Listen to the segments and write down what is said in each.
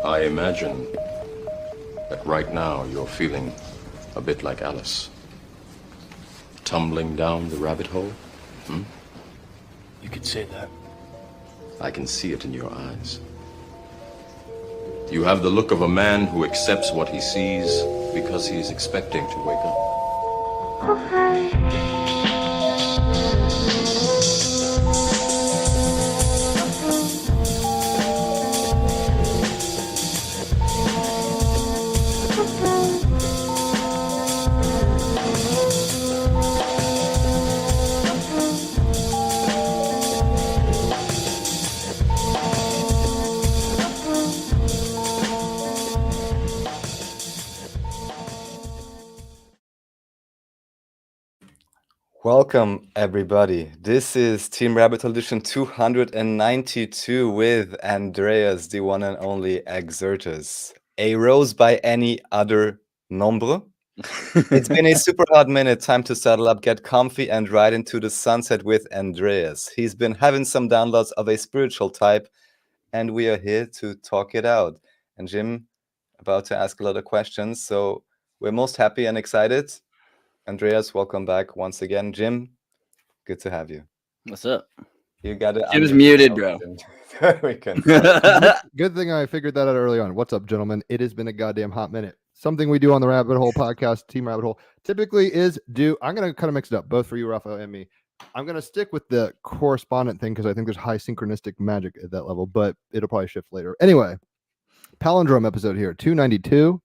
I imagine that right now you're feeling a bit like Alice. Tumbling down the rabbit hole? You could say that. I can see it in your eyes. You have the look of a man who accepts what he sees because he is expecting to wake up. Welcome, everybody. This is Team Rabbit Hole Edition 292 with Andreas, the one and only XIRTUS. A rose by any other nombre? It's been a super hot minute. Time to saddle up, get comfy, and ride into the sunset with Andreas. He's been having some downloads of a spiritual type, and we are here to talk it out. And Jim, about to ask a lot of questions, so we're most happy and excited. Andreas, welcome back once again. Jim, good to have you. What's up? You got it. Jim's muted, bro. We can. Good thing I figured that out early on. What's up, gentlemen? It has been a goddamn hot minute. Something we do on the Rabbit Hole podcast, Team Rabbit Hole, typically is I'm going to kind of mix it up, both for you, Raphael, and me. I'm going to stick with the correspondent thing because I think there's high synchronistic magic at that level, but it'll probably shift later. Anyway, palindrome episode here, 292.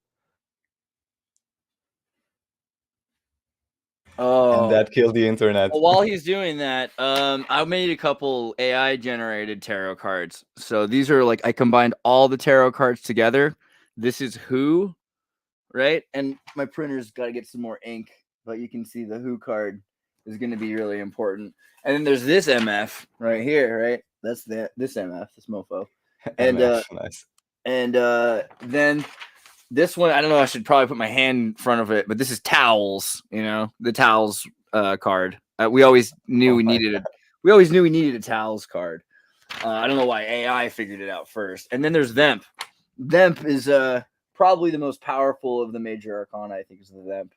Oh, And that killed the internet. well, while he's doing that, I made a couple AI generated tarot cards. So these are like I combined all the tarot cards together. This is Who, right? And my printer's got to get some more ink, but you can see the Who card is going to be really important. And then there's this MF right here, right? That's this MF, this mofo. And Nice. and then this one, I don't know. I should probably put my hand in front of it, but this is Towels. You know, the Towels card. We always knew we needed it. We always knew we needed a Towels card. I don't know why AI figured it out first. And then there's Themp. Themp is probably the most powerful of the major arcana. I think is the Themp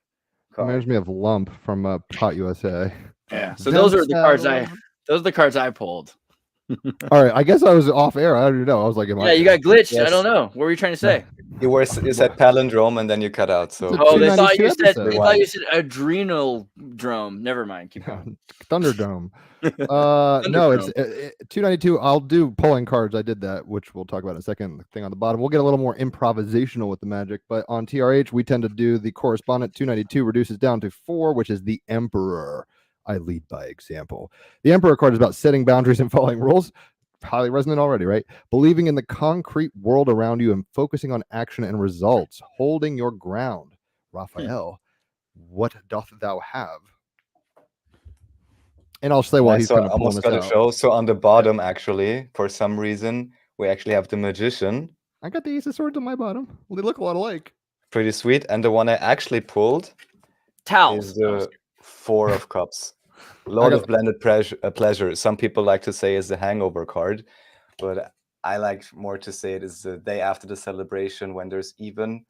card. Reminds me of Lump from Pot USA. Yeah. So those are the cards Those are the cards I pulled. All right, I guess I was off air. I don't even know. I was like, Yeah, you got glitched. Yes. I don't know. What were you trying to say? You said palindrome and then you cut out. So they thought you said episode. adrenal drome. Never mind. Keep going. Thunderdome. No, it's 292. I'll do pulling cards. I did that, which we'll talk about in a second. The thing on the bottom. We'll get a little more improvisational with the magic, but on TRH, we tend to do the correspondent. 292 reduces down to 4, which is the Emperor. I lead by example. The Emperor card is about setting boundaries and following rules. Highly resonant already, right? Believing in the concrete world around you and focusing on action and results. Holding your ground. Raphael, what doth thou have? And I'll say while he's kind of pulling almost this got a out. show. So on the bottom, actually, for some reason, we actually have the Magician. I got the Ace of Swords on my bottom. Well, they look a lot alike. Pretty sweet. And the one I actually pulled Towels. is the 4 of Cups. Lord of Blended Pleasure. Some people like to say is the hangover card, but I like more to say it is the day after the celebration when there's even,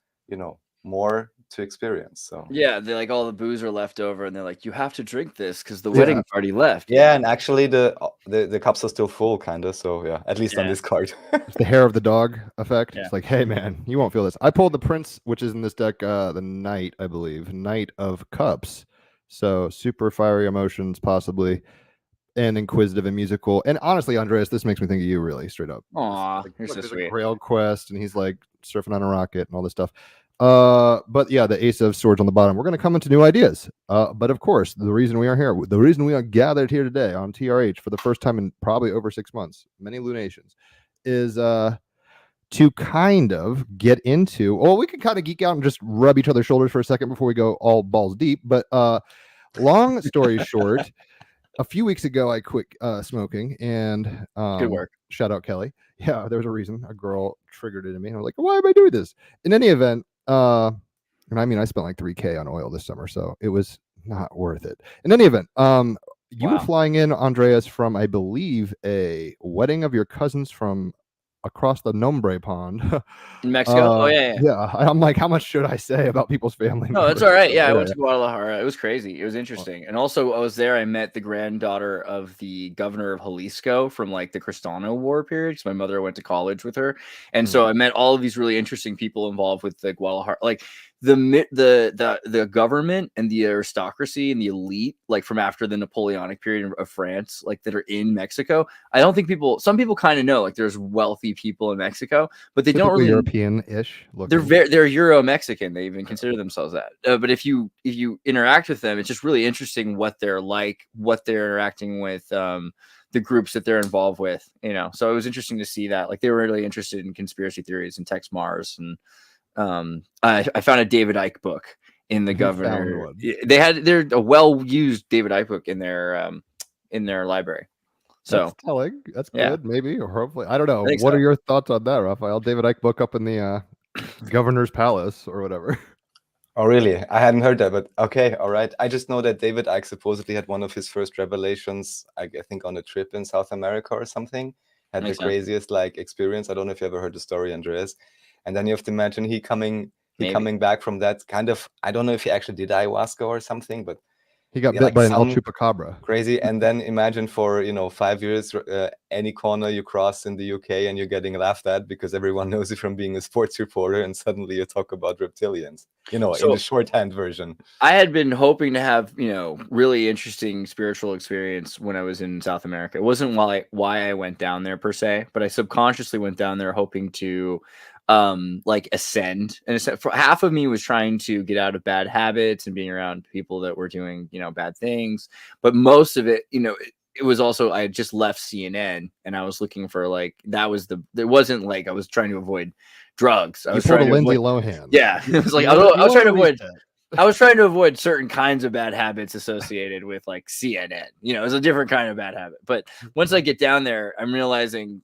more to experience. So yeah, they like all the booze are left over, and they're like, you have to drink this because the wedding party left. Yeah, and actually the cups are still full, kind of. So yeah, at least on this card. It's the hair of the dog effect. Yeah. It's like, hey man, you won't feel this. I pulled the Prince, which is in this deck, the Knight, I believe, Knight of Cups. So super fiery emotions, possibly, and inquisitive and musical. And honestly, Andreas, this makes me think of you, really, straight up. Aw, Like, you're so there's sweet. a Grail quest, and he's like surfing on a rocket and all this stuff. But yeah, the Ace of Swords on the bottom. We're going to come into new ideas. But of course, the reason we are here, the reason we are gathered here today on TRH for the first time in probably over 6 months, many lunations, is to kind of get into, well, we could kind of geek out and just rub each other's shoulders for a second before we go all balls deep. But long story short, a few weeks ago, I quit smoking, and Good work. Shout out Kelly. Yeah, there was a reason. A girl triggered it in me, and I was like, why am I doing this? In any event, and I mean, I spent like $3,000 on oil this summer, so it was not worth it. In any event, you were flying in, Andreas, from, I believe, a wedding of your cousins from across the Nombre Pond. In Mexico? Oh yeah. Yeah. I'm like, how much should I say about people's family No, members? that's all right. Yeah, I Yeah. went to Guadalajara. It was crazy. It was interesting. And also, I was there. I met the granddaughter of the governor of Jalisco from like the Cristano War period. Because my mother went to college with her, and so I met all of these really interesting people involved with the Guadalajara, like the government and the aristocracy and the elite, like from after the Napoleonic period of France, like that are in Mexico. I don't think some people kind of know, like there's wealthy people in Mexico, but they don't really European-ish. They're Euro Mexican. They even consider themselves that. But if you interact with them, it's just really interesting what they're like, what they're interacting with, the groups that they're involved with. You know, so it was interesting to see that. Like they were really interested in conspiracy theories and Tex Mars, and I found a David Icke book in the governor. They're a well-used David Icke book in their library. So that's telling. That's yeah. good, maybe, or hopefully. I don't know. What are your thoughts on that, Raphael? David Icke book up in the governor's palace or whatever. Oh, really? I hadn't heard that, but okay, all right. I just know that David Icke supposedly had one of his first revelations, I think on a trip in South America or something. Had the craziest like experience. I don't know if you ever heard the story, Andreas. And then you have to imagine he coming back from that kind of, I don't know if he actually did ayahuasca or something, but he got bit by an El Chupacabra. Crazy. And then imagine for 5 years, any corner you cross in the UK and you're getting laughed at because everyone knows you from being a sports reporter, and suddenly you talk about reptilians, in the shorthand version. I had been hoping to have, really interesting spiritual experience when I was in South America. It wasn't why I went down there per se, but I subconsciously went down there hoping to like ascend. And for half of me was trying to get out of bad habits and being around people that were doing, bad things. But most of it, it was also, I had just left CNN and I was looking for it wasn't like I was trying to avoid drugs. I was trying to Lindsay Lohan. Yeah. It was like, I was trying to avoid I was trying to avoid certain kinds of bad habits associated with like CNN. It was a different kind of bad habit. But once I get down there, I'm realizing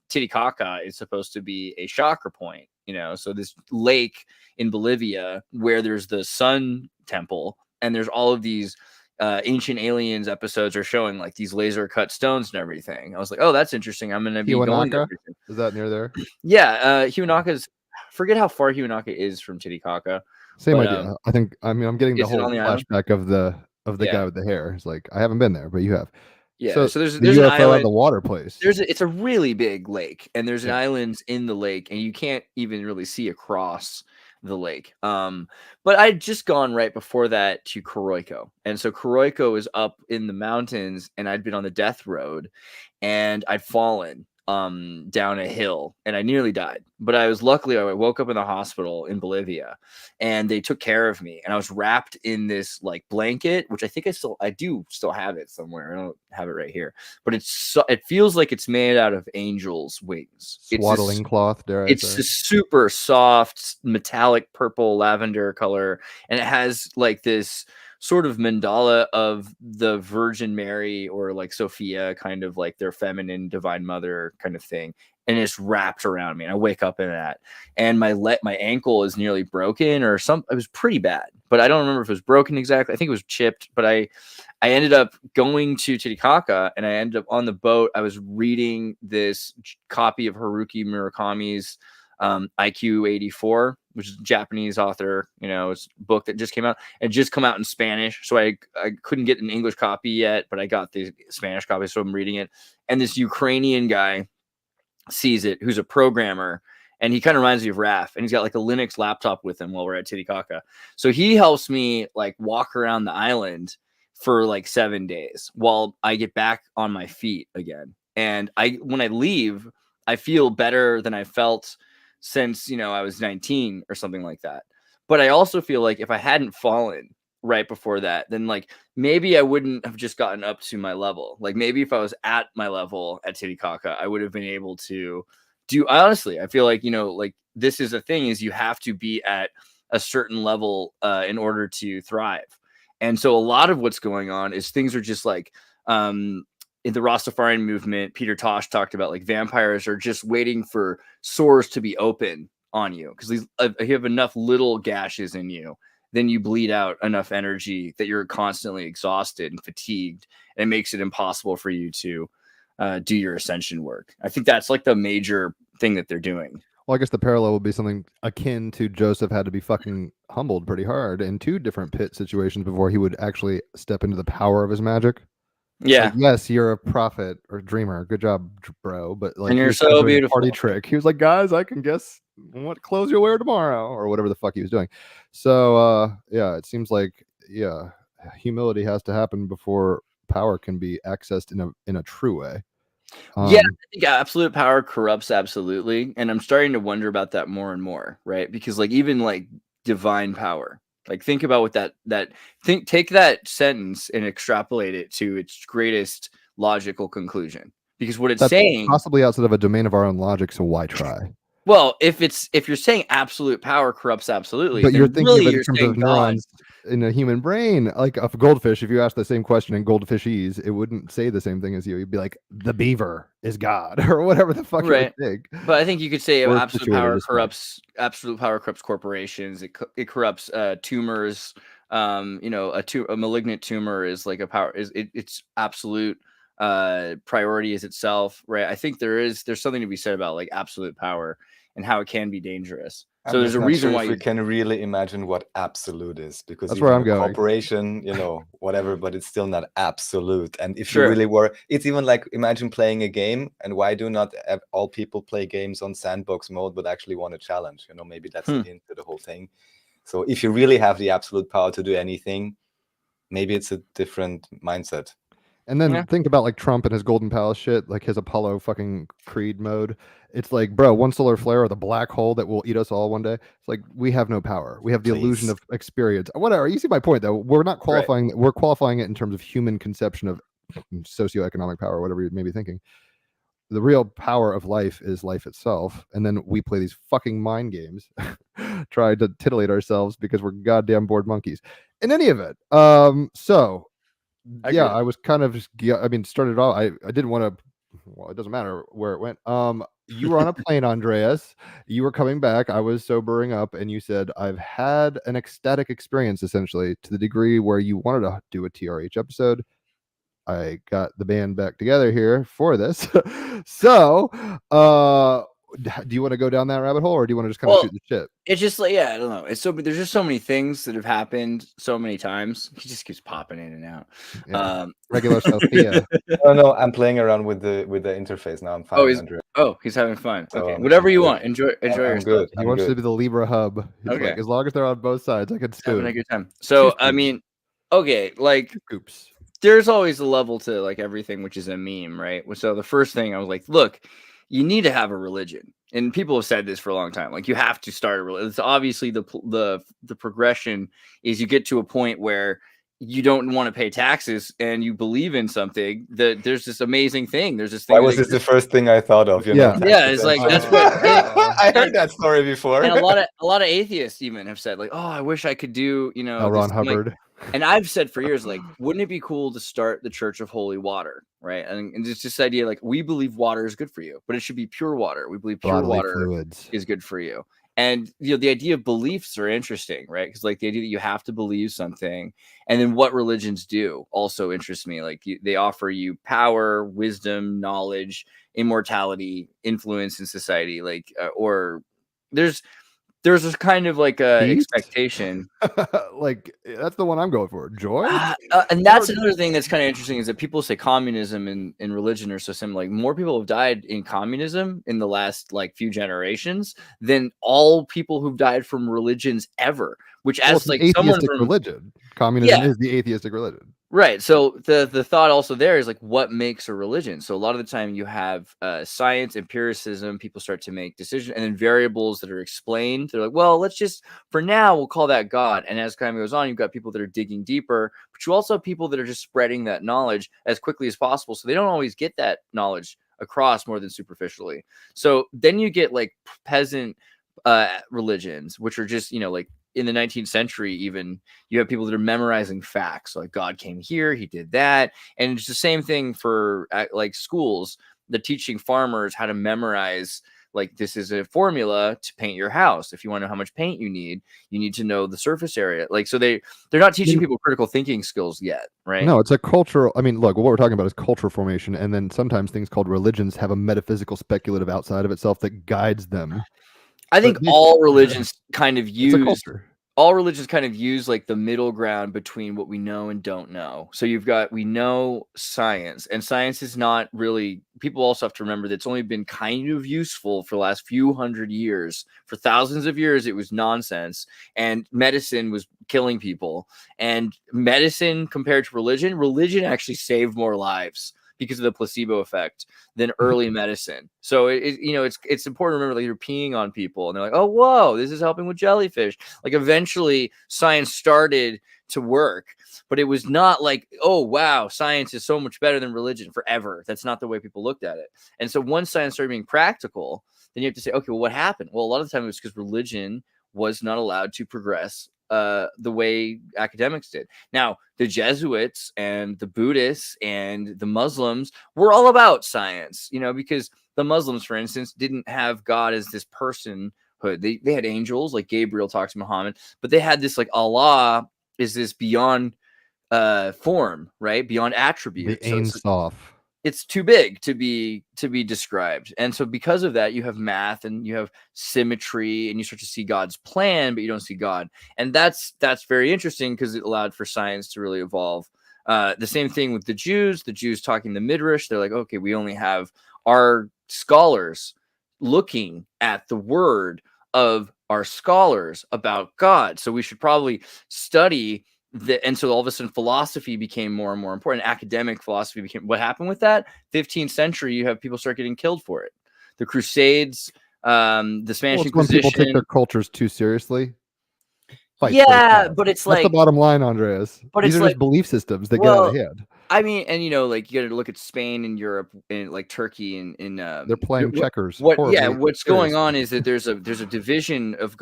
Titicaca is supposed to be a chakra point. So this lake in Bolivia where there's the Sun Temple and there's all of these Ancient Aliens episodes are showing like these laser cut stones and everything. I was like, oh, that's interesting. I'm gonna be going there. Is that near there? Yeah, Hiwanaka's. Forget how far Hiwanaka is from Titicaca. Same idea. I'm getting the whole flashback of the guy with the hair. It's like I haven't been there, but you have. Yeah. So there's an island. The water place. It's a really big lake, and there's an island in the lake, and you can't even really see across the lake. But I'd just gone right before that to Coroico, and so Coroico is up in the mountains, and I'd been on the death road, and I'd fallen down a hill and I nearly died, but I woke up in the hospital in Bolivia and they took care of me, and I was wrapped in this like blanket, which I think I do still have it somewhere. I don't have it right here, but it feels like it's made out of angels' wings. Swaddling cloth, dare I say. It's a super soft metallic purple lavender color, and it has like this sort of mandala of the Virgin Mary or like Sophia, kind of like their feminine divine mother kind of thing. And it's wrapped around me. And I wake up in that, and my ankle is nearly broken or something. It was pretty bad, but I don't remember if it was broken exactly. I think it was chipped, but I ended up going to Titicaca, and I ended up on the boat. I was reading this copy of Haruki Murakami's IQ 84, which is a Japanese author, it's a book that just came out. It just come out in Spanish. So I couldn't get an English copy yet, but I got the Spanish copy. So I'm reading it. And this Ukrainian guy sees it, who's a programmer. And he kind of reminds me of Raph. And he's got like a Linux laptop with him while we're at Titicaca. So he helps me like walk around the island for like 7 days while I get back on my feet again. And when I leave, I feel better than I felt since, I was 19 or something like that. But I also feel like if I hadn't fallen right before that, then like maybe I wouldn't have just gotten up to my level. Like maybe if I was at my level at Titicaca, I would have been able to honestly, I feel like, like this is a thing, is you have to be at a certain level in order to thrive. And so a lot of what's going on is things are just like, in the Rastafarian movement, Peter Tosh talked about like vampires are just waiting for sores to be open on you, because if you have enough little gashes in you, then you bleed out enough energy that you're constantly exhausted and fatigued, and it makes it impossible for you to do your ascension work. I think that's like the major thing that they're doing. Well, I guess the parallel would be something akin to Joseph had to be fucking humbled pretty hard in 2 different pit situations before he would actually step into the power of his magic. Yeah. Like, yes, you're a prophet or dreamer. Good job, bro. But like, And he you're was kind of so doing a beautiful. party trick. He was like, guys, I can guess what clothes you'll wear tomorrow, or whatever the fuck he was doing. So, yeah, it seems like, yeah, humility has to happen before power can be accessed in a true way. Yeah, I think absolute power corrupts absolutely, and I'm starting to wonder about that more and more, right? Because like even like divine power, like think about what take that sentence and extrapolate it to its greatest logical conclusion. Because what it's That's saying, possibly outside of a domain of our own logic, so why try? well, if you're saying absolute power corrupts absolutely, But then you're thinking really of it in you're terms saying of God. neurons in a human brain. Like a goldfish, if you ask the same question in goldfishese, it wouldn't say the same thing as you. You'd be like, the beaver is God, or whatever the fuck Right. you would think. But I think you could say Or absolute situated power respect. corrupts corporations. It corrupts tumors. A malignant tumor is like a power it's absolute priority is itself, right? I think there's something to be said about like absolute power and how it can be dangerous. So I'm there's just a not reason sure why if we can really imagine what absolute is, because That's where even I'm a going. corporation, whatever, but it's still not absolute. And if Sure. you really were, it's even like, imagine playing a game, and why do not all people play games on sandbox mode, but actually want a challenge? Maybe that's the hint to the whole thing. So if you really have the absolute power to do anything, maybe it's a different mindset. And then Yeah. think about like Trump and his Golden Palace shit, like his Apollo fucking Creed mode. It's like, bro, one solar flare or the black hole that will eat us all one day. It's like we have no power. We have the illusion Please. of experience. Whatever. You see my point, though. We're not Right. qualifying. We're qualifying it in terms of human conception of socioeconomic power, whatever you may be thinking. The real power of life is life itself, and then we play these fucking mind games, try to titillate ourselves because we're goddamn bored monkeys. In any event, so. Yeah, I was kind of started off. I didn't want to. Well, it doesn't matter where it went. You were on a plane, Andreas. You were coming back. I was sobering up, and you said, "I've had an ecstatic experience, essentially, to the degree where you wanted to do a TRH episode." I got the band back together here for this. So, do you want to go down that rabbit hole, or do you want to just kind of shoot the shit? It's just like, yeah, I don't know. There's just so many things that have happened so many times. He just keeps popping in and out. Yeah. Regular Sophia. No, I'm playing around with the interface now. I'm fine, Andrea. He's having fun. So, okay, whatever you good. want. Enjoy I'm yourself. good. He wants to be the Libra hub. He's Okay. like, as long as they're on both sides, I can spoon. Having a good time. So I mean, okay, like Oops. there's always a level to like everything, which is a meme, right? So the first thing I was like, look, you need to have a religion, and people have said this for a long time. Like you have to start a religion. It's obviously the progression is you get to a point where you don't want to pay taxes and you believe in something. That there's this amazing thing. There's this thing. Why was this the first thing I thought of? Yeah. Yeah, it's like that's what I heard that story before. And a lot of atheists even have said like, oh, I wish I could do, L. Ron Hubbard. Like, and I've said for years, like, wouldn't it be cool to start the Church of Holy Water, right? And it's this idea, like, we believe water is good for you, but it should be pure water. We believe pure Bodily water fluids is good for you. And the idea of beliefs are interesting, right? Because like the idea that you have to believe something, and then what religions do also interests me. Like they offer you power, wisdom, knowledge, immortality, influence in society, like or there's this kind of like expectation. Like that's the one I'm going for. Joy. And that's another thing that's kind of interesting is that people say communism and religion are so similar. Like more people have died in communism in the last like few generations than all people who've died from religions ever. Which as like someone from religion, communism is the atheistic religion. Right. So the thought also there is like what makes a religion. So a lot of the time you have science, empiricism, people start to make decisions, and then variables that are explained. They're like, well, let's just for now we'll call that God. And as time goes on, you've got people that are digging deeper, but you also have people that are just spreading that knowledge as quickly as possible. So they don't always get that knowledge across more than superficially. So then you get like peasant religions, which are just, like in the 19th century, even you have people that are memorizing facts like God came here, he did that. And it's the same thing for like schools. They're teaching farmers how to memorize Like, this is a formula to paint your house. If you want to know how much paint you need to know the surface area. Like, so they're not teaching people critical thinking skills yet, right? No, it's a cultural. I mean, look, what we're talking about is cultural formation, and then sometimes things called religions have a metaphysical, speculative outside of itself that guides them. I think But all religions kind of it's a use culture. all religions kind of use like the middle ground between what we know and don't know. So we know science, and science is not really, people also have to remember that it's only been kind of useful for the last few hundred years. For thousands of years, it was nonsense, and medicine was killing people. And medicine compared to religion actually saved more lives because of the placebo effect than early medicine. So it's important to remember, like, you're peeing on people and they're like, oh, whoa, this is helping with jellyfish. Like, eventually science started to work, but it was not like, oh, wow, science is so much better than religion forever. That's not the way people looked at it. And so once science started being practical, then you have to say, okay, well, what happened? Well, a lot of the time it was because religion was not allowed to progress the way academics did. Now, the Jesuits and the Buddhists and the Muslims were all about science, because the Muslims, for instance, didn't have God as this personhood. They had angels, like Gabriel talks to Muhammad, but they had this, like, Allah is this beyond form, right? Beyond attribute. The Ein Sof. It's too big to be described. And so because of that, you have math and you have symmetry, and you start to see God's plan, but you don't see God. And that's very interesting because it allowed for science to really evolve. The same thing with the Jews talking the Midrash. They're like, okay, we only have our scholars looking at the word of our scholars about God. So we should probably study and so all of a sudden philosophy became more and more important. Academic philosophy became, what happened with that? 15th century, you have people start getting killed for it. The Crusades, the Spanish Inquisition. When people take their cultures too seriously. But it's like, that's the bottom line, Andreas. But these are just belief systems that get out of hand. I mean, and like, you got to look at Spain and Europe and like Turkey and they're playing checkers. What's going on is that there's a division of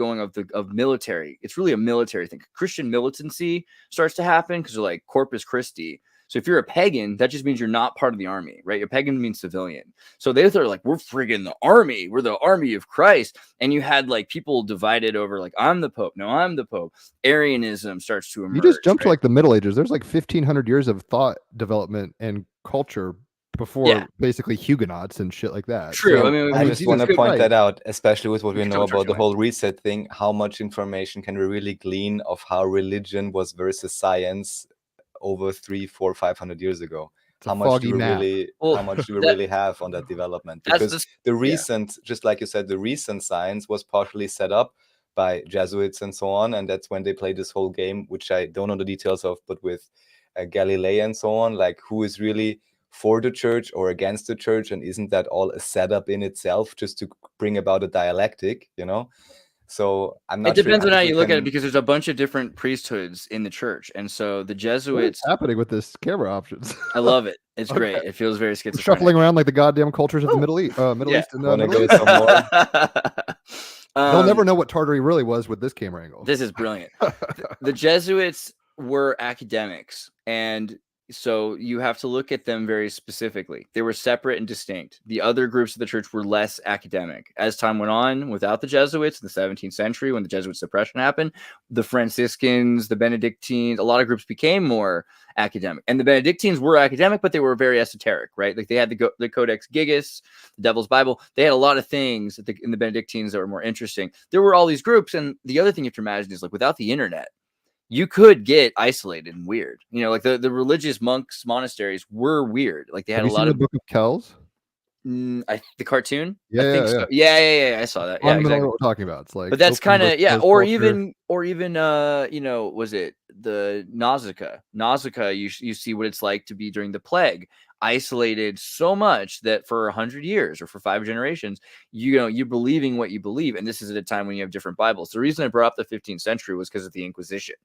military. It's really a military thing. Christian militancy starts to happen because they're like Corpus Christi. So if you're a pagan, that just means you're not part of the army, right? A pagan means civilian. So they're like, we're friggin' the army. We're the army of Christ. And you had like people divided over like, I'm the Pope. No, I'm the Pope. Arianism starts to emerge. You just jumped to like the Middle Ages. There's like 1,500 years of thought development and culture before basically Huguenots and shit like that. True. So, I just want to point that out, especially with what we know about the whole reset thing. How much information can we really glean of how religion was versus science over 300, 400, 500 years ago? How much do we really have on that development? Because the recent, just like you said, the recent science was partially set up by Jesuits and so on, and that's when they played this whole game, which I don't know the details of, but with Galilei and so on, like who is really for the church or against the church, and isn't that all a setup in itself just to bring about a dialectic, So I'm not. It depends on how you look at it, because there's a bunch of different priesthoods in the church, and so the Jesuits. What's happening with this camera options? I love it. It's great. It feels very schizophrenic. Shuffling around like the goddamn cultures of the Middle East. Middle East and Middle East. Some more? They'll never know what Tartary really was with this camera angle. This is brilliant. The Jesuits were academics, and so you have to look at them very specifically. They were separate and distinct. The other groups of the church were less academic. As time went on, without the Jesuits in the 17th century, when the Jesuit suppression happened, the Franciscans, the Benedictines, a lot of groups became more academic. And the Benedictines were academic, but they were very esoteric, right? Like they had the Codex Gigas, the Devil's Bible. They had a lot of things in the Benedictines that were more interesting. There were all these groups. And the other thing you have to imagine is, like, without the internet, you could get isolated and weird. Like the religious monks monasteries were weird. Like they had a lot of the Book of Kells. The cartoon. Yeah, I think so. Yeah. I saw that. Yeah, exactly. What we're talking about. It's like, but that's kind of or even was it the Nausicaa? Nausicaa, you see what it's like to be during the plague, isolated so much that for 100 years or for 5 generations, you're believing what you believe. And this is at a time when you have different Bibles. The reason I brought up the 15th century was because of the Inquisition,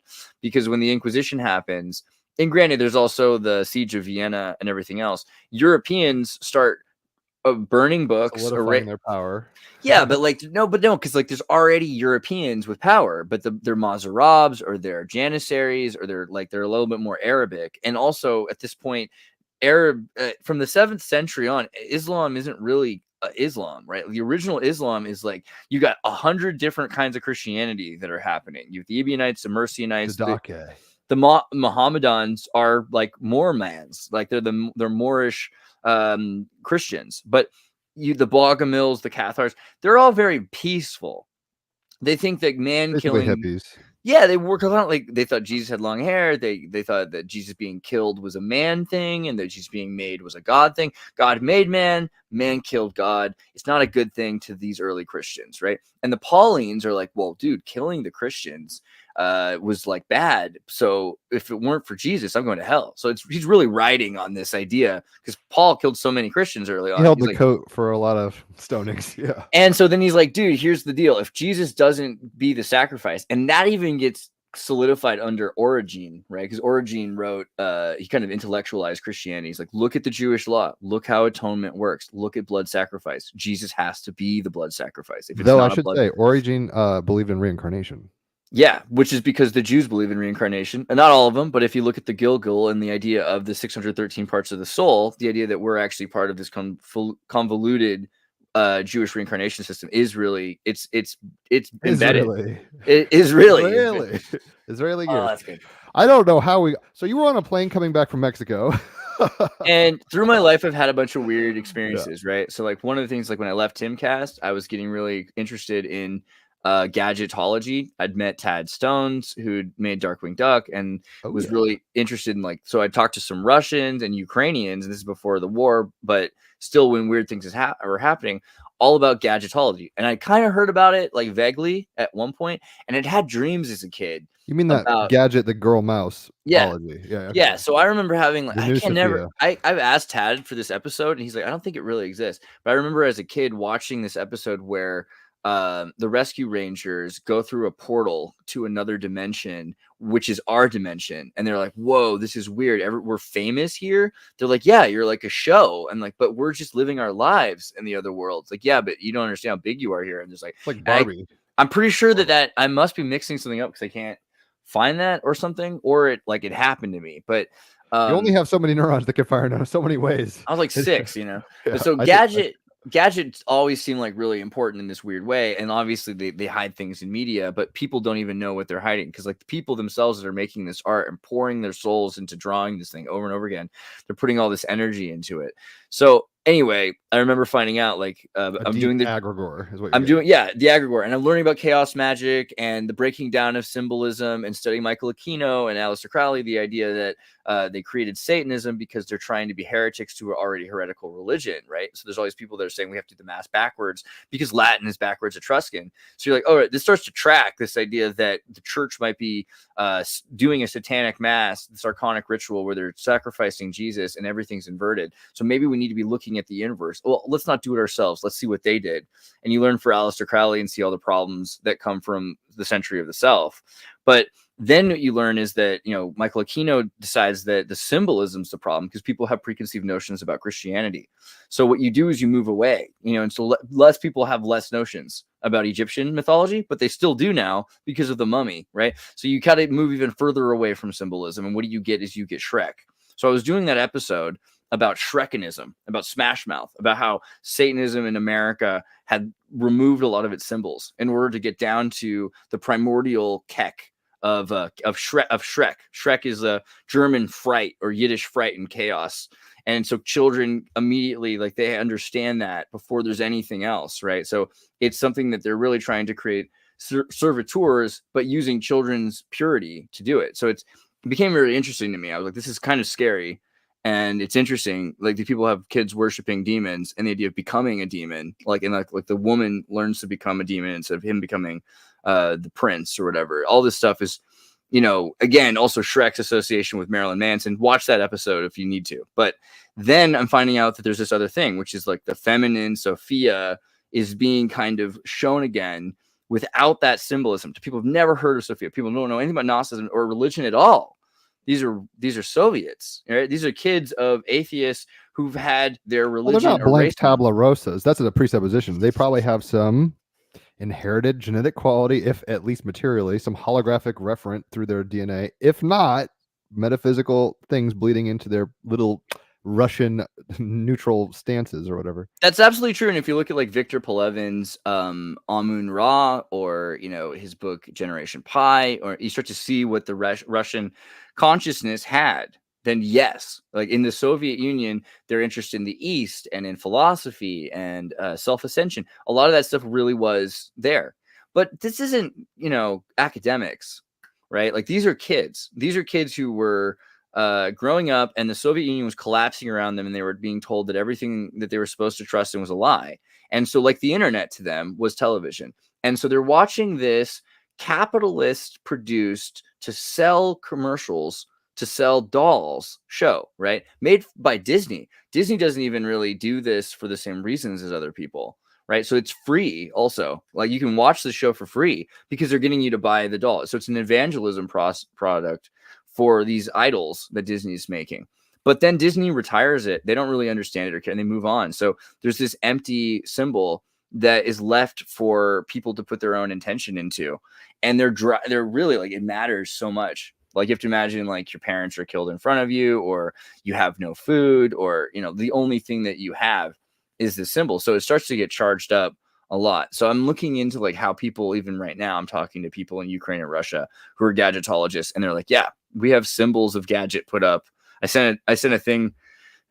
because when the Inquisition happens, and granted, there's also the Siege of Vienna and everything else, Europeans start burning books, solidifying their power. Yeah, but no, because like there's already Europeans with power, but they're Mozarabs or they're Janissaries or they're a little bit more Arabic. And also at this point, Arab from the 7th century on, Islam isn't really Islam, right? The original Islam is like you got 100 different kinds of Christianity that are happening. You have the Ebionites, the Mercianites, the Mohammedans are like Mormons, like they're Moorish Christians, but the Bogomils, the Cathars, they're all very peaceful. They think that man killing hippies. Yeah, they work a lot. Like they thought Jesus had long hair. They thought that Jesus being killed was a man thing, and that Jesus being made was a God thing. God made man, man killed God. It's not a good thing to these early Christians, right? And the Paulines are like, well, dude, killing the Christians was like bad. So if it weren't for Jesus, I'm going to hell. So he's really riding on this idea because Paul killed so many Christians early on. He held the coat for a lot of stonings. Yeah. And so then he's like, dude, here's the deal. If Jesus doesn't be the sacrifice, and that even gets solidified under Origen, right? Because Origen wrote, he kind of intellectualized Christianity. He's like, look at the Jewish law. Look how atonement works. Look at blood sacrifice. Jesus has to be the blood sacrifice. If it's Though not I should say, Origen believed in reincarnation. Yeah, which is because the Jews believe in reincarnation, and not all of them. But if you look at the Gilgal and the idea of the 613 parts of the soul, the idea that we're actually part of this convoluted Jewish reincarnation system is really it's embedded. It is really Israeli. Oh, that's good. I don't know how we. So you were on a plane coming back from Mexico. And through my life, I've had a bunch of weird experiences, right? So like one of the things, like when I left Timcast, I was getting really interested in gadgetology. I'd met Tad Stones, who'd made Darkwing Duck, and was really interested in so I talked to some Russians and Ukrainians, and this is before the war, but still when weird things were happening, all about gadgetology. And I kind of heard about it like vaguely at one point, and I'd had dreams as a kid. You mean that gadget, the girl mouse? Yeah. Yeah. Yeah. So I remember having I've asked Tad for this episode, and he's like, I don't think it really exists. But I remember as a kid watching this episode where the rescue rangers go through a portal to another dimension, which is our dimension. And they're like, whoa, this is weird. We're famous here. They're like, yeah, you're like a show. And like, but we're just living our lives in the other world. It's like, yeah, but you don't understand how big you are here. And there's like Barbie. I'm pretty sure that I must be mixing something up because I can't find that or something, or it happened to me. But you only have so many neurons that can fire in so many ways. I was like 6, Yeah, but so gadgets always seem like really important in this weird way, and obviously they hide things in media, but people don't even know what they're hiding, because like the people themselves that are making this art and pouring their souls into drawing this thing over and over again, they're putting all this energy into it. So anyway, I remember finding out I'm doing the egregore is what I'm doing. Yeah, the egregore, and I'm learning about chaos magic and the breaking down of symbolism, and studying Michael Aquino and Aleister Crowley, the idea that they created Satanism because they're trying to be heretics to an already heretical religion, right? So there's all these people that are saying we have to do the mass backwards because Latin is backwards Etruscan. So you're like, oh, this starts to track this idea that the church might be doing a satanic mass, this archonic ritual where they're sacrificing Jesus and everything's inverted. So maybe we need to be looking at the universe. Well, let's not do it ourselves. Let's see what they did. And you learn for Aleister Crowley and see all the problems that come from the century of the self. But then what you learn is that, Michael Aquino decides that the symbolism's the problem because people have preconceived notions about Christianity. So what you do is you move away, and so less people have less notions about Egyptian mythology, but they still do now because of the mummy, right? So you got to move even further away from symbolism. And what do you get is you get Shrek. So I was doing that episode about Shrekinism, about Smash Mouth, about how Satanism in America had removed a lot of its symbols in order to get down to the primordial Kek of Shrek. Shrek is a German fright or Yiddish fright and chaos. And so children immediately, they understand that before there's anything else, right? So it's something that they're really trying to create servitors, but using children's purity to do it. So it became really interesting to me. I was like, this is kind of scary. And it's interesting, the people have kids worshiping demons, and the idea of becoming a demon, the woman learns to become a demon instead of him becoming the prince or whatever. All this stuff is, again, also Shrek's association with Marilyn Manson. Watch that episode if you need to. But then I'm finding out that there's this other thing, which is the feminine Sophia is being kind of shown again without that symbolism. To people who've never heard of Sophia, people don't know anything about Gnosticism or religion at all. These are Soviets, right? These are kids of atheists who've had their religion. Well, they're not blank tabula rosas. That's a presupposition. They probably have some inherited genetic quality, if at least materially, some holographic referent through their DNA. If not, metaphysical things bleeding into their little Russian neutral stances or whatever. That's absolutely true. And if you look at like Victor Pelevin's Amun Ra, or his book Generation Pi, or you start to see what the Russian consciousness had, then yes, like in the Soviet Union, they're interested in the East and in philosophy and self-ascension. A lot of that stuff really was there. But this isn't, academics, right? Like these are kids. These are kids who were growing up, and the Soviet Union was collapsing around them, and they were being told that everything that they were supposed to trust in was a lie. And so like the internet to them was television. And so they're watching this capitalist produced to sell commercials, to sell dolls show, right? Made by Disney. Disney doesn't even really do this for the same reasons as other people, right? So it's free also. Like you can watch the show for free because they're getting you to buy the doll. So it's an evangelism product for these idols that Disney's making. But then Disney retires it. They don't really understand it, and they move on. So there's this empty symbol that is left for people to put their own intention into. And they're really like, it matters so much. Like you have to imagine like your parents are killed in front of you, or you have no food, or, the only thing that you have is the symbol. So it starts to get charged up a lot. So I'm looking into like how people, even right now, I'm talking to people in Ukraine and Russia who are gadgetologists, and they're like, yeah, we have symbols of gadget put up. I sent a thing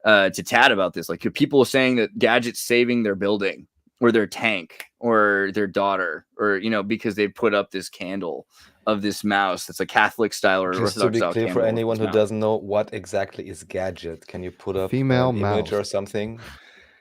to Tad about this. Like people saying that gadget's saving their building or their tank or their daughter, or, because they put up this candle of this mouse that's a Catholic style or Just Orthodox to style be clear, candle for with anyone this who mouse. doesn't know, what exactly is gadget? Can you put up Female an image mouse. or something?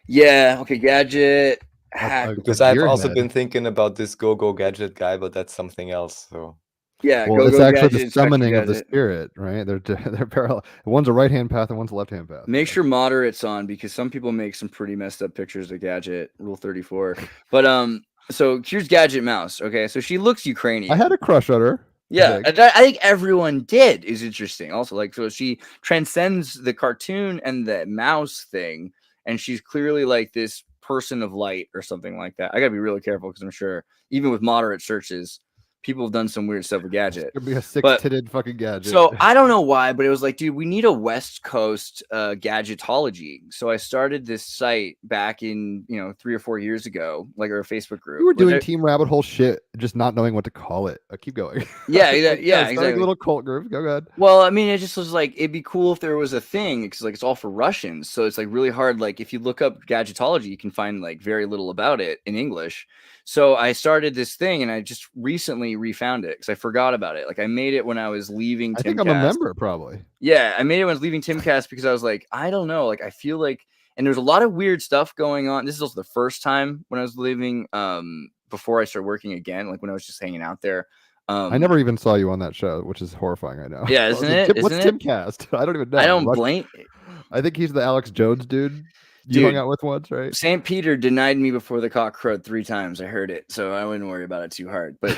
Yeah. Okay. Gadget. Hack. Because I've also gearhead. been thinking about this go gadget guy, but that's something else. So Yeah. Well, it's Go actually Gadget, the Inspector summoning of the Gadget. spirit, right? They're parallel. One's a right hand path and one's a left hand path. Make sure moderate's on, because some people make some pretty messed up pictures of Gadget. Rule 34. But so here's Gadget Mouse. Okay, so she looks Ukrainian. I had a crush on her. Yeah, I think everyone did. Is interesting. Also, like, so she transcends the cartoon and the mouse thing, and she's clearly like this person of light or something like that. I gotta be really careful, because I'm sure even with moderate searches, people have done some weird stuff with Gadget. It'd be a six-titted fucking gadget. So I don't know why, but it was like, dude, we need a West Coast gadgetology. So I started this site back in 3 or 4 years ago, like our Facebook group. You were doing Team Rabbit Hole shit, just not knowing what to call it. Keep going. Yeah, Like, yeah, starting exactly. Little cult group. Go ahead. Well, I mean, it just was like, it'd be cool if there was a thing, because like it's all for Russians, so it's like really hard. Like if you look up gadgetology, you can find like very little about it in English. So I started this thing, and I just recently refound it because I forgot about it. Like I made it when I was leaving. I think I'm a member, probably. Yeah, I made it when I was leaving Timcast, because I was like, I don't know, like I feel like, and there's a lot of weird stuff going on. This is also the first time when I was leaving, before I started working again, like when I was just hanging out there. I never even saw you on that show, which is horrifying. I know. Yeah, isn't it? What's Timcast? I don't even know. I don't blame. I think he's the Alex Jones dude you hung out with once, right? St. Peter denied me before the cock crowed 3 times. I heard it, so I wouldn't worry about it too hard. But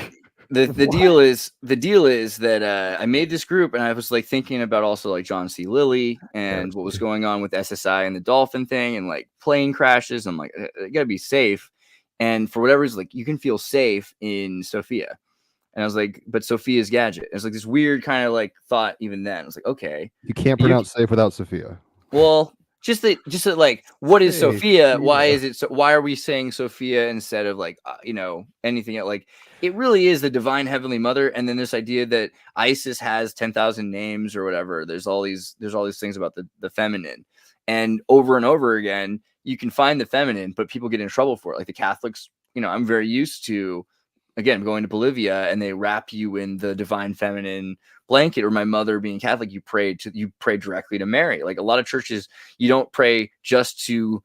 the deal is that I made this group, and I was like thinking about also like John C. Lilly and what was going on with SSI and the dolphin thing, and like plane crashes. I'm like, I gotta be safe, and for whatever reason, like you can feel safe in Sophia. And I was like, but Sophia's gadget. It's like this weird kind of like thought even then. I was like, okay. You can't pronounce safe without Sophia. Well, just that like, what is Safe, Sophia? yeah. Why is it so? Why are we saying Sophia instead of like, anything else? Like, it really is the divine heavenly mother. And then this idea that Isis has 10,000 names or whatever. There's all these things about the feminine, and over again, you can find the feminine, but people get in trouble for it. Like the Catholics, I'm very used to, again, going to Bolivia, and they wrap you in the divine feminine blanket, or my mother being Catholic, you pray directly to Mary. Like a lot of churches, you don't pray just to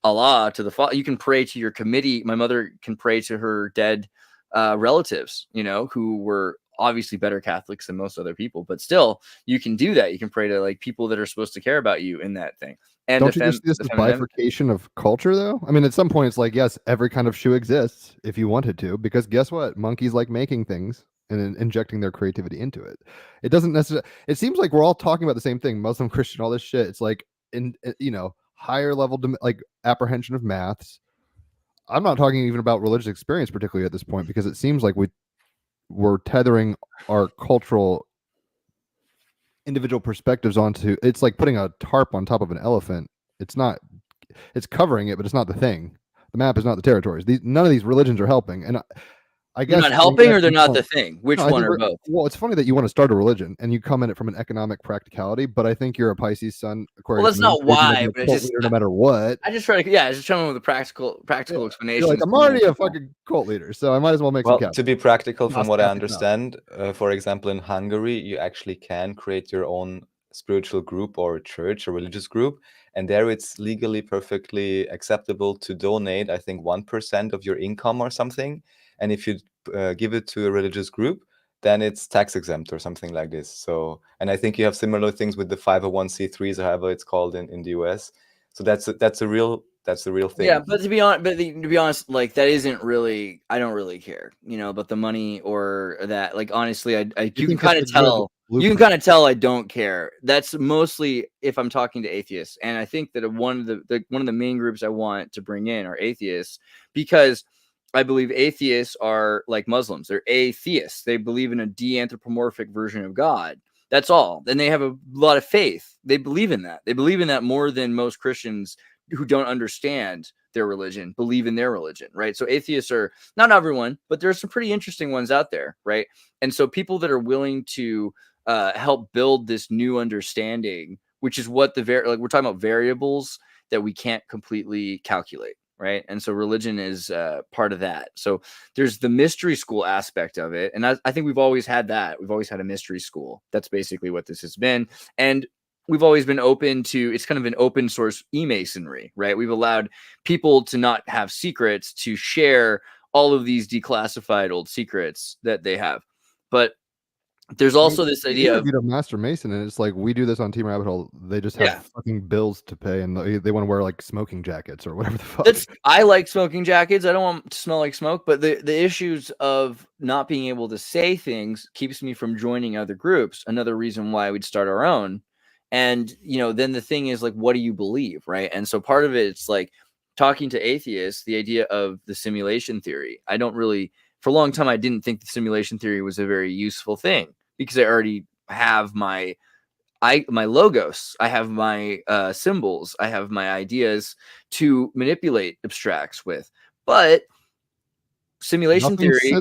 Allah, to the Father. You can pray to your committee. My mother can pray to her dead relatives, who were obviously better Catholics than most other people, but still you can do that. You can pray to like people that are supposed to care about you in that thing. And don't you just see this bifurcation of culture, though? I mean, at some point, it's like, yes, every kind of shoe exists if you wanted to, because guess what? Monkeys like making things and injecting their creativity into it. It doesn't necessarily. It seems like we're all talking about the same thing: Muslim, Christian, all this shit. It's like higher level like apprehension of maths. I'm not talking even about religious experience particularly at this point, because it seems like we're tethering our cultural individual perspectives onto. It's like putting a tarp on top of an elephant. It's not. It's covering it, but it's not the thing. The map is not the territories. None of these religions are helping, and I They're guess not helping, or they're not the thing. Which no, I one think or both? Well, it's funny that you want to start a religion and you come at it from an economic practicality, but I think you're a Pisces sun, Aquarius. Well, that's moon, not so you're gonna why, be a but cult leader no matter what. I just try to, just trying with a practical explanation. You're like, I'm already a fucking cult leader, so I might as well make some Well, capital. to be practical, from what I Capital. understand, for example, in Hungary, you actually can create your own spiritual group or church or religious group, and there it's legally perfectly acceptable to donate, I think, 1% of your income or something. And if you give it to a religious group, then it's tax exempt or something like this. So, and I think you have similar things with the 501c3s, or however it's called in the US. So that's a real thing. Yeah, but to be honest, like that isn't really. I don't really care, about the money or that. Like honestly, you can kind of tell. You can kind of tell I don't care. That's mostly if I'm talking to atheists, and I think that one of the main groups I want to bring in are atheists, because I believe atheists are like Muslims. They're atheists. They believe in a de-anthropomorphic version of God. That's all. And they have a lot of faith. They believe in that. They believe in that more than most Christians who don't understand their religion believe in their religion, right? So atheists are not everyone, but there's some pretty interesting ones out there, right? And so people that are willing to help build this new understanding, which is what we're talking about variables that we can't completely calculate, right? And so religion is part of that. So there's the mystery school aspect of it, and I think we've always had that. We've always had a mystery school. That's basically what this has been, and we've always been open to, it's kind of an open source e-masonry, right? We've allowed people to not have secrets, to share all of these declassified old secrets that they have. But there's also this idea of a master mason, and it's like, we do this on Team Rabbit Hole. They just have fucking bills to pay, and they want to wear like smoking jackets or whatever the fuck. I like smoking jackets. I don't want to smell like smoke, but the issues of not being able to say things keeps me from joining other groups. Another reason why we'd start our own. And, then the thing is, like, what do you believe, right? And so part of it, it's like talking to atheists, the idea of the simulation theory. I don't really, for a long time, I didn't think the simulation theory was a very useful thing, because I already have my logos, I have my symbols, I have my ideas to manipulate abstracts with. But simulation theory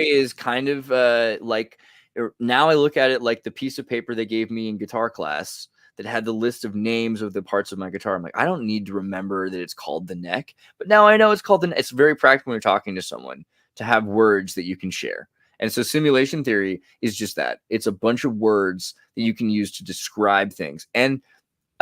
is kind of like, now I look at it like the piece of paper they gave me in guitar class that had the list of names of the parts of my guitar. I'm like, I don't need to remember that it's called the neck, but now I know it's called it's very practical when you're talking to someone to have words that you can share. And so simulation theory is just that. It's a bunch of words that you can use to describe things. And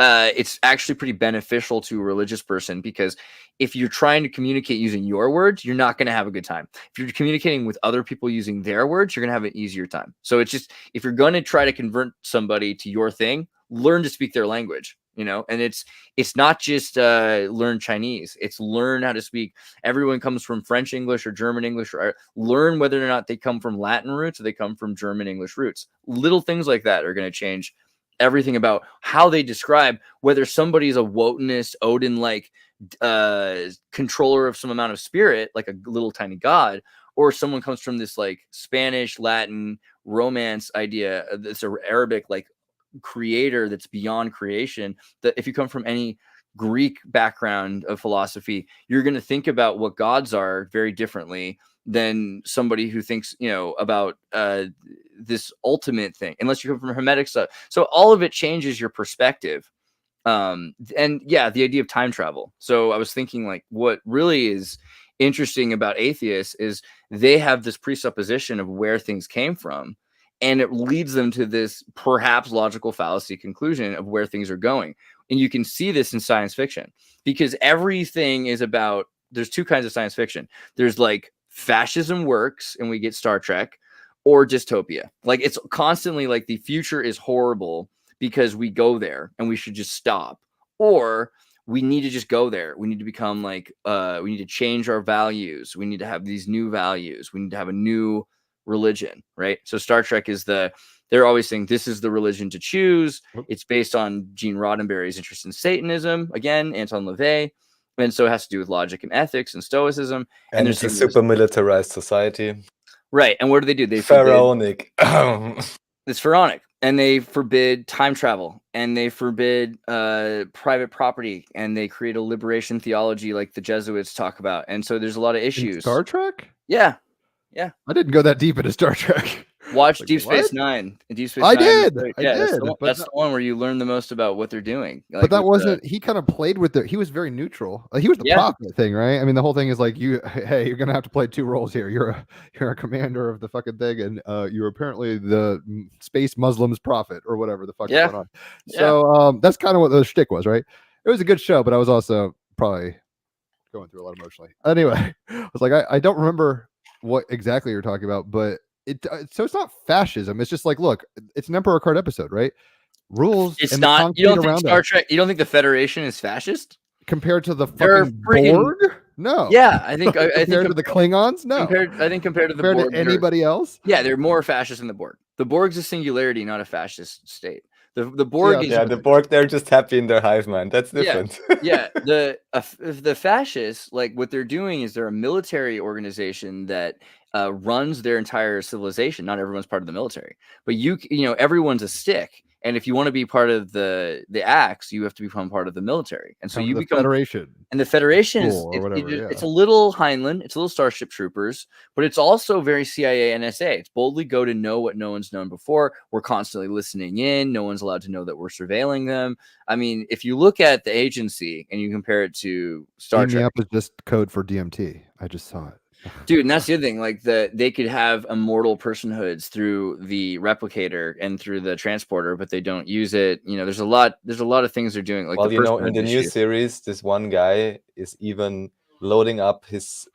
it's actually pretty beneficial to a religious person, because if you're trying to communicate using your words, you're not going to have a good time. If you're communicating with other people using their words, you're going to have an easier time. So it's just, if you're going to try to convert somebody to your thing, learn to speak their language, and it's not just learn Chinese. It's learn how to speak. Everyone comes from French English or German English, or learn whether or not they come from Latin roots or they come from German English roots. Little things like that are going to change everything about how they describe whether somebody's a Wotanist, Odin-like controller of some amount of spirit, like a little tiny god, or someone comes from this like Spanish, Latin, Romance idea, this Arabic like creator that's beyond creation. That if you come from any Greek background of philosophy, you're going to think about what gods are very differently than somebody who thinks, about this ultimate thing, unless you come from Hermetic stuff. So all of it changes your perspective. And yeah, the idea of time travel. So I was thinking, like, what really is interesting about atheists is they have this presupposition of where things came from, and it leads them to this perhaps logical fallacy conclusion of where things are going. And you can see this in science fiction, because everything is about, there's two kinds of science fiction. There's like fascism works and we get Star Trek, or dystopia. Like, it's constantly like the future is horrible because we go there and we should just stop, or we need to just go there. We need to become like, we need to change our values. We need to have these new values. We need to have a new religion, right? So Star Trek is they're always saying this is the religion to choose. It's based on Gene Roddenberry's interest in Satanism, again, Anton LaVey. And so it has to do with logic and ethics and stoicism. And it's a super militarized society. Right. And what do? They pharaonic. It's pharaonic, and they forbid time travel, and they forbid private property, and they create a liberation theology like the Jesuits talk about. And so there's a lot of In issues. Star Trek? Yeah. I didn't go that deep into Star Trek. Watch Like, Deep what? Space Nine. Deep Space I Nine. did. Yeah, I that's did. the one, But that's the one where you learn the most about what they're doing. but Like that with wasn't. He kind of played with it. He was very neutral. Like, he was the Yeah. prophet thing, right? I mean, the whole thing is like, hey, you're gonna have to play two roles here. You're a commander of the fucking thing, and you're apparently the space Muslims prophet or whatever the fuck is Yeah. going on. So that's kind of what the shtick was, right? It was a good show, but I was also probably going through a lot emotionally. Anyway, I was like, I don't remember what exactly you're talking about, but so it's not fascism. It's just like, look, it's an Emperor Card episode, right? Rules. It's and the not. You concrete don't think around Star us Trek? You don't think the Federation is fascist? compared to the They're fucking friggin- Borg? No. Yeah, I think. I think compared to the Klingons? No. compared to the compared Borg, to anybody else? Yeah, they're more fascist than the Borg. The Borg's a singularity, not a fascist state. The Borg is Yeah, the Borg, they're just happy in their hive mind. That's Yeah. different. yeah. The fascists, like what they're doing is they're a military organization that runs their entire civilization. Not everyone's part of the military, but you know everyone's a stick. And if you want to be part of the axe, you have to become part of the military. And so Come you to the become Federation. And the Federation is School or whatever, it's a little Heinlein, it's a little Starship Troopers, but it's also very CIA NSA. It's boldly go to know what no one's known before. We're constantly listening in. No one's allowed to know that we're surveilling them. I mean, if you look at the agency and you compare it to Star Beam me Trek, up is just code for DMT. I just saw it. dude, and that's the other thing. Like they could have immortal personhoods through the replicator and through the transporter, but they don't use it. You know, there's a lot of things they're doing. Like Well, the you know, in personhood the new issue. series, this one guy is even loading up his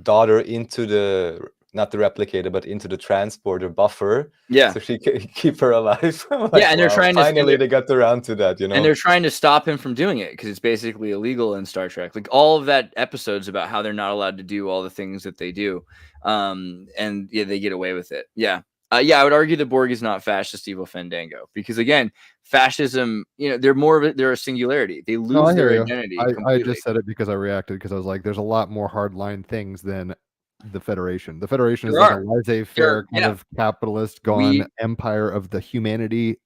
daughter into not the replicator, but into the transporter buffer. Yeah. So she can keep her alive. Like, Yeah, and they're trying to- finally they got around to that, you know. And they're trying to stop him from doing it because it's basically illegal in Star Trek. Like all of that episodes about how they're not allowed to do all the things that they do. And yeah, they get away with it. Yeah. I would argue the Borg is not fascist evil Fandango because again, fascism, you know, they're a singularity. They lose No, I hear their you. identity. I completely. just said it because I reacted because I was like, there's a lot more hardline things than the Federation. The Federation is There like are. a laissez-faire kind Yeah. of capitalist gone empire of the humanity.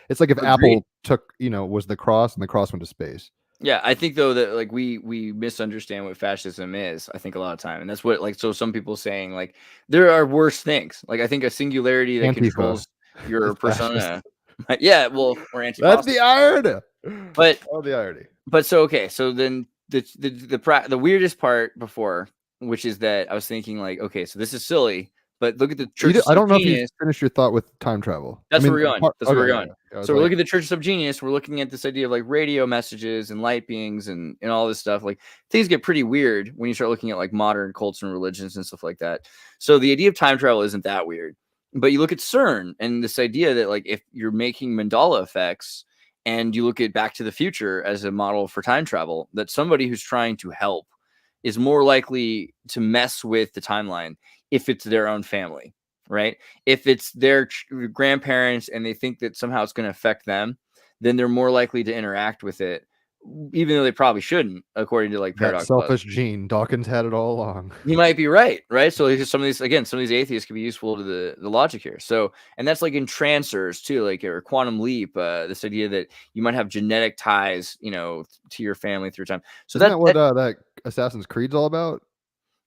It's like if Agreed. Apple took, was the cross and the cross went to space. Yeah, I think though that like we misunderstand what fascism is. I think a lot of time, and that's what so some people saying like there are worse things. Like I think a singularity that Antifa controls your is persona. Yeah, well, we're anti. That's the irony. But oh, the irony. But so okay, so then the weirdest part before, which is that I was thinking like, okay, so this is silly, but look at the Church of I don't know if you Subgenius. finished your thought with time travel. That's where we're going. That's where we're going. Yeah, So we're looking at the Church of Subgenius. We're looking at this idea of like radio messages and light beings and all this stuff. Like things get pretty weird when you start looking at like modern cults and religions and stuff like that. So the idea of time travel isn't that weird. But you look at CERN and this idea that like if you're making mandala effects and you look at Back to the Future as a model for time travel, that somebody who's trying to help is more likely to mess with the timeline if it's their own family, right? If it's their grandparents and they think that somehow it's going to affect them, then they're more likely to interact with it, even though they probably shouldn't, according to like Paradox. That selfish gene. Dawkins had it all along. He might be right? So some of these atheists could be useful to the logic here. So, and that's like in transfers too, like or quantum leap. This idea that you might have genetic ties, to your family through time. So isn't that what that Assassin's Creed's all about?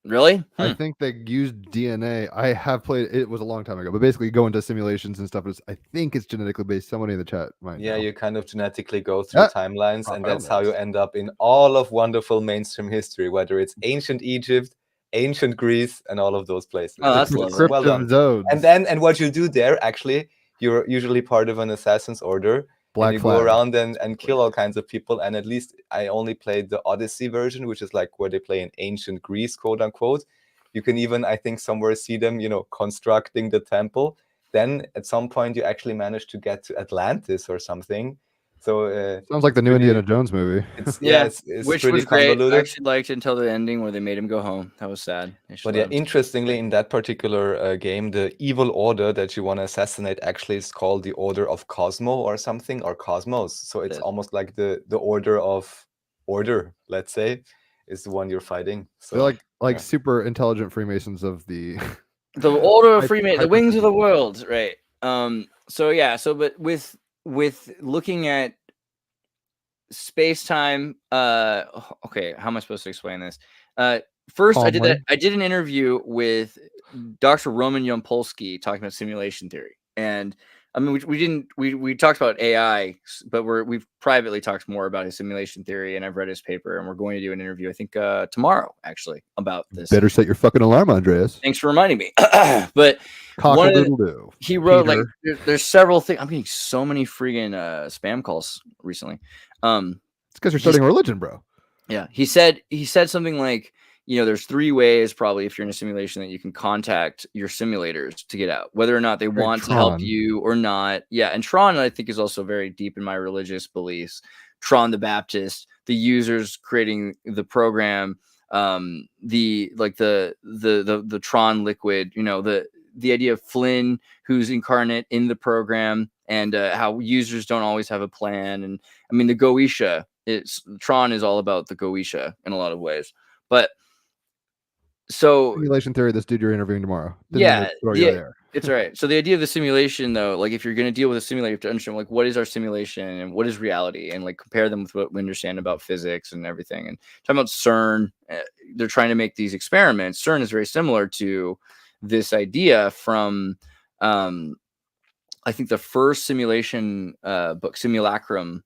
Really? I think they used DNA. I have played it was a long time ago, but basically you go into simulations and stuff. I think it's genetically based. Somebody in the chat might know. You kind of genetically go through timelines, and that's how you end up in all of wonderful mainstream history, whether it's ancient Egypt, ancient Greece, and all of those places. Oh, that's lovely. Well done. Zones. And what you do there, actually, you're usually part of an assassin's order. Black you flag. go around and kill all kinds of people. And at least I only played the Odyssey version, which is like where they play in ancient Greece, quote unquote. You can even, I think, somewhere see them, constructing the temple. Then at some point you actually manage to get to Atlantis or something. So sounds like the new Indiana Jones movie. It's which pretty was great. convoluted. I actually liked it until the ending where they made him go home. That was sad. But interestingly, in that particular game, the evil order that you want to assassinate actually is called the Order of Cosmo or something, or Cosmos. So it's almost like the order of order, let's say, is the one you're fighting. So they're like super intelligent Freemasons of the Order of Freemasons, the wings of the world, right? So yeah, but with looking at space-time, okay, how am I supposed to explain this? First, I Calmly. did an interview with Dr. Roman Yampolsky talking about simulation theory, and I mean, we talked about AI, but we've privately talked more about his simulation theory, and I've read his paper, and we're going to do an interview, I think, tomorrow actually about this. Better set your fucking alarm, Andreas. Thanks for reminding me. But Cockle-doodle-doo. he wrote Peter. like there's several things. I'm getting so many freaking spam calls recently. It's because you're studying religion, bro. Yeah, he said something like, there's 3 ways probably if you're in a simulation that you can contact your simulators to get out, whether or not they want to help you or not. Yeah, and Tron, I think, is also very deep in my religious beliefs. Tron the Baptist, the users creating the program, the Tron liquid, the idea of Flynn, who's incarnate in the program, and how users don't always have a plan. And I mean, the Goetia, Tron is all about the Goetia in a lot of ways. But so simulation theory, this dude you're interviewing tomorrow. It's all right. So the idea of the simulation, though, like if you're going to deal with a simulator, you have to understand like what is our simulation and what is reality, and like compare them with what we understand about physics and everything. And talking about CERN, they're trying to make these experiments. CERN is very similar to this idea from I think the first simulation book, Simulacrum.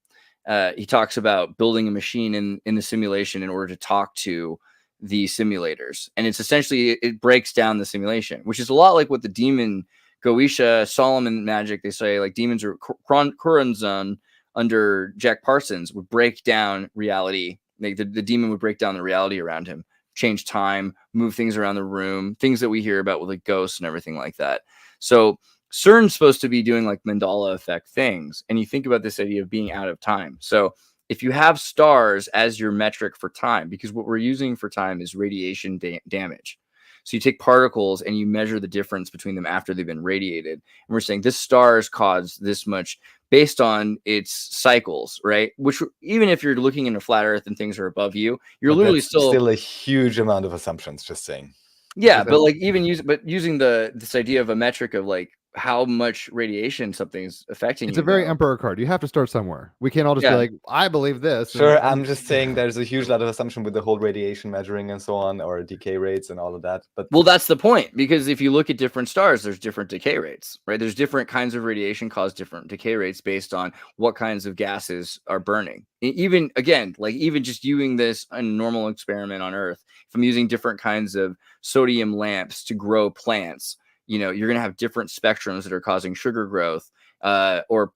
He talks about building a machine in the simulation in order to talk to the simulators, and it's essentially it breaks down the simulation, which is a lot like what the demon Goetia Solomon magic, they say, like demons or Kuranzan under Jack Parsons would break down reality. Like the demon would break down the reality around him, change time, move things around the room, things that we hear about with like ghosts and everything like that. So CERN's supposed to be doing like Mandela effect things, and you think about this idea of being out of time. So if you have stars as your metric for time, because what we're using for time is radiation damage. So you take particles and you measure the difference between them after they've been radiated. And we're saying this star has caused this much based on its cycles, right? Which even if you're looking in a flat Earth and things are above you, you're literally still a huge amount of assumptions, just saying. Yeah, but like even using this idea of a metric of like how much radiation something's affecting it's you. It's a very emperor card. You have to start somewhere. We can't all just be like, I believe this. Sure, I'm just saying there's a huge lot of assumption with the whole radiation measuring and so on, or decay rates and all of that. But well, that's the point, because if you look at different stars, there's different decay rates, right? There's different kinds of radiation cause different decay rates based on what kinds of gases are burning. Even again, like even just using this in a normal experiment on Earth, if I'm using different kinds of sodium lamps to grow plants, you're going to have different spectrums that are causing sugar growth, or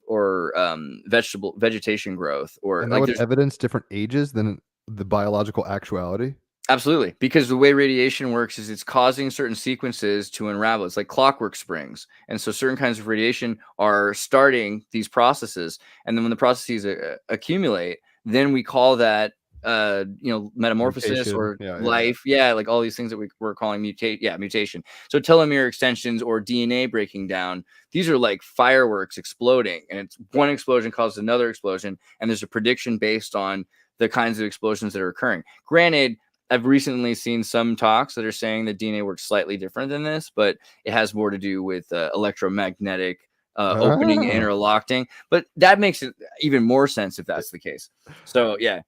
vegetation growth, or and that would evidence different ages than the biological actuality. Absolutely, because the way radiation works is it's causing certain sequences to unravel. It's like clockwork springs, and so certain kinds of radiation are starting these processes, and then when the processes accumulate, then we call that metamorphosis mutation, or life. Yeah, like all these things that we're calling mutation. So telomere extensions or DNA breaking down, these are like fireworks exploding, and it's one explosion causes another explosion, and there's a prediction based on the kinds of explosions that are occurring. Granted, I've recently seen some talks that are saying that DNA works slightly different than this, but it has more to do with electromagnetic opening and interlocking. But that makes it even more sense if that's the case. So yeah.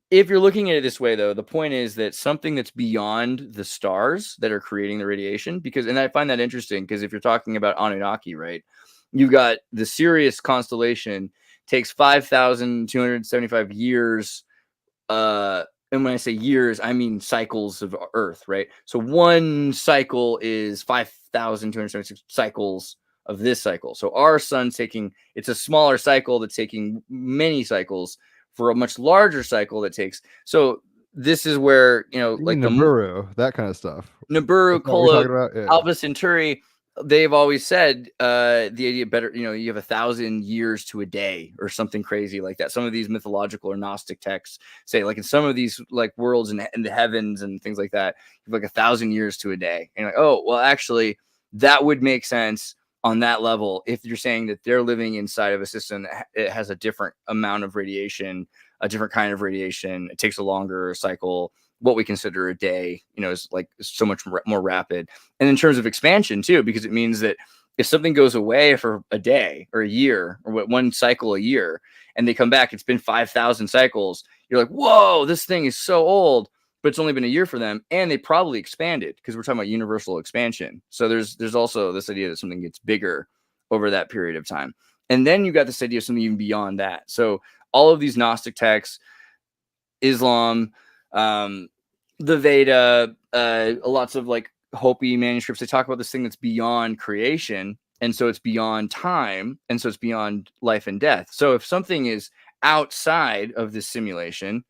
If you're looking at it this way, though, the point is that something that's beyond the stars that are creating the radiation, and I find that interesting, because if you're talking about Anunnaki, right, you've got the Sirius constellation takes 5,275 years. And when I say years, I mean cycles of Earth, right? So one cycle is 5,276 cycles of this cycle. So our sun's it's a smaller cycle that's taking many cycles for a much larger cycle that takes. So this is where, like Nibiru, that kind of stuff. Nibiru, Kolob, Alpha Centauri, they've always said the idea better, you have 1,000 years to a day or something crazy like that. Some of these mythological or Gnostic texts say, like in some of these like worlds in the heavens and things like that, you have like 1,000 years to a day. And you're like, oh, well, actually, that would make sense on that level if you're saying that they're living inside of a system that it has a different amount of radiation, a different kind of radiation. It takes a longer cycle. What we consider a day, is like so much more rapid. And in terms of expansion too, because it means that if something goes away for a day or a year or one cycle a year and they come back, it's been 5,000 cycles. You're like, whoa, this thing is so old, but it's only been a year for them. And they probably expanded because we're talking about universal expansion. So there's also this idea that something gets bigger over that period of time. And then you got this idea of something even beyond that. So all of these Gnostic texts, Islam, the Veda, lots of like Hopi manuscripts, they talk about this thing that's beyond creation. And so it's beyond time. And so it's beyond life and death. So if something is outside of this simulation,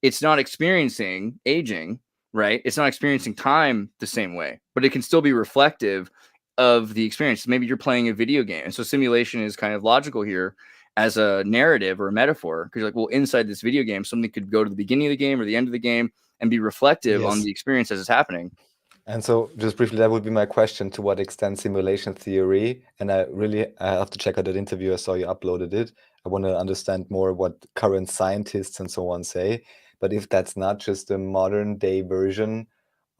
it's not experiencing aging, right? It's not experiencing time the same way, but it can still be reflective of the experience. Maybe you're playing a video game. And so simulation is kind of logical here as a narrative or a metaphor, because you're like, well, inside this video game, something could go to the beginning of the game or the end of the game and be reflective on the experience as it's happening. And so just briefly, that would be my question: to what extent simulation theory, and I have to check out that interview. I saw you uploaded it. I want to understand more what current scientists and so on say. But if that's not just a modern day version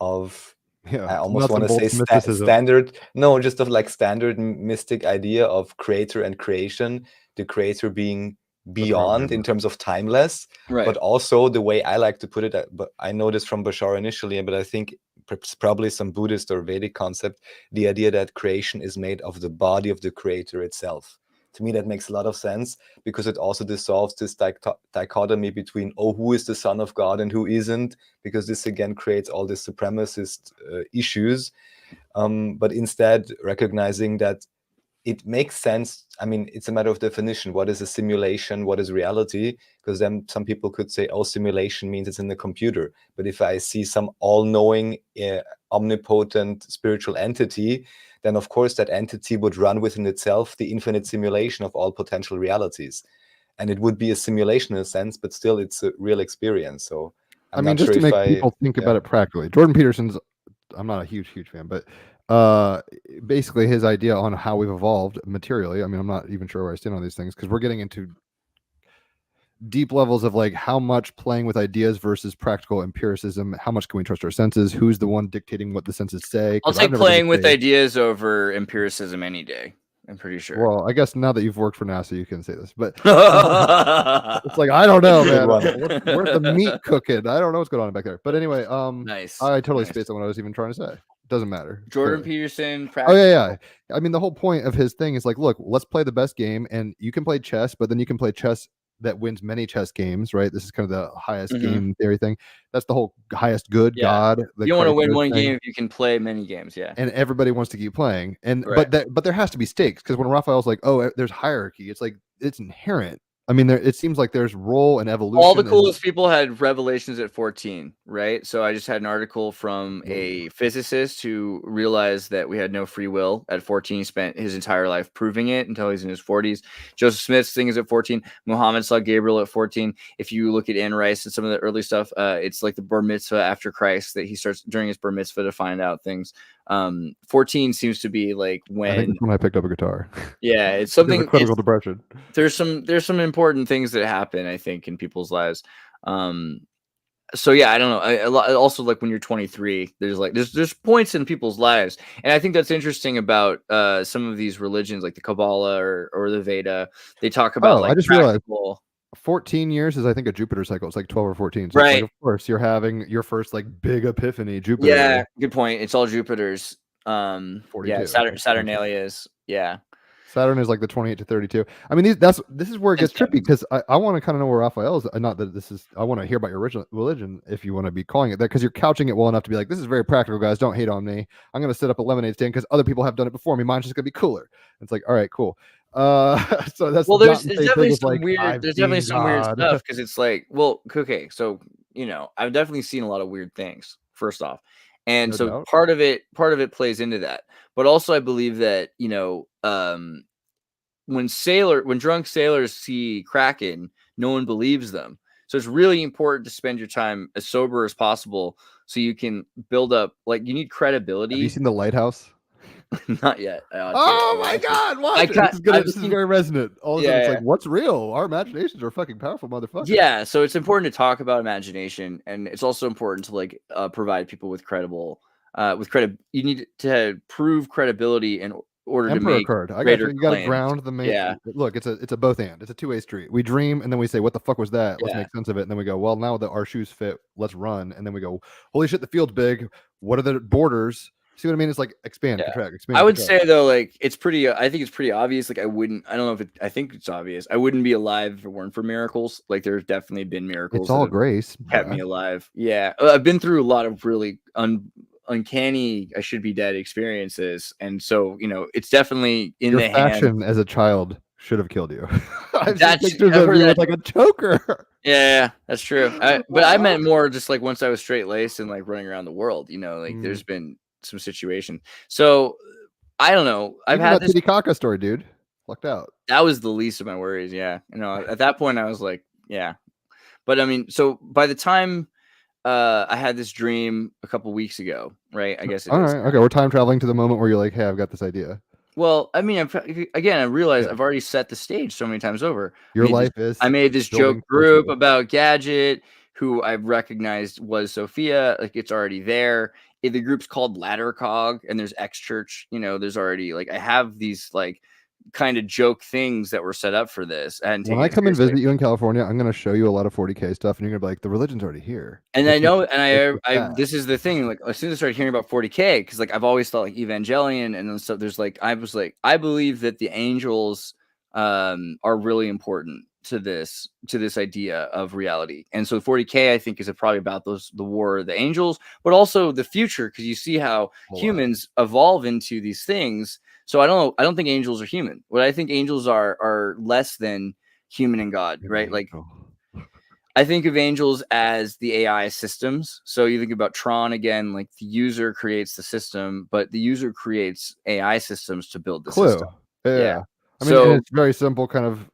of, I almost want to say standard, no, just of like standard mystic idea of creator and creation, the creator being beyond in terms of timeless, but also the way I like to put it, but I know this from Bashar initially, but I think probably some Buddhist or Vedic concept, the idea that creation is made of the body of the creator itself. To me, that makes a lot of sense, because it also dissolves this dichotomy between, who is the son of God and who isn't, because this again creates all these supremacist issues. But instead, recognizing that it makes sense. I mean, it's a matter of definition. What is a simulation? What is reality? Because then some people could say, simulation means it's in the computer. But if I see some all-knowing, omnipotent spiritual entity, then of course that entity would run within itself the infinite simulation of all potential realities. And it would be a simulation in a sense, but still it's a real experience. So I mean, just to make people think about it practically, Jordan Peterson's, I'm not a huge fan, but basically his idea on how we've evolved materially. I mean, I'm not even sure where I stand on these things, because we're getting into deep levels of like how much playing with ideas versus practical empiricism. How much can we trust our senses? Who's the one dictating what the senses say? I'll take playing with ideas over empiricism any day. I'm pretty sure. Well, I guess now that you've worked for NASA, you can say this, but it's like, I don't know, man. Where's the meat cooking? I don't know what's going on back there. But anyway, nice. I totally spaced on what I was even trying to say. Doesn't matter. Jordan Peterson. Oh yeah. I mean, the whole point of his thing is like, look, let's play the best game, and you can play chess, but then you can play chess that wins many chess games, right? This is kind of the highest game theory thing. That's the whole highest good God. You don't want to win one game if you can play many games, and everybody wants to keep playing, and but there has to be stakes, because when Raphael's like, there's hierarchy, it's like it's inherent. I mean, it seems like there's role and evolution. All the coolest people had revelations at 14, right? So I just had an article from a physicist who realized that we had no free will at 14. He spent his entire life proving it until he's in his 40s. Joseph Smith's thing is at 14. Muhammad saw Gabriel at 14. If you look at Anne Rice and some of the early stuff, it's like the bar mitzvah after Christ, that he starts during his bar mitzvah to find out things. 14 seems to be like when I think that's when I picked up a guitar. Yeah, it's something. It's critical depression. There's some important things that happen, I think, in people's lives. So yeah, I don't know. Also, like when you're 23, there's points in people's lives, and I think that's interesting about some of these religions, like the Kabbalah or the Veda. They talk about like I just realized 14 years is, I think, a Jupiter cycle. It's like 12 or 14. So right. Like, of course, you're having your first like big episphany, Jupiter. Yeah, good point. It's all Jupiters. 42. Yeah, Saturnalia is, yeah. Saturn is like the 28 to 32. I mean, this is where it gets trippy, because I want to kind of know where Raphael is. Not that this is, I want to hear about your original religion, if you want to be calling it that, because you're couching it well enough to be like, this is very practical, guys. Don't hate on me. I'm going to set up a lemonade stand because other people have done it before me. Mine's just going to be cooler. It's like, all right, cool. So that's, well, there's definitely some weird, weird stuff, because it's like, well, okay, so I've definitely seen a lot of weird things, first off, and no doubt. part of it plays into that, but also I believe that when drunk sailors see Kraken, no one believes them, so it's really important to spend your time as sober as possible so you can build up, like, you need credibility. Have you seen The Lighthouse? Not yet. Oh my God! Watch it. This is very resonant. All of a sudden, it's like, what's real? Our imaginations are fucking powerful, motherfucker. Yeah, so it's important to talk about imagination, and it's also important to provide people with you need to prove credibility order to Emperor make card. I got greater you. You got to claims. ground the main. Yeah. Look, it's a both and. It's a two-way street. We dream and then we say, "What the fuck was that?" Let's Yeah. make sense of it. And then we go, "Well, now that our shoes fit, let's run." And then we go, "Holy shit, the field's big. What are the borders?" See what I mean? It's like expand, Yeah. contract, expand. I would contract. say though, like it's pretty. I think it's pretty obvious. Like I don't know if I think it's obvious. I wouldn't be alive if it weren't for miracles. Like there's definitely been miracles. It's all that have grace. kept me alive. Yeah, I've been through a lot of really uncanny I should be dead experiences, and so it's definitely in Your the hand. fashion as a child should have killed you. I've That's- seen pictures I've of heard you with that. like a choker. Yeah, that's true. But I meant more just like once I was straight laced and like running around the world. Like there's been some situation. So I don't know. I've Even had that this. Titicaca story, dude. Lucked out. That was the least of my worries. Yeah, at that point I was like, yeah. But I mean, so by the time I had this dream a couple weeks ago, right? I guess it All is. right. Okay, we're time traveling to the moment where you're like, "Hey, I've got this idea." Well, I mean, I realized Yeah. I've already set the stage so many times over. Your life is. I made this building joke group personal. about Gadget, who I've recognized was Sophia. Like it's already there. The group's called Ladder Cog, and there's X Church. There's already like I have these like kind of joke things that were set up for this. And When I come and visit you in California, I'm going to show you a lot of 40K stuff, and you're going to be like, "The religion's already here." And I know, and I that. this is the thing. Like as soon as I started hearing about 40K, because like I've always thought like Evangelion, and then stuff. There's like I believe that the angels are really important to this idea of reality. And so 40K I think is probably about the war of the angels, but also the future, because you see how humans evolve into these things. So I don't think angels are human. What I think angels are less than human and God, right? Like I think of angels as the AI systems. So you think about Tron again, like the user creates the system, but the user creates AI systems to build the system. Yeah. I mean, So it's very simple, kind of.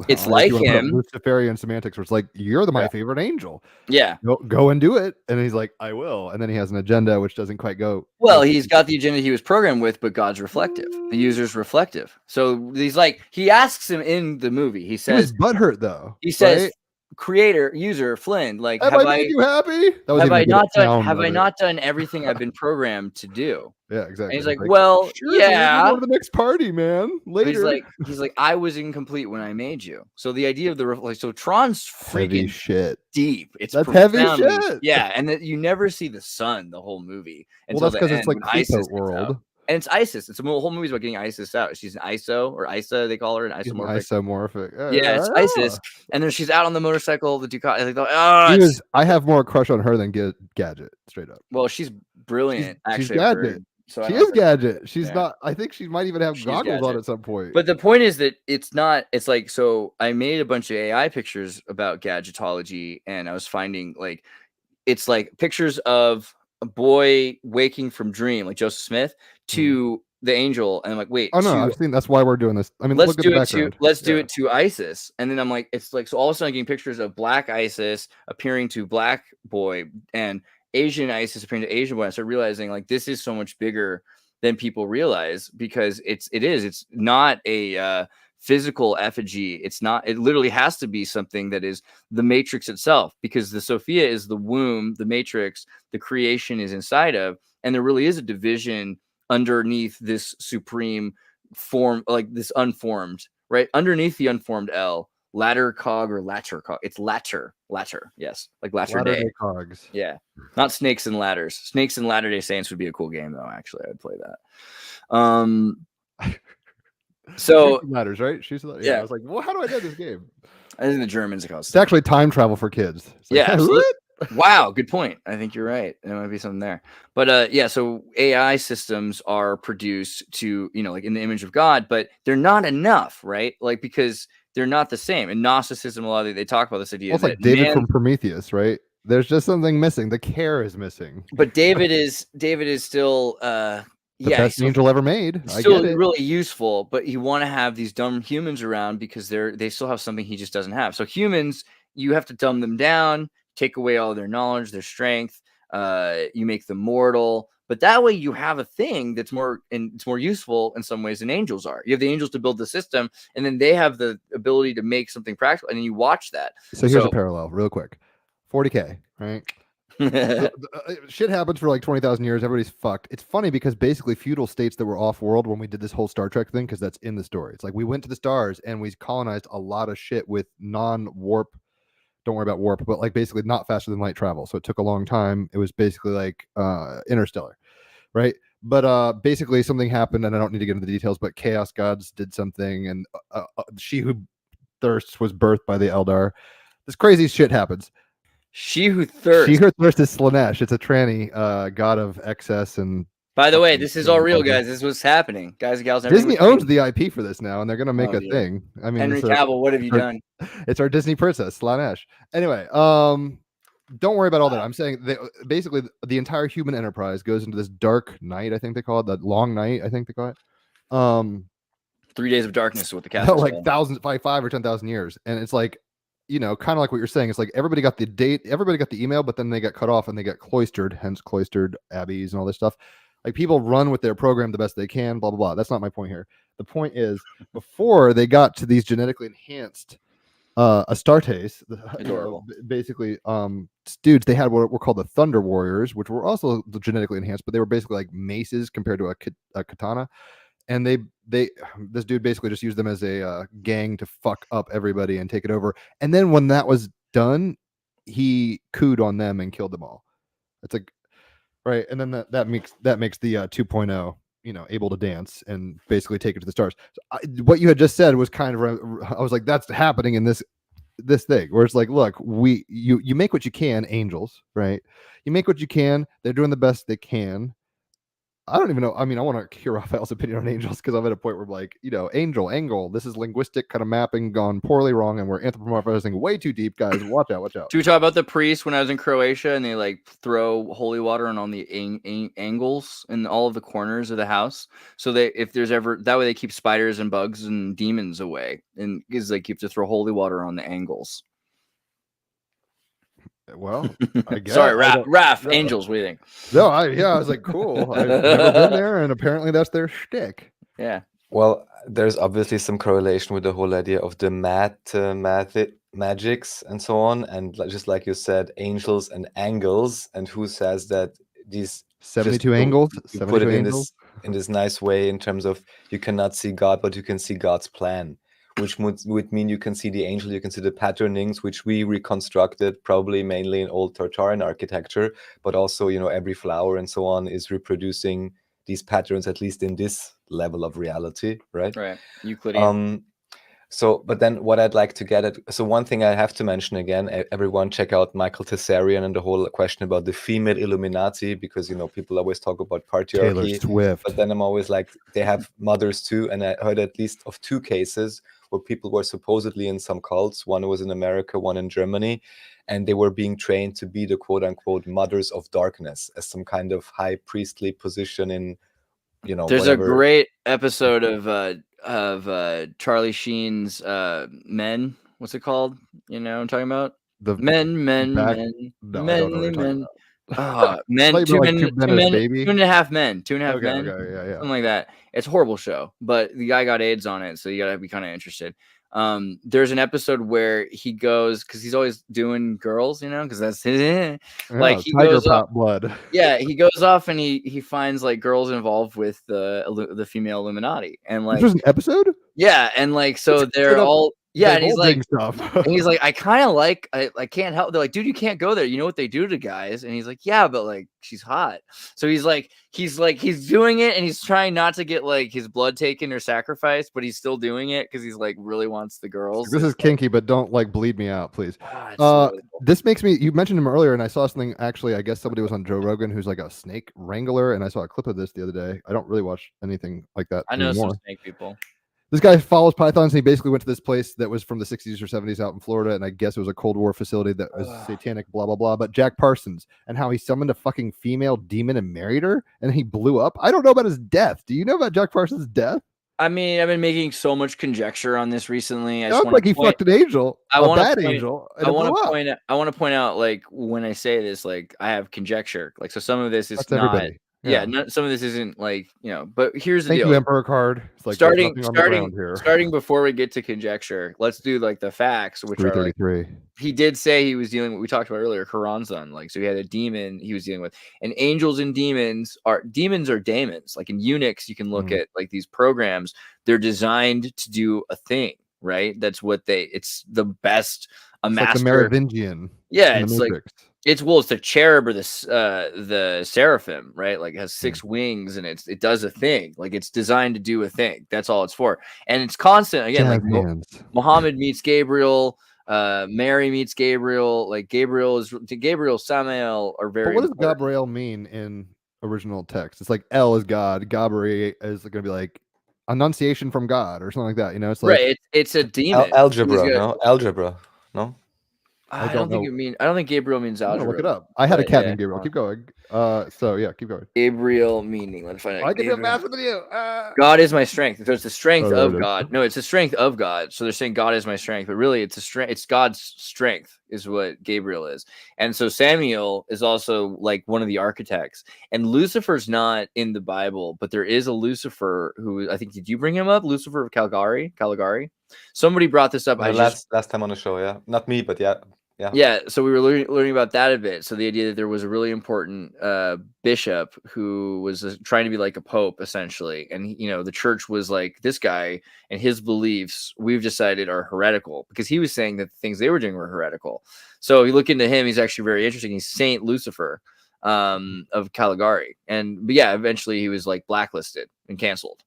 It's like him. Luciferian semantics, where it's like, "You're my favorite angel. Yeah. Go and do it." And he's like, "I will." And then he has an agenda which doesn't quite go. Well, he's got the agenda he was programmed with, but God's reflective. The user's reflective. So he's like, he asks him in the movie. He says, butthurt though. He says, right? Creator, user, Flynn, like, have I made you happy? That was have I even not done everything I've been programmed to do? Yeah, exactly. And he's like, well, sure, yeah. Go to the next party, man. Later. He's like, I was incomplete when I made you. So the idea of so Tron's freaking heavy shit. Deep. It's that's heavy shit. Yeah, and that you never see the sun the whole movie. Well, that's because it's like ISIS world. And it's ISIS. It's a whole movie's about getting ISIS out. She's an ISO or ISA, they call her an isomorphic. Yeah, it's ISIS. And then she's out on the motorcycle, the Ducati. I have more crush on her than Gadget, straight up. Well, she's brilliant, actually. She's Gadget. So she is Gadget. She's not. I think she might even have goggles on at some point. But the point is that it's not. It's like, so I made a bunch of AI pictures about gadgetology, and I was finding like it's like pictures of a boy waking from dream, like Joseph Smith, to the angel, and I'm like, wait. Oh no, I've seen. That's why we're doing this. I mean, let's look at do the it background. Let's do it to ISIS, and then I'm like, it's like, so all of a sudden I'm getting pictures of black ISIS appearing to black boy and Asian ISIS appearing to Asian boy. I started realizing like this is so much bigger than people realize, because it's not a physical effigy. It's not. It literally has to be something that is the matrix itself, because the Sophia is the womb, the matrix, the creation is inside of, and there really is a division underneath this supreme form, like this unformed, right? Underneath the unformed L, ladder cog or latter cog. It's latter, yes, like latter day cogs. Yeah, not snakes and ladders. Snakes and Latter-day Saints would be a cool game, though. Actually, I'd play that. So ladders, right? Yeah. I was like, well, how do I know this game? I think the Germans call it. It's actually time travel for kids. Like, yeah. Wow, good point. I think you're right. There might be something there. But yeah, so AI systems are produced to, like in the image of God, but they're not enough, right? Like, because they're not the same. In Gnosticism, a lot of they talk about this idea. Well, it's like David from Prometheus, right? There's just something missing. The care is missing. But David is still the best angel ever made. Still really useful, but you want to have these dumb humans around because they still have something he just doesn't have. So humans, you have to dumb them down, take away all their knowledge, their strength. You make them mortal, but that way you have a thing that's more useful in some ways than angels are. You have the angels to build the system, and then they have the ability to make something practical, and then you watch that. So here's a parallel, real quick. 40K, right? Shit happens for like 20,000 years. Everybody's fucked. It's funny because basically feudal states that were off world when we did this whole Star Trek thing, because that's in the story. It's like we went to the stars and we colonized a lot of shit with non-warp. Don't worry about warp, but like basically not faster than light travel. So it took a long time. It was basically like interstellar, right? But basically something happened, and I don't need to get into the details, but chaos gods did something, and she who thirsts was birthed by the Eldar. This crazy shit happens. She who thirsts. She who thirsts is Slanesh. It's a tranny god of excess and. By the way, this is all real, guys. This is what's happening, guys and gals. Disney owns the IP for this now, and they're gonna make a thing. I mean, Henry Cavill, what have you done? It's our Disney princess, Slanesh. Anyway, don't worry about all that. I'm saying basically the entire human enterprise goes into this dark night. I think they call it that long night. I think they call it. 3 days of darkness is what the cast. Like thousands, 5 or 10,000 years, and it's like, kind of like what you're saying. It's like everybody got the date, everybody got the email, but then they got cut off and they got cloistered, hence cloistered abbeys and all this stuff. Like people run with their program the best they can, blah, blah, blah. That's not my point here. The point is before they got to these genetically enhanced Astartes, basically dudes, they had what were called the Thunder Warriors, which were also genetically enhanced, but they were basically like maces compared to a katana. And this dude basically just used them as a gang to fuck up everybody and take it over. And then when that was done, he cooed on them and killed them all. It's like, right. And then that makes the 2.0, able to dance and basically take it to the stars. So what you had just said was kind of, I was like, that's happening in this thing where it's like, look, you make what you can, angels, right? You make what you can. They're doing the best they can. I don't even know. I mean, I want to hear Raphael's opinion on angels because I'm at a point where I'm like, angel, angle. This is linguistic kind of mapping gone poorly wrong, and we're anthropomorphizing way too deep, guys. Watch out. Should we talk about the priests when I was in Croatia and they like throw holy water on the angles in all of the corners of the house? So if there's ever that way, they keep spiders and bugs and demons away, and is like you have to throw holy water on the angles. Well, I guess. Sorry, Raph, no. Angels, what do you think? No, I was like, cool. I've never been there, and apparently that's their shtick. Yeah. Well, there's obviously some correlation with the whole idea of the magics and so on, and just like you said, angels and angles, and who says that these 72 angles? You put it in this nice way in terms of you cannot see God, but you can see God's plan. Which would mean you can see the angel, you can see the patternings, which we reconstructed probably mainly in old Tartarian architecture, but also, every flower and so on is reproducing these patterns, at least in this level of reality, right? Right, Euclidean. But then what I'd like to get at, so one thing I have to mention again, everyone check out Michael Tessarian and the whole question about the female Illuminati, because, people always talk about patriarchy. Taylor Swift. But then I'm always like, they have mothers too, and I heard at least of 2 cases where people were supposedly in some cults. One was in America, one in Germany, and they were being trained to be the quote-unquote mothers of darkness as some kind of high priestly position in, There's whatever. A great episode of Charlie Sheen's Men. What's it called? You know what I'm talking about? The men. Men, two and a half men. Okay, yeah. Something like that. It's a horrible show, but the guy got AIDS on it, so you gotta be kind of interested. There's an episode where he goes, because he's always doing girls, because that's his like he goes off, blood. Yeah, he goes off and he finds like girls involved with the female Illuminati, and like there's an episode. Yeah, and like so they're all. Yeah, and he's like, I kind of like, I can't help. They're like, dude, you can't go there. You know what they do to guys? And he's like, yeah, but like, she's hot. So he's doing it, and he's trying not to get like his blood taken or sacrificed, but he's still doing it because he's like really wants the girls. This is kinky, but don't like bleed me out, please. This makes me. You mentioned him earlier, and I saw something. Actually, I guess somebody was on Joe Rogan who's like a snake wrangler, and I saw a clip of this the other day. I don't really watch anything like that. I know anymore. Some snake people. This guy follows pythons, and he basically went to this place that was from the 60s or 70s out in Florida, and I guess it was a Cold War facility that was satanic, blah, blah, blah. But Jack Parsons, and how he summoned a fucking female demon and married her, and he blew up. I don't know about his death. Do you know about Jack Parsons' death? I mean, I've been making so much conjecture on this recently. It looked like he fucked an angel, a bad angel. I want to point out, like, when I say this, like, I have conjecture. Like, so some of this is That's not... everybody. Yeah, some of this isn't like, but here's the Thank deal. you, Emperor card. It's like there's nothing on the ground here. Starting before we get to conjecture, let's do like the facts, which are like, 333. he did say he was dealing with, we talked about earlier, Karanzan. Like, so he had a demon he was dealing with. And angels and demons are daemons. Like in Unix, you can look at like these programs, they're designed to do a thing, right? That's what it's the best, It's master. Like the Merovingian. Yeah, it's like, it's the cherub or the seraphim, right? Like it has 6 wings and it does a thing. Like it's designed to do a thing. That's all it's for. And it's constant. Again, like Muhammad meets Gabriel, Mary meets Gabriel. Like Gabriel, Samael are very. But what does Gabriel mean in original text? It's like El is God. Gabriel is going to be like annunciation from God or something like that. It's like right. It's a demon. Algebra. No. I don't think Gabriel means algebra. Look it up. I had a cat named Gabriel. Keep going. So yeah, keep going. Gabriel meaning. Let's find out. I can do faster than you. God is my strength. So it's the strength of God. No, it's the strength of God. So they're saying God is my strength, but really it's it's God's strength is what Gabriel is. And so Samuel is also like one of the architects. And Lucifer's not in the Bible, but there is a Lucifer who, I think, did you bring him up? Lucifer of Caligari? Somebody brought this up. Last time on the show, yeah. Not me, but yeah. Yeah, so we were learning about that a bit. So the idea that there was a really important bishop who was trying to be like a pope, essentially. And, the church was like, this guy and his beliefs, we've decided are heretical, because he was saying that the things they were doing were heretical. So if you look into him, he's actually very interesting. He's Saint Lucifer of Caligari. But yeah, eventually he was like blacklisted and canceled,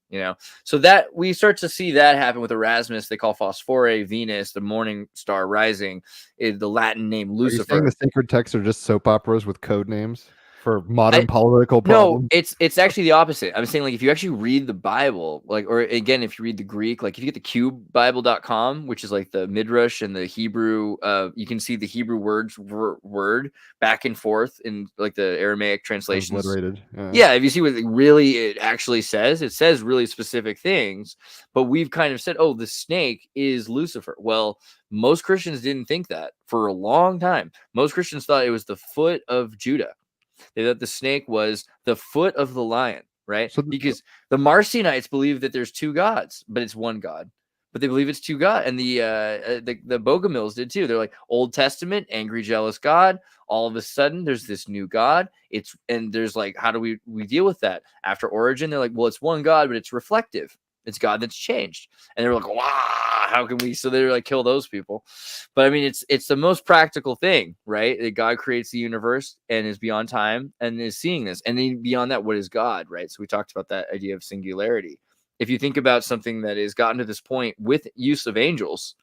so that we start to see that happen with Erasmus. They call Phosphore Venus, the morning star rising, is the Latin name Lucifer. Are you saying the sacred texts are just soap operas with code names for modern political problems? No, it's actually the opposite. I'm saying, like, if you actually read the Bible, like, or again, if you read the Greek, like if you get the cubebible.com, which is like the Midrash and the Hebrew, you can see the Hebrew word back and forth in like the Aramaic translations. Yeah, if you see what it actually says, it says really specific things, but we've kind of said, oh, the snake is Lucifer. Well, most Christians didn't think that for a long time. Most Christians thought it was the foot of Judah. They thought the snake was the foot of the lion, right? So because the Marcionites believe that there's 2 gods, but it's one God. But they believe it's 2 gods, and the Bogomils did too. They're like, Old Testament, angry, jealous God. All of a sudden, there's this new God. And there's like, how do we deal with that? After Origin, they're like, well, it's one God, but it's reflective. It's God that's changed. And they're like, wow, how can we? So they're like, kill those people. But I mean, it's the most practical thing, right? That God creates the universe and is beyond time and is seeing this. And then beyond that, what is God, right? So we talked about that idea of singularity. If you think about something that has gotten to this point with use of angels,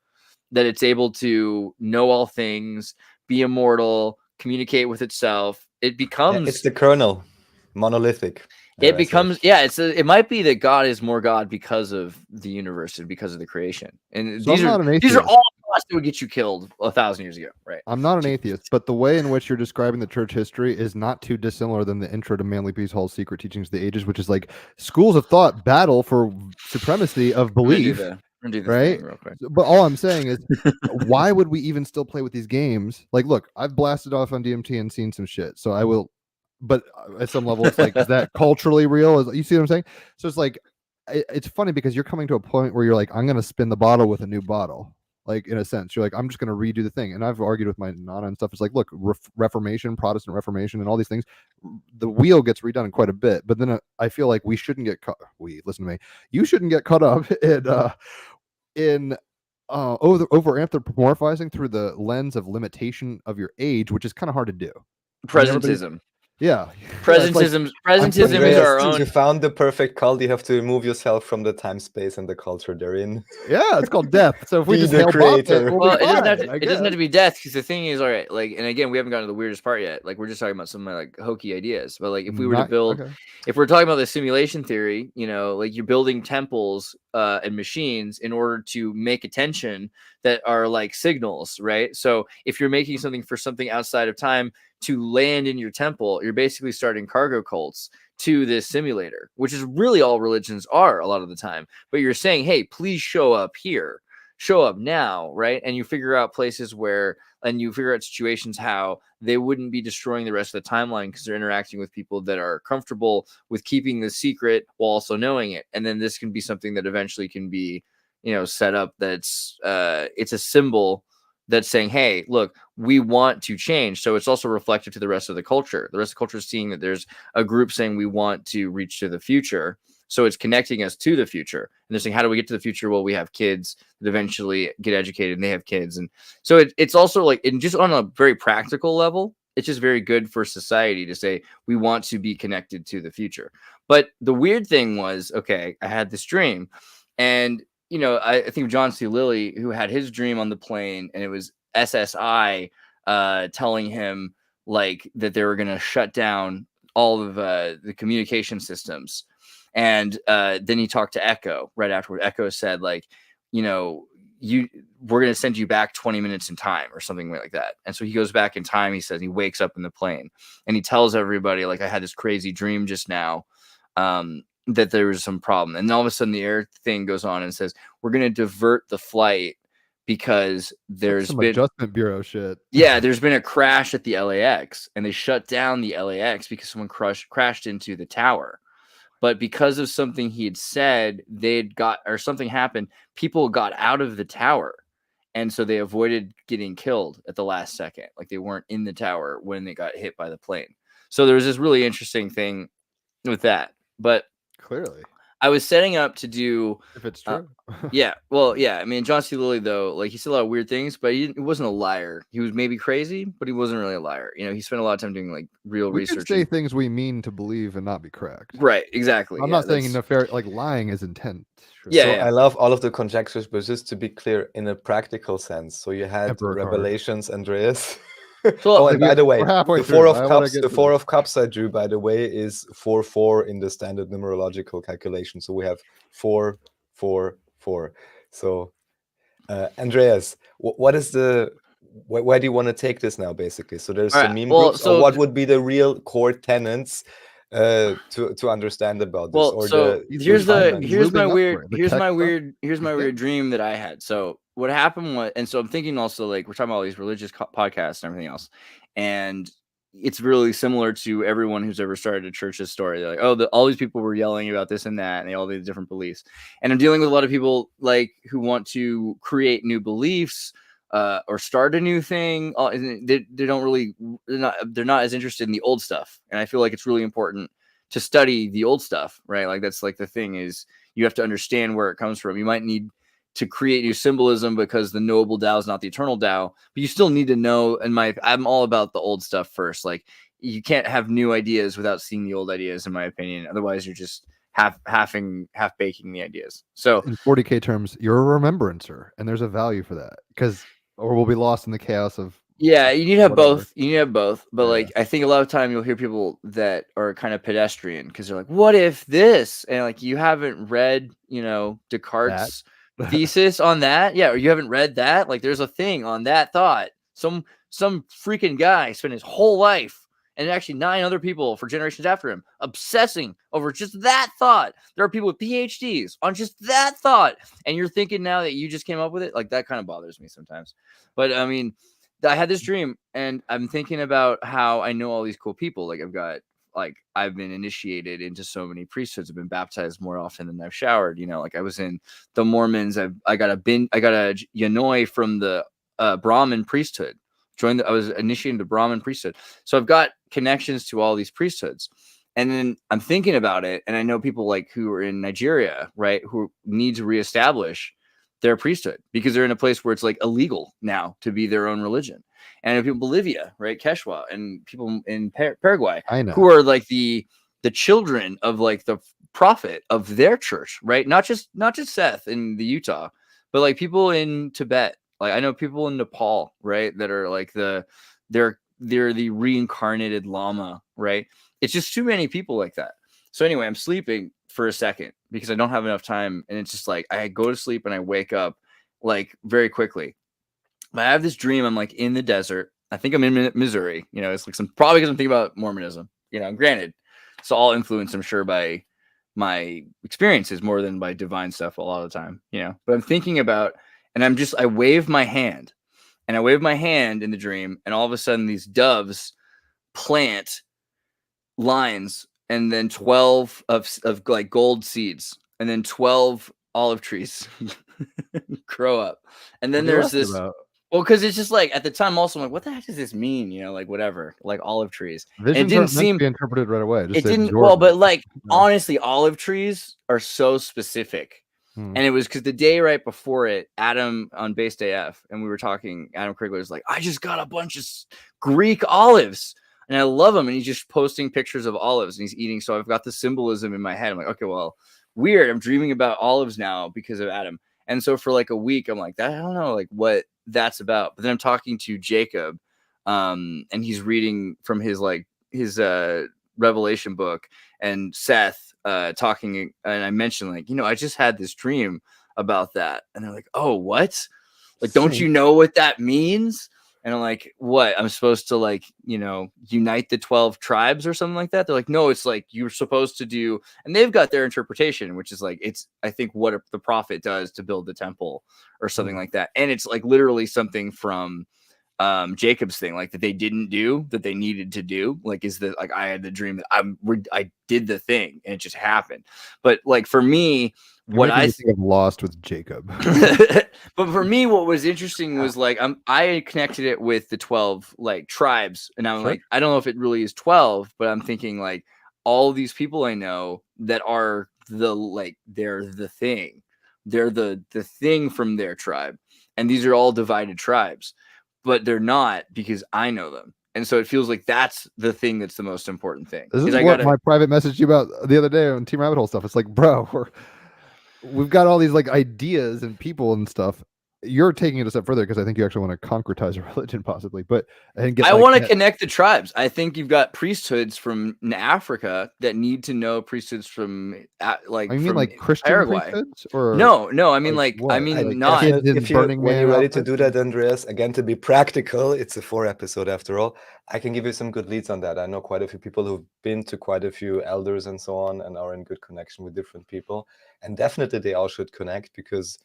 that it's able to know all things, be immortal, communicate with itself, it becomes... It's the kernel, monolithic. It becomes, it might be that God is more God because of the universe and because of the creation. And so these are all thoughts that would get you killed 1,000 years ago, right? I'm not an atheist, but the way in which you're describing the church history is not too dissimilar than the intro to Manly P. Hall's Secret Teachings of the Ages, which is like schools of thought battle for supremacy of belief. Right? But all I'm saying is, why would we even still play with these games? Like, look, I've blasted off on DMT and seen some shit, so I will. But at some level, it's like, is that culturally real? You see what I'm saying? So it's like, it's funny because you're coming to a point where you're like, I'm going to spin the bottle with a new bottle. Like, in a sense, you're like, I'm just going to redo the thing. And I've argued with my Nana and stuff. It's like, look, Reformation, Protestant Reformation, and all these things, the wheel gets redone quite a bit. But then I feel like we shouldn't get caught. Listen to me. You shouldn't get caught up in over anthropomorphizing through the lens of limitation of your age, which is kind of hard to do. Presentism. Yeah. Presentism is our own. You found the perfect cult. You have to remove yourself from the time, space, and the culture they're in. Yeah, it's called death. So if we just the creator. It doesn't have to be death, because the thing is, all right, like, and again, we haven't gotten to the weirdest part yet. Like, we're just talking about some like hokey ideas. But like, if we were to build, if we're talking about the simulation theory, like you're building temples and machines in order to make attention that are like signals, right? So if you're making something for something outside of time to land in your temple, you're basically starting cargo cults to this simulator, which is really all religions are a lot of the time. But you're saying, hey, please show up here. show up now, right? And you figure out places where, and you figure out situations how they wouldn't be destroying the rest of the timeline because they're interacting with people that are comfortable with keeping the secret while also knowing it. And then this can be something that eventually can be, set up that's it's a symbol that's saying, hey, look, we want to change. So it's also reflective to the rest of the culture. The rest of the culture is seeing that there's a group saying we want to reach to the future. So it's connecting us to the future. And they're saying, how do we get to the future? Well, we have kids that eventually get educated and they have kids. And so it's also like, and just on a very practical level, it's just very good for society to say, we want to be connected to the future. But the weird thing was, okay, I had this dream. And, I think of John C. Lilly, who had his dream on the plane, and it was SSI telling him like that they were going to shut down all of the communication systems. And then he talked to Echo right afterward. Echo said, like, we're going to send you back 20 minutes in time or something like that. And so he goes back in time. He says he wakes up in the plane and he tells everybody, like, I had this crazy dream just now that there was some problem. And all of a sudden the air thing goes on and says, we're going to divert the flight because there's some been adjustment bureau shit. Yeah, there's been a crash at the LAX and they shut down the LAX because someone crashed into the tower. But because of something he had said, something happened, people got out of the tower. And so they avoided getting killed at the last second. Like they weren't in the tower when they got hit by the plane. So there was this really interesting thing with that. But Clearly, I was setting up to do, if it's true. yeah. Well, yeah. I mean, John C. Lilly, though, like he said a lot of weird things, but he wasn't a liar. He was maybe crazy, but he wasn't really a liar. He spent a lot of time doing like real We research. can say things we mean to believe and not be correct. Right. Exactly. I'm not saying like lying is intent. Sure. Yeah, So yeah. I love all of the conjectures, but just to be clear, in a practical sense. So you had Emperor card. Revelations, Andreas. So, and by the way, we're halfway the Four through. of I wanna Cups, get the to Four this. of Cups I drew, by the way, is 4-4 in the standard numerological calculation. So we have 4, 4, 4. So Andreas, what is where do you want to take this now, basically? So there's All some right, meme well, groups, so- or what would be the real core tenets to understand about this? Well, or so the here's refinements? my Looping up for it. The tech stuff? here's my weird dream that I had. So what happened was, and so I'm thinking also, like, we're talking about all these religious podcasts and everything else, and it's really similar to everyone who's ever started a church's story. They're like, oh, all these people were yelling about this and that, and they all these different beliefs. And I'm dealing with a lot of people like who want to create new beliefs or start a new thing. They don't really, they're not as interested in the old stuff. And I feel like it's really important to study the old stuff, right? Like that's like the thing is you have to understand where it comes from. You might need to create new symbolism because the knowable Tao is not the eternal Tao, but you still need to know. I'm all about the old stuff first. Like you can't have new ideas without seeing the old ideas, in my opinion. Otherwise, you're just half baking the ideas. So In 40K terms, you're a remembrancer, and there's a value for that or we'll be lost in the chaos of. yeah, you need to have whatever. both. You need to have both. But Yeah. like, I think a lot of time you'll hear people that are kind of pedestrian because they're like, "What if this?" And like, you haven't read, Descartes' thesis on that, yeah, or you haven't read that. Like, there's a thing on that thought. Some freaking guy spent his whole life and actually 9 other people for generations after him obsessing over just that thought. There are people with PhDs on just that thought, and you're thinking now that you just came up with it. Like that kind of bothers me sometimes. But I mean, I had this dream and I'm thinking about how I know all these cool people. Like I've been initiated into so many priesthoods. I've been baptized more often than I've showered. Like I was in the Mormons. I got a Yanoi from the Brahmin priesthood. I was initiated into Brahmin priesthood. So I've got connections to all these priesthoods. And then I'm thinking about it. And I know people like who are in Nigeria, right, who need to reestablish their priesthood because they're in a place where it's like illegal now to be their own religion. And people in Bolivia, right, Quechua, and people in Paraguay, I know. who are like the children of like the prophet of their church, right? Not just Seth in the Utah, but like people in Tibet. Like I know people in Nepal, right, that are like they're the reincarnated Lama, right? It's just too many people like that. So anyway, I'm sleeping for a second because I don't have enough time, and it's just like I go to sleep and I wake up like very quickly. But I have this dream. I'm like in the desert. I think I'm in Missouri. It's like probably because I'm thinking about Mormonism. Granted, it's all influenced, I'm sure, by my experiences more than by divine stuff a lot of the time. But I'm thinking about, and I wave my hand, and I wave my hand in the dream, and all of a sudden these doves plant lines, and then 12 of like gold seeds, and then 12 olive trees grow up. And then there's this, about? well, because it's just like at the time also I'm like, what the heck does this mean? You know, like whatever, like olive trees. And it Visions didn't aren't meant seem to be interpreted right away. Just it didn't absorb well, it. but like No. honestly, olive trees are so specific. Hmm. And it was because the day right before it, Adam on Based AF, and we were talking, Adam Krigler was like, I just got a bunch of Greek olives. And I love him. And he's just posting pictures of olives and he's eating. So I've got the symbolism in my head. I'm like, okay, well, weird. I'm dreaming about olives now because of Adam. And so for like a week, I'm like, I don't know like what that's about. But then I'm talking to Jacob, and he's reading from his Revelation book, and Seth talking, and I mentioned like, I just had this dream about that. And they're like, oh, what? Like, don't you know what that means? And I'm like, what? I'm supposed to like, unite the 12 tribes or something like that? They're like, no, it's like you're supposed to do, and they've got their interpretation, which is like, it's, I think, what the prophet does to build the temple or something like that. And it's like literally something from Jacob's thing, like that they didn't do that they needed to do. Like, is that like I had the dream that I did the thing and it just happened. But like for me, You're making me think of Lost with Jacob. But for me, what was interesting was like I connected it with the 12 like tribes, and I'm like, I don't know if it really is 12, but I'm thinking like all these people I know that are they're the thing, they're the thing from their tribe, and these are all divided tribes, but they're not because I know them. And so it feels like that's the thing that's the most important thing. This is what my private message to you about the other day on Team Rabbit Hole stuff. It's like, bro, we've got all these like ideas and people and stuff. You're taking it a step further because I think you actually want to concretize a religion, possibly. But I want to connect the tribes. I think you've got priesthoods from Africa that need to know priesthoods from like. I mean, from like Christian Paraguay. Priesthoods, or no. I mean, not. If when you're ready to do that, Andreas, again, to be practical, it's a 4 episode after all. I can give you some good leads on that. I know quite a few people who've been to quite a few elders and so on, and are in good connection with different people. And definitely, they all should connect because,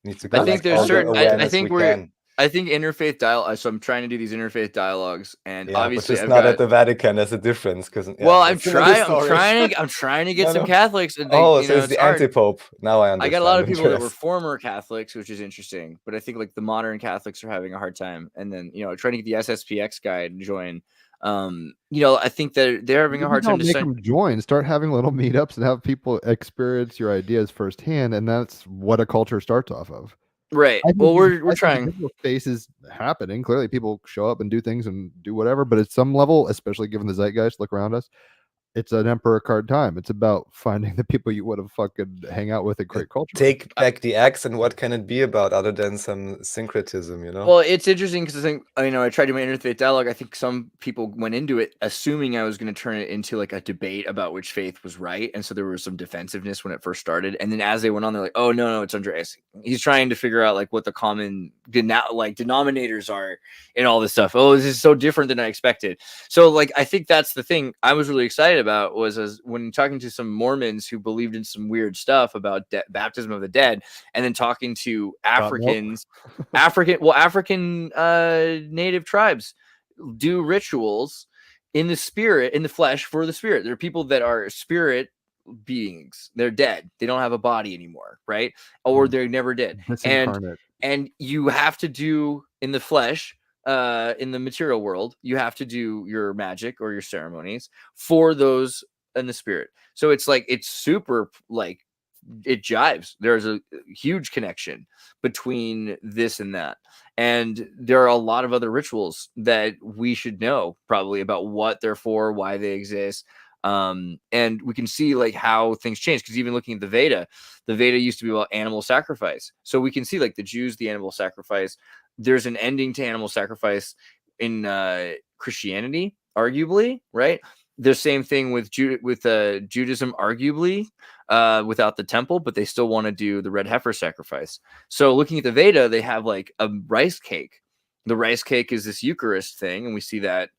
need to. I think there's certain. I think interfaith dialogue. So I'm trying to do these interfaith dialogues, and obviously, but it's not at the Vatican. There's a difference because. Well, I'm trying to get some Catholics. And so it's the anti-pope. Now I understand. I got a lot of people that were former Catholics, which is interesting. But I think like the modern Catholics are having a hard time. And then trying to get the SSPX guy to join. I think that they're having a hard time to make them join. Start having little meetups and have people experience your ideas firsthand, and that's what a culture starts off of. Right. Well, we're trying. Space is happening. Clearly, people show up and do things and do whatever. But at some level, especially given the zeitgeist, look around us. It's an emperor card time. It's about finding the people you would have fucking hang out with in great culture. Take back the axe, and what can it be about other than some syncretism, Well, it's interesting because I think, I tried to do my interfaith dialogue. I think some people went into it assuming I was going to turn it into like a debate about which faith was right. And so there was some defensiveness when it first started. And then as they went on, they're like, oh, no, it's Andreas. He's trying to figure out like what the common denominators are in all this stuff. Oh, this is so different than I expected. So like, I think that's the thing I was really excited about was when talking to some Mormons who believed in some weird stuff about baptism of the dead, and then talking to African native tribes do rituals in the spirit, in the flesh for the spirit. There are people that are spirit beings. They're dead. They don't have a body anymore, right? Or they're never dead. And you have to do in the flesh, in the material world, you have to do your magic or your ceremonies for those in the spirit. So it's like, it's super like it jives. There's a huge connection between this and that. And there are a lot of other rituals that we should know probably about what they're for, why they exist. And we can see like how things change, because even looking at the Veda used to be about animal sacrifice. So we can see like the Jews, the animal sacrifice. There's an ending to animal sacrifice in Christianity, arguably, right? The same thing with Judaism, arguably, without the temple, but they still want to do the red heifer sacrifice. So looking at the Veda, they have like a rice cake. The rice cake is this Eucharist thing, and we see that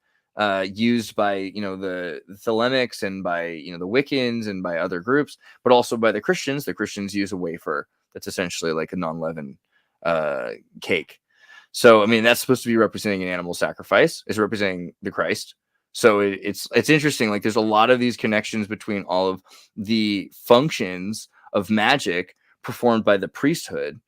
used by the Thelemics and by the Wiccans and by other groups, but also by the Christians. The Christians use a wafer that's essentially like a non-leavened cake. So I mean, that's supposed to be representing an animal sacrifice. It's representing the Christ. So it's interesting. Like there's a lot of these connections between all of the functions of magic performed by the priesthood.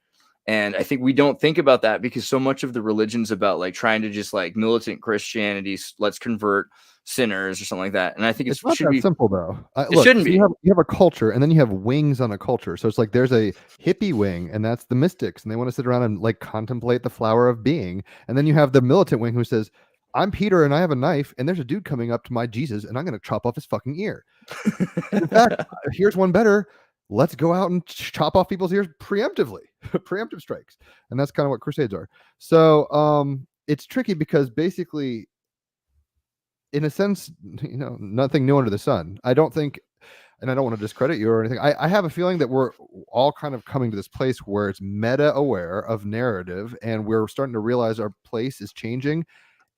And I think we don't think about that because so much of the religion's about like trying to just like militant Christianity, let's convert sinners or something like that. And I think It's not that simple though. It shouldn't be. You have a culture, and then you have wings on a culture. So it's like there's a hippie wing, and that's the mystics, and they want to sit around and like contemplate the flower of being. And then you have the militant wing who says, "I'm Peter, and I have a knife, and there's a dude coming up to my Jesus, and I'm going to chop off his fucking ear." In fact, here's one better. Let's go out and chop off people's ears preemptively, preemptive strikes. And that's kind of what crusades are. So it's tricky because basically, in a sense, nothing new under the sun. I don't think, and I don't want to discredit you or anything. I have a feeling that we're all kind of coming to this place where it's meta aware of narrative, and we're starting to realize our place is changing.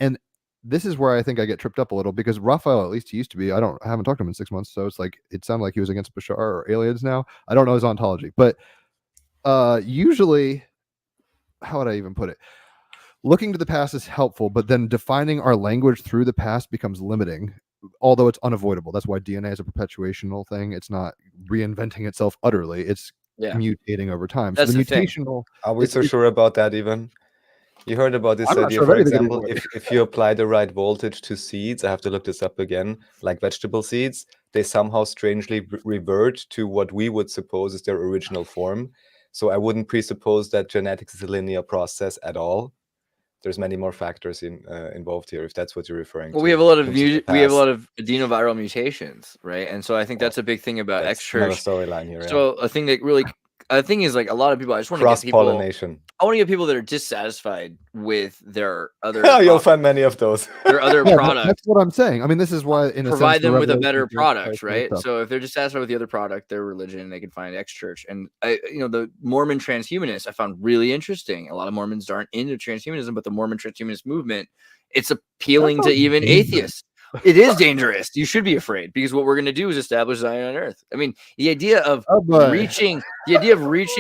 And this is where I think I get tripped up a little because Raphael, at least he used to be. I haven't talked to him in 6 months, so it's like it sounded like he was against Bashar or aliens now. I don't know his ontology, but usually, how would I even put it? Looking to the past is helpful, but then defining our language through the past becomes limiting, although it's unavoidable. That's why DNA is a perpetuational thing. It's not reinventing itself utterly. It's mutating over time. That's so the thing. mutational. Are we so sure about that even? You heard about this idea, sure for anything example, anymore. if you apply the right voltage to seeds, I have to look this up again, like vegetable seeds, they somehow strangely revert to what we would suppose is their original form. So I wouldn't presuppose that genetics is a linear process at all. There's many more factors involved here, if that's what you're referring to. Well, we have a lot of adenoviral mutations, right? And so I think that's a big thing about X Church. Storyline here. So a thing that really, I think is like a lot of people. I just want to get people. Cross-pollination. I want to get people that are dissatisfied with their other. You'll find many of those. Their other products. That's what I'm saying. I mean, this is why provide them with a better product, right? So if they're dissatisfied with the other product, their religion, they can find X Church. And the Mormon transhumanists I found really interesting. A lot of Mormons aren't into transhumanism, but the Mormon transhumanist movement, it's appealing to even atheists. It is dangerous. You should be afraid because what we're going to do is establish Zion on earth. I mean, the idea of reaching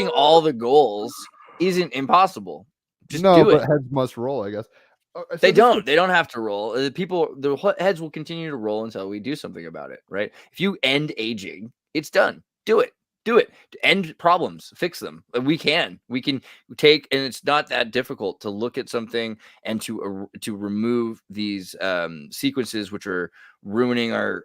all the goals isn't impossible. Just do it. But heads must roll, I guess. They don't have to roll. The heads will continue to roll until we do something about it, right? If you end aging, it's done. Do it. End problems, fix them. We can take, and it's not that difficult to look at something and to remove these sequences which are ruining our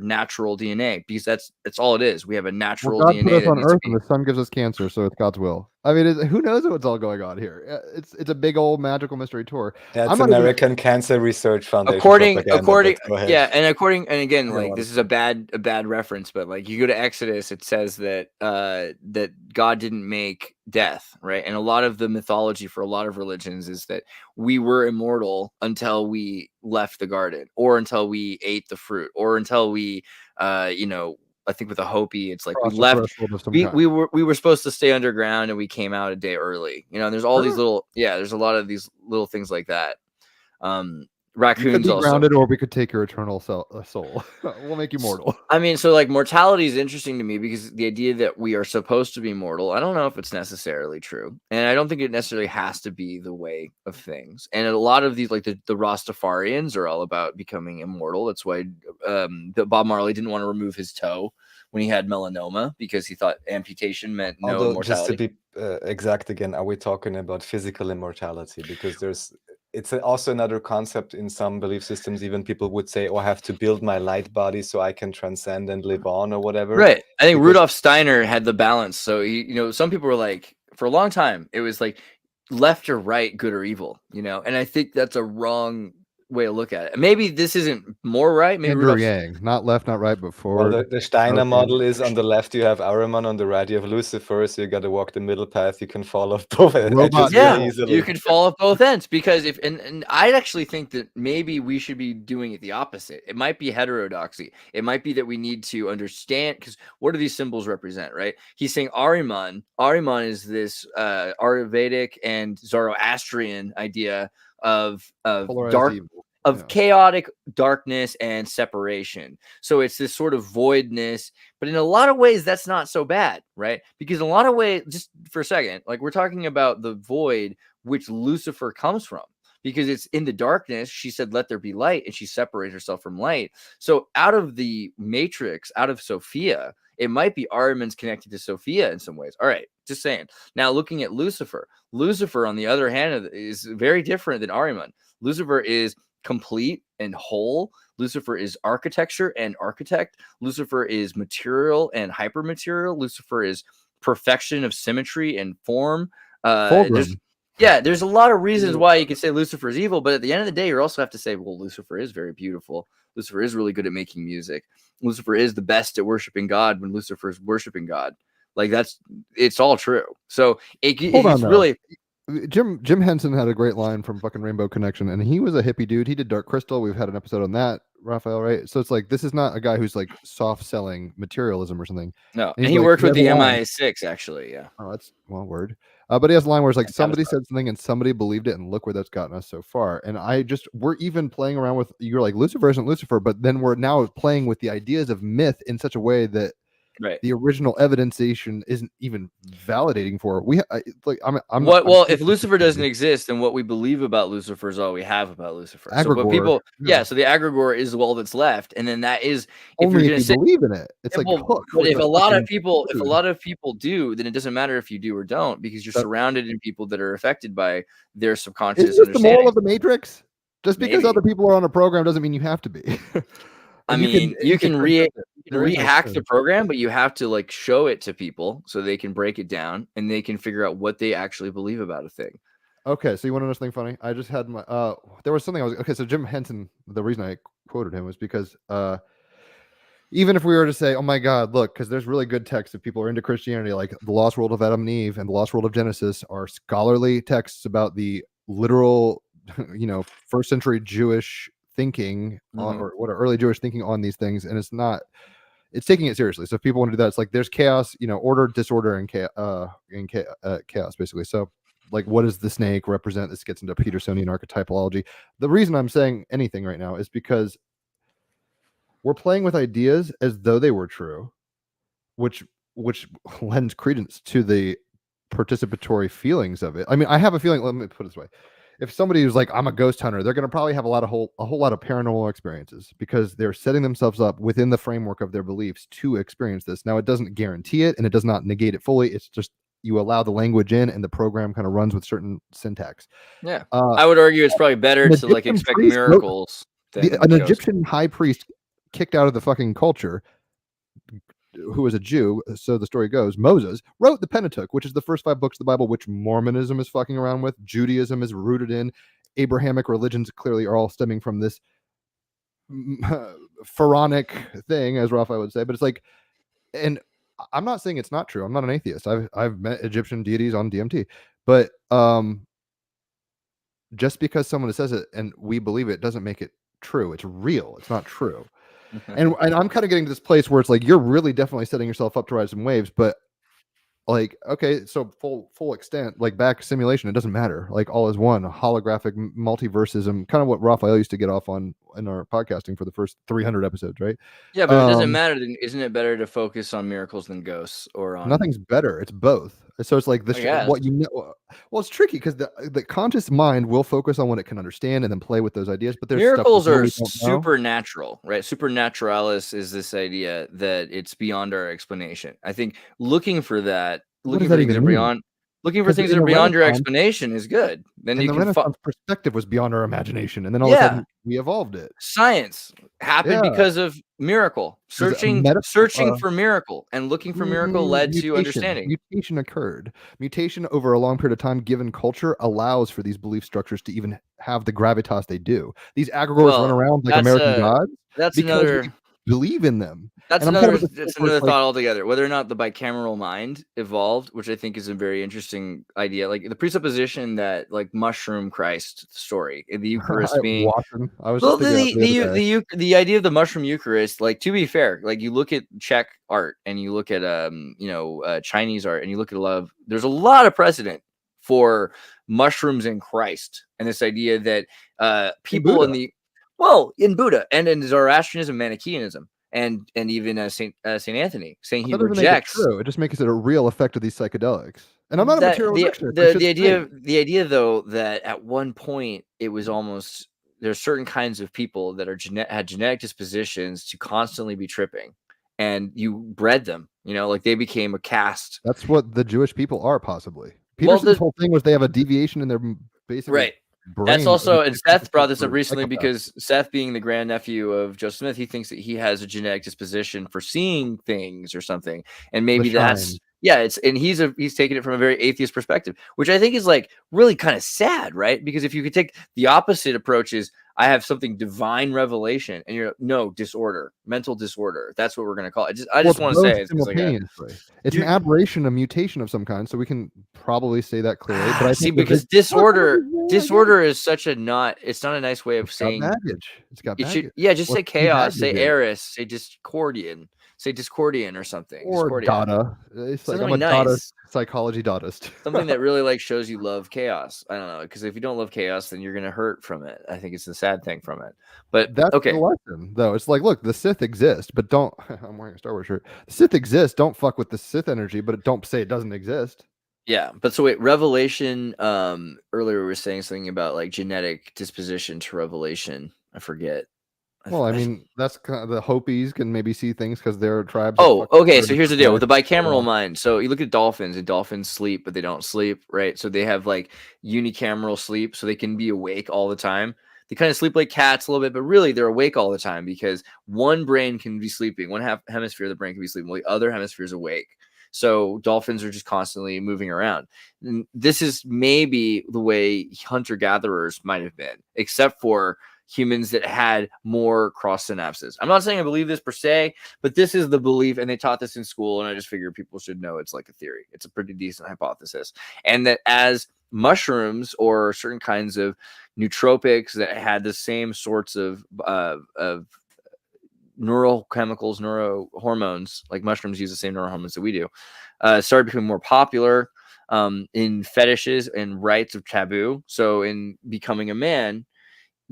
natural DNA, because that's all it is. We have a natural God DNA put us on Earth, and the sun gives us cancer, so it's God's will. I mean, who knows what's all going on here? It's a big old magical mystery tour. That's American Cancer Research Foundation. According, and again, like this is a bad reference, but like you go to Exodus, it says that that God didn't make death, right? And a lot of the mythology for a lot of religions is that we were immortal until we left the garden, or until we ate the fruit, or until we I think with a Hopi, it's like we left. We were supposed to stay underground, and we came out a day early. There's all these little there's a lot of these little things like that. Raccoons also grounded, or we could take your eternal soul. We'll make you mortal. I mean, so like mortality is interesting to me because the idea that we are supposed to be mortal, I don't know if it's necessarily true, and I don't think it necessarily has to be the way of things. And a lot of these, like the Rastafarians, are all about becoming immortal. That's why Bob Marley didn't want to remove his toe when he had melanoma, because he thought amputation meant no immortality. Just to be exact again, are we talking about physical immortality? Because it's also another concept in some belief systems. Even people would say, I have to build my light body so I can transcend and live on, or whatever. Right. I think Rudolf Steiner had the balance. So, some people were like, for a long time, it was like left or right, good or evil, and I think that's a wrong way to look at it. Maybe this isn't more right. Maybe Andrew Yang, not left, not right, but forward. Well, the Steiner model is on the left you have Ahriman, on the right you have Lucifer, so you got to walk the middle path. You can fall off both edges really easily. You can fall off both ends, because and I actually think that maybe we should be doing it the opposite. It might be heterodoxy. It might be that we need to understand, because what do these symbols represent, right? He's saying Ahriman. Ahriman is this Ayurvedic and Zoroastrian idea of dark. of chaotic darkness and separation. So it's this sort of voidness, but in a lot of ways that's not so bad, right? Because in a lot of ways, just for a second, like we're talking about the void which Lucifer comes from, because it's in the darkness. She said, let there be light, and she separates herself from light. So out of the matrix, out of Sophia, it might be Ahriman's connected to Sophia in some ways. All right, just saying. Now looking at Lucifer, on the other hand, is very different than Ahriman. Lucifer is complete and whole. Lucifer is architecture and architect. Lucifer is material and hypermaterial. Lucifer is perfection of symmetry and form. There's a lot of reasons why you can say Lucifer is evil, but at the end of the day, you also have to say, well, Lucifer is very beautiful. Lucifer is really good at making music. Lucifer is the best at worshiping God when Lucifer is worshiping God. Like it's all true. So it's really. Jim Henson had a great line from fucking Rainbow Connection, and he was a hippie dude. He did Dark Crystal. We've had an episode on that, Raphael, right? So it's like, this is not a guy who's like soft selling materialism or something. No, and he worked with the MI6 actually. Yeah. Oh, that's word. But he has a line where it's like, somebody said something and somebody believed it, and look where that's gotten us so far. And we're even playing around with, you're like, Lucifer isn't Lucifer, but then we're now playing with the ideas of myth in such a way that the original evidenceation isn't even validating for it. If Lucifer doesn't exist, then what we believe about Lucifer is all we have about Lucifer. Egregore, so the egregore is all that's left, and then that is only if you believe in it. It's but if a lot of people do, then it doesn't matter if you do or don't, because you're surrounded in people that are affected by their subconscious. Is this the moral of the Matrix? Just because other people are on a program doesn't mean you have to be. I mean, you can rehack the program, but you have to like show it to people so they can break it down and they can figure out what they actually believe about a thing. Okay, so you want to know something funny? I just had my there was something so Jim Henson, the reason I quoted him was because even if we were to say, oh my God, look, because there's really good texts if people are into Christianity, like the Lost World of Adam and Eve and the Lost World of Genesis are scholarly texts about the literal, first century Jewish thinking or what are early Jewish thinking on these things, and it's taking it seriously. So if people want to do that, it's like there's chaos, order, disorder, and chaos basically. So like, what does the snake represent? This gets into Petersonian archetypology. The reason I'm saying anything right now is because we're playing with ideas as though they were true, which lends credence to the participatory feelings of it. I mean, I have a feeling, let me put it this way. If somebody who's like, I'm a ghost hunter, they're going to probably have a whole lot of paranormal experiences because they're setting themselves up within the framework of their beliefs to experience this. Now, it doesn't guarantee it and it does not negate it fully. It's just you allow the language in and the program kind of runs with certain syntax. Yeah. I would argue it's probably better to like expect miracles. An Egyptian high priest kicked out of the fucking culture, who was a Jew, so the story goes, Moses wrote the Pentateuch, which is the first 5 books of the Bible, which Mormonism is fucking around with. Judaism is rooted in. Abrahamic religions clearly are all stemming from this pharaonic thing, as Raphael would say. But it's like, and I'm not saying it's not true. I'm not an atheist. I've met Egyptian deities on DMT, but just because someone says it and we believe it doesn't make it true. It's real. It's not true. And I'm kind of getting to this place where it's like you're really definitely setting yourself up to ride some waves, but like, okay, so full extent, like back simulation, it doesn't matter. Like all is one, holographic multiversism, kind of what Raphael used to get off on in our podcasting for the first 300 episodes, right? Yeah, but it doesn't matter. Then isn't it better to focus on miracles than ghosts or on? Nothing's better. It's both. So it's like what you know. Well, it's tricky because the conscious mind will focus on what it can understand and then play with those ideas. But there's miracles are supernatural, right? Supernaturalis is this idea that it's beyond our explanation. I think looking for that, looking for things that are beyond your explanation is good. Then you the can Renaissance perspective was beyond our imagination, and then all of a sudden we evolved it. Science happened because of miracle. Searching for miracle and looking for miracle led to understanding. Mutation occurred. Mutation over a long period of time, given culture, allows for these belief structures to even have the gravitas they do. These egregores run around like American gods. That's another. Believe in them. That's another thought altogether. Whether or not the bicameral mind evolved, which I think is a very interesting idea. Like the presupposition that like mushroom Christ story, the Eucharist being the idea of the mushroom Eucharist. Like to be fair, like you look at Czech art and you look at Chinese art and you look at there's a lot of precedent for mushrooms and Christ and this idea that people in the Well, in Buddha and in Zoroastrianism, Manichaeism, and even Saint Anthony, saying he That doesn't make it rejects true. It just makes it a real effect of these psychedelics. And I'm not a that material the reductionist. the, That the shit's fake. idea though that at one point it was almost there's certain kinds of people that are had genetic dispositions to constantly be tripping, and you bred them. You know, like they became a caste. That's what the Jewish people are, possibly. Well, Peterson's whole thing was they have a deviation in their basically right. brain. That's also, and Seth brought this up for recently psychopaths. because Seth, being the grandnephew of Joe Smith, he thinks that he has a genetic disposition for seeing things or something, and maybe that's and he's taking it from a very atheist perspective, which I think is like really kind of sad, right? Because if you could take the opposite approach, is I have something divine revelation, and you're no disorder, mental disorder. That's what we're gonna call it. I just want to say it's an aberration, a mutation of some kind. So we can probably say that clearly. But I see, think because disorder is such a it's not a nice way of saying baggage. It's got baggage. Just say chaos, say Eris, say discordian or something. Or Discordia. Dada. It's like I'm a Dada psychology Dadaist. Something that really like shows you love chaos. I don't know, because if you don't love chaos, then you're gonna hurt from it. I think it's the sad thing from it. But that's okay. the lesson, though. It's like, look, the Sith exist, but don't. I'm wearing a Star Wars shirt. The Sith exists. Don't fuck with the Sith energy, but don't say it doesn't exist. Yeah, but so wait, revelation. Earlier we were saying something about like genetic disposition to revelation. I forget. Well, I mean, that's kind of, the Hopis can maybe see things because they're tribes. Oh, okay. So here's the deal with the bicameral mind. So you look at dolphins, and dolphins sleep, but they don't sleep, right? So they have like unicameral sleep, so they can be awake all the time. They kind of sleep like cats a little bit, but really they're awake all the time because one brain can be sleeping, one hemisphere of the brain can be sleeping, while the other hemisphere is awake. So dolphins are just constantly moving around. And this is maybe the way hunter-gatherers might have been, except for humans that had more cross synapses. I'm not saying I believe this per se, but this is the belief, and they taught this in school, and I just figure people should know it's like a theory. It's a pretty decent hypothesis. And that as mushrooms or certain kinds of nootropics that had the same sorts of neurochemicals, neurohormones, like mushrooms use the same neurohormones that we do, started becoming more popular in fetishes and rites of taboo. So in becoming a man,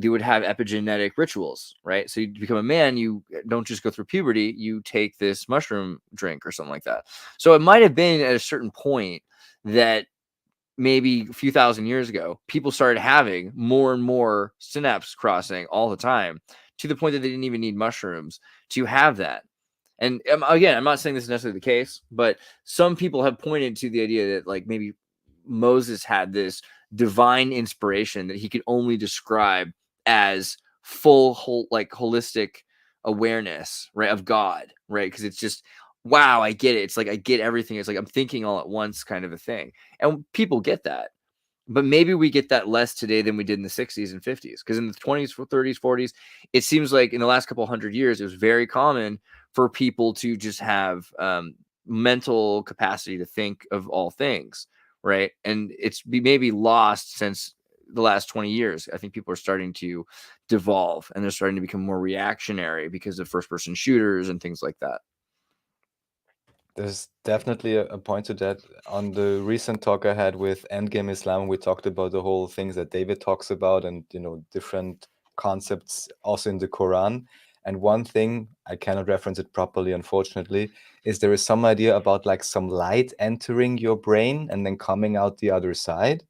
you would have epigenetic rituals, right? So you become a man, you don't just go through puberty, you take this mushroom drink or something like that. So it might have been at a certain point that maybe a few thousand years ago, people started having more and more synapse crossing all the time, to the point that they didn't even need mushrooms to have that. And again, I'm not saying this is necessarily the case, but some people have pointed to the idea that like maybe Moses had this divine inspiration that he could only describe as full holistic awareness, right, of God, right? Because it's just, wow, I get it. It's like I get everything. It's like I'm thinking all at once kind of a thing. And people get that. But maybe we get that less today than we did in the 60s and 50s. Because in the 20s, 30s, 40s, it seems like in the last couple hundred years, it was very common for people to just have mental capacity to think of all things, right? And it's maybe lost since the last 20 years. I think people are starting to devolve, and they're starting to become more reactionary because of first-person shooters and things like that. There's definitely a point to that. On the recent talk I had with Endgame Islam, we talked about the whole things that David talks about, and different concepts also in the Quran. And one thing, I cannot reference it properly, unfortunately, is there is some idea about like some light entering your brain and then coming out the other side.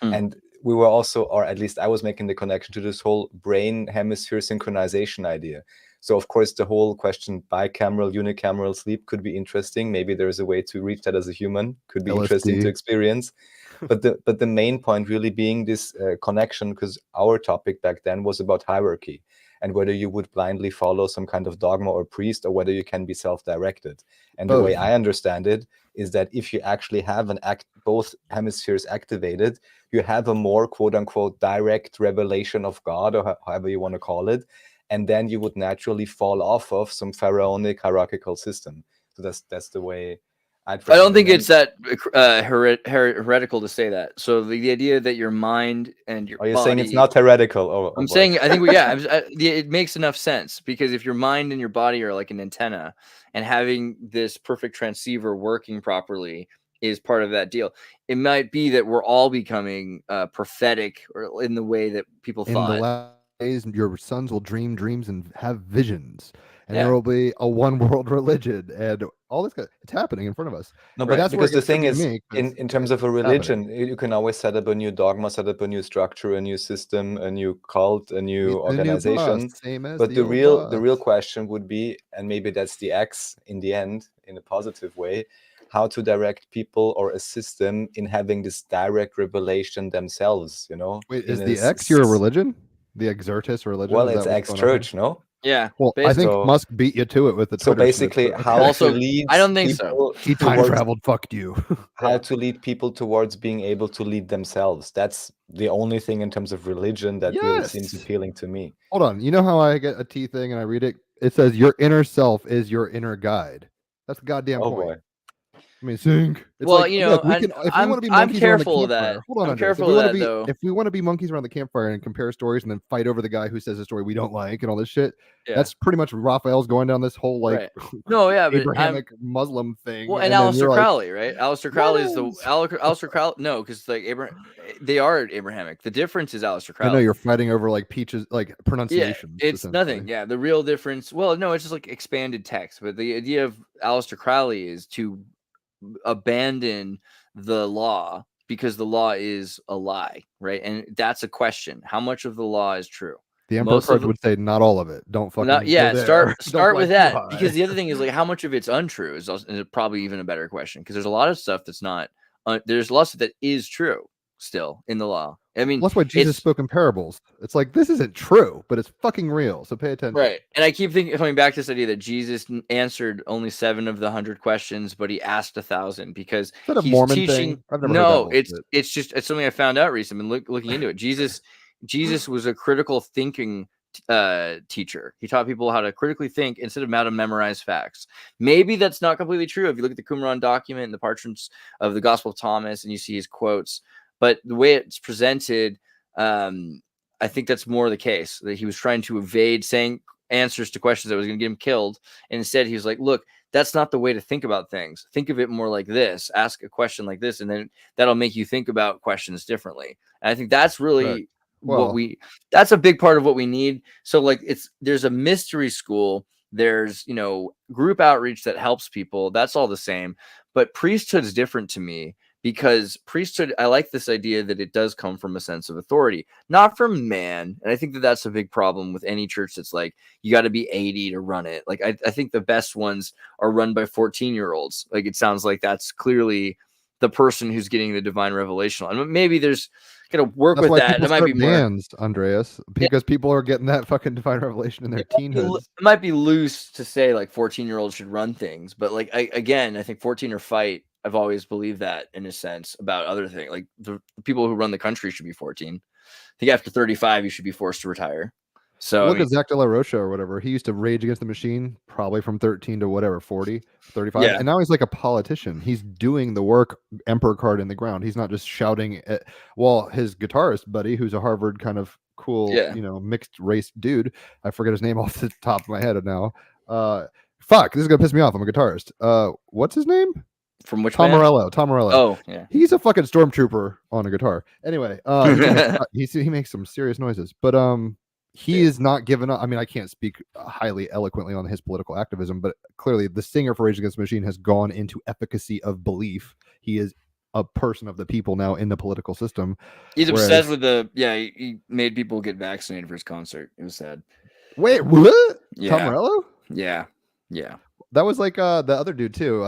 And we were also, or at least I was making the connection to this whole brain hemisphere synchronization idea. So of course, the whole question bicameral, unicameral sleep could be interesting. Maybe there is a way to reach that as a human. Could be interesting to experience. But the main point really being this connection, because our topic back then was about hierarchy and whether you would blindly follow some kind of dogma or priest, or whether you can be self-directed. And the way I understand it is that if you actually have both hemispheres activated, you have a more quote unquote direct revelation of God, or however you want to call it. And then you would naturally fall off of some pharaonic hierarchical system. So that's the way I don't think it's that heretical to say that. So the idea that your mind and your body, saying it's not heretical? I'm saying, I think, it makes enough sense, because if your mind and your body are like an antenna, and having this perfect transceiver working properly is part of that deal, it might be that we're all becoming prophetic, or in the way that people thought. days your sons will dream dreams and have visions, and Yeah. there will be a one world religion and all this. It's happening in front of us. No, But but that's where it because the gets thing tricky to is, me, 'cause in terms of a it's happening. religion, you can always set up a new dogma, set up a new structure, a new system, a new cult, a new Meet the new boss, organization. same as But the the old real boss. question would be, and maybe that's the X in the end, in a positive way, how to direct people or assist them in having this direct revelation themselves. You know, Wait, in is a the X your religion? The XIRTUS religion? well, Is it's that what's going on here? X-Church, no? Yeah. Well, I think So- Musk beat you to it with the So Twitter shit, basically, but how okay. Also, to lead I don't think so. people He time towards traveled. Fucked you. how Yeah. to lead people towards being able to lead themselves. That's the only thing in terms of religion that really seems Yes. appealing to me. Hold on. You know how I get a T thing and I read it? It says your inner self is your inner guide. That's the goddamn Oh point. boy. I mean, sync. It's Well, like, you know, look, we can if we want to be I'm monkeys around the careful of campfire. that. Hold on, I'm Andreas. careful If we of want that, to be though. if we want to be monkeys around the campfire and compare stories and then fight over the guy who says a story we don't like and all this shit, Yeah. that's pretty much Raphael's going down this whole like Right. No, yeah, but Abrahamic Muslim thing. well, and then Aleister you're like, Crowley, right? Aleister Crowley is the Yes. Aleister Crowley. No, because like they are Abrahamic. The difference is Aleister I Crowley. know you're fighting over like peaches, like Yeah, pronunciations. it's nothing. Yeah, the real difference. Well, no, it's just like expanded text. But the idea of Aleister Crowley is to abandon the law because the law is a lie, right? And that's a question: how much of the law is true? The Emperor Most of card the- would say not all of it. Don't fucking Not, yeah, go there. start Don't start fly with too that high. because the other thing is like how much of it's untrue is probably even a better question because there's a lot of stuff that's not. There's lots that is true still in the law. I mean, Well, that's why Jesus it's- spoke in parables. It's like this isn't true, but it's fucking real. So pay attention. right. And I keep coming back to this idea that Jesus answered only 7 of the 100 questions, but he asked 1,000 because Is that a he's Mormon teaching. thing? I've never heard No, that bullshit. it's just it's something I found out recently. Looking into it, Jesus was a critical thinking teacher. He taught people how to critically think instead of how to memorize facts. Maybe that's not completely true. If you look at the Qumran document and the parchments of the Gospel of Thomas and you see his quotes, but the way it's presented, I think that's more the case that he was trying to evade saying answers to questions that was going to get him killed. And instead he was like, look, that's not the way to think about things. Think of it more like this, ask a question like this, and then that'll make you think about questions differently. And I think that's really Right. Well, that's a big part of what we need. So like there's a mystery school, there's, you know, group outreach that helps people. That's all the same. But priesthood is different to me because priesthood, I like this idea that it does come from a sense of authority, not from man. And I think that that's a big problem with any church that's like, you got to be 80 to run it. Like, I think the best ones are run by 14-year-olds. Like, it sounds like that's clearly the person who's getting the divine revelation. And maybe there's going to work that's with why that. people It might be start more. bands, Andreas, because people are getting that fucking divine revelation in their teenhoods. It might be loose to say like 14-year-olds should run things, but like I think 14 or fight. I've always believed that in a sense about other things. Like the people who run the country should be 14. I think after 35, you should be forced to retire. So Look at Zach De La Rocha or whatever. He used to rage against the machine, probably from 13 to whatever, 40, 35. Yeah. And now he's like a politician. He's doing the work, Emperor card in the ground. He's not just shouting at, well, his guitarist buddy, who's a Harvard kind of cool, Yeah. you know, mixed race dude. I forget his name off the top of my head now. Fuck, this is going to piss me off. I'm a guitarist. What's his name? from which Tom band? Morello. Tom Morello. Oh, yeah. He's a fucking stormtrooper on a guitar. Anyway, he makes some serious noises, but he is not giving up. I mean, I can't speak highly eloquently on his political activism, but clearly the singer for Rage Against the Machine has gone into efficacy of belief. He is a person of the people now in the political system. He's Whereas- obsessed with he made people get vaccinated for his concert. It was sad. Wait, what? Yeah. Tom Morello? Yeah. That was like the other dude too,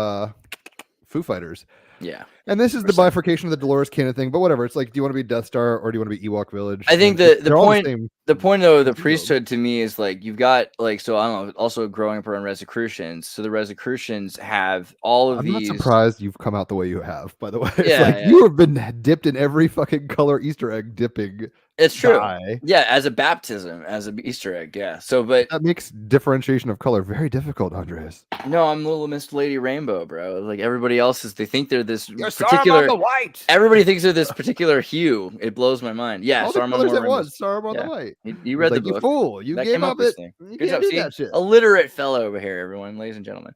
Foo Fighters. Yeah. And this is the 100%. bifurcation of the Dolores Cannon thing, but whatever. It's like, do you want to be Death Star or do you want to be Ewok Village? I think And the they're all point same. the point though, the field. priesthood to me is like you've got like, so I don't know, also growing up around Rosicrucians. So the Rosicrucians have all of I'm these. not surprised you've come out the way you have, by the way. It's Yeah, like yeah. you have been dipped in every fucking color Easter egg dipping. It's true. dye. Yeah, as a baptism, as an Easter egg. Yeah. So, but That makes differentiation of color very difficult, Andreas. no, I'm Little Miss Lady Rainbow, bro. Like everybody else they think they're this particular. white. Everybody thinks they're this particular hue. It blows my mind. Yeah, All the Saruman colors at Mormon once. was- Saruman yeah. the white. You read It's the like, book. You fool. You That gave came up with it. thing. You Good can't job. do See, that shit. illiterate fellow over here, everyone, ladies and gentlemen.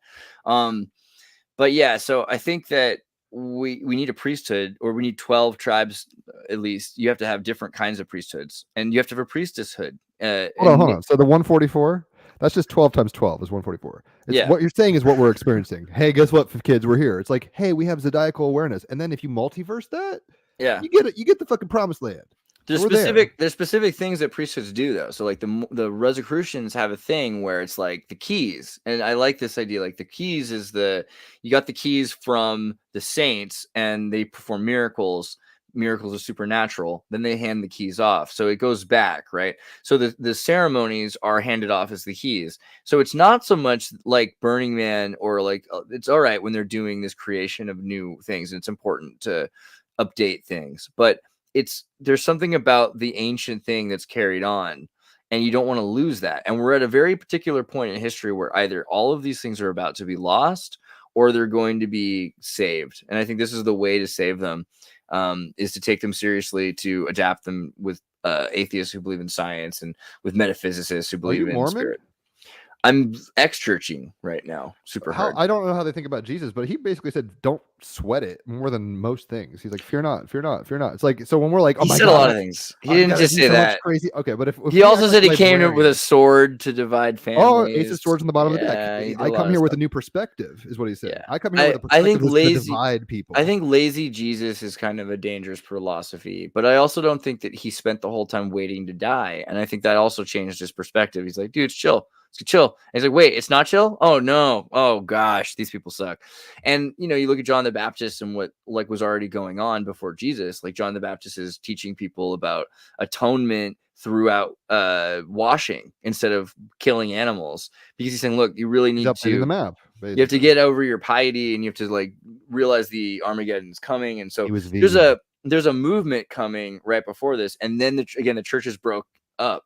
But yeah, so I think that we need a priesthood, or we need 12 tribes at least. You have to have different kinds of priesthoods, and you have to have a priestesshood. Hold on. So the 144, that's just 12 times 12 is 144. It's Yeah. what you're saying is what we're experiencing. Hey, guess what, kids? We're here. It's like, hey, we have zodiacal awareness, and then if you multiverse that, Yeah. you get it. You get the fucking promised land. There's So we're there. there's specific things that priesthoods do though. So like the Rosicrucians have a thing where it's like the keys, and I like this idea. Like the keys is you got the keys from the saints, and they perform miracles. Miracles are supernatural. Then they hand the keys off, so it goes back, right? So the ceremonies are handed off as the keys. So it's not so much like Burning Man, or like it's all right when they're doing this creation of new things. And it's important to update things, but there's something about the ancient thing that's carried on, and you don't want to lose that. And we're at a very particular point in history where either all of these things are about to be lost, or they're going to be saved. And I think this is the way to save them, is to take them seriously, to adapt them with atheists who believe in science, and with metaphysicists who believe in Mormon? spirit. I'm ex-churching right now, super hard. I don't know how they think about Jesus, but he basically said, "Don't sweat it," more than most things. He's like, "Fear not, fear not, fear not." It's like, so when we're like, "Oh He my said God, a lot of things. He didn't gotta just do say so much that. crazy." Okay, but if He also act said he like came with a librarians- sword to divide families. Oh, Ace of Swords in the bottom of the Yeah, deck. he did a I lot come of here with a stuff. new perspective, is what he said. Yeah. I come here with a I perspective think that's lazy. to divide people. I think lazy Jesus is kind of a dangerous philosophy, but I also don't think that he spent the whole time waiting to die. And I think that also changed his perspective. He's like, dude, it's chill. It's chill. And he's like, wait, it's not chill? Oh no. Oh gosh, these people suck. And you look at John the Baptist and what like was already going on before Jesus. Like John the Baptist is teaching people about atonement throughout washing instead of killing animals, because he's saying, look, you really He's need updating the to map. you have to get over your piety, and you have to like realize the Armageddon's coming. And so He was there's a movement coming right before this, and then the churches broke up.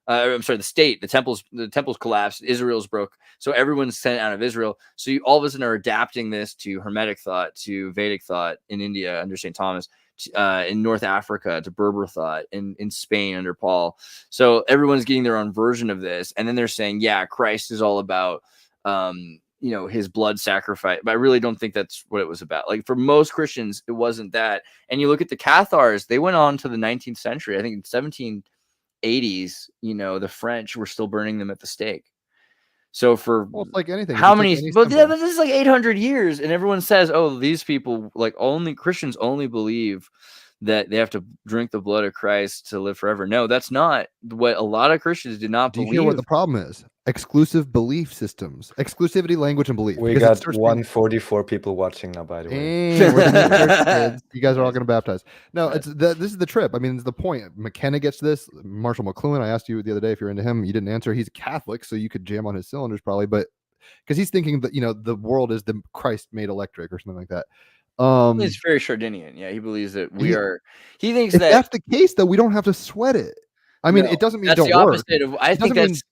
I'm sorry, the temples collapsed. Israel's broke, so everyone's sent out of Israel. So you all of a sudden are adapting this to Hermetic thought, to Vedic thought in India under St. Thomas, in North Africa to Berber thought, in Spain under Paul. So everyone's getting their own version of this, and then they're saying, yeah, Christ is all about his blood sacrifice. But I really don't think that's what it was about. Like for most Christians, it wasn't that. And you look at the Cathars, they went on to the 19th century. I think in 1780s, the French were still burning them at the stake. So for it's like anything. how many? But yeah, but this is like 800 years, and everyone says, "Oh, these people like only Christians only believe that they have to drink the blood of Christ to live forever." No, that's not what a lot of Christians did not Do you believe. hear what the problem is? Exclusive belief systems, exclusivity, language, and belief. We Because it got starts being- 144 people watching now, by the way. And we're the new church kids. You guys are all going to baptize. No, this is the trip. I mean, it's the point. McKenna gets this. Marshall McLuhan, I asked you the other day if you're into him. You didn't answer. He's a Catholic, so you could jam on his cylinders probably, but because he's thinking that the world is the Christ made electric or something like that. He's very Chardinian. Yeah, he believes that we He- are. He thinks If that that's the case, though, we don't have to sweat it. I mean, No, it doesn't mean that's don't the work. opposite of. I It think doesn't mean- that's.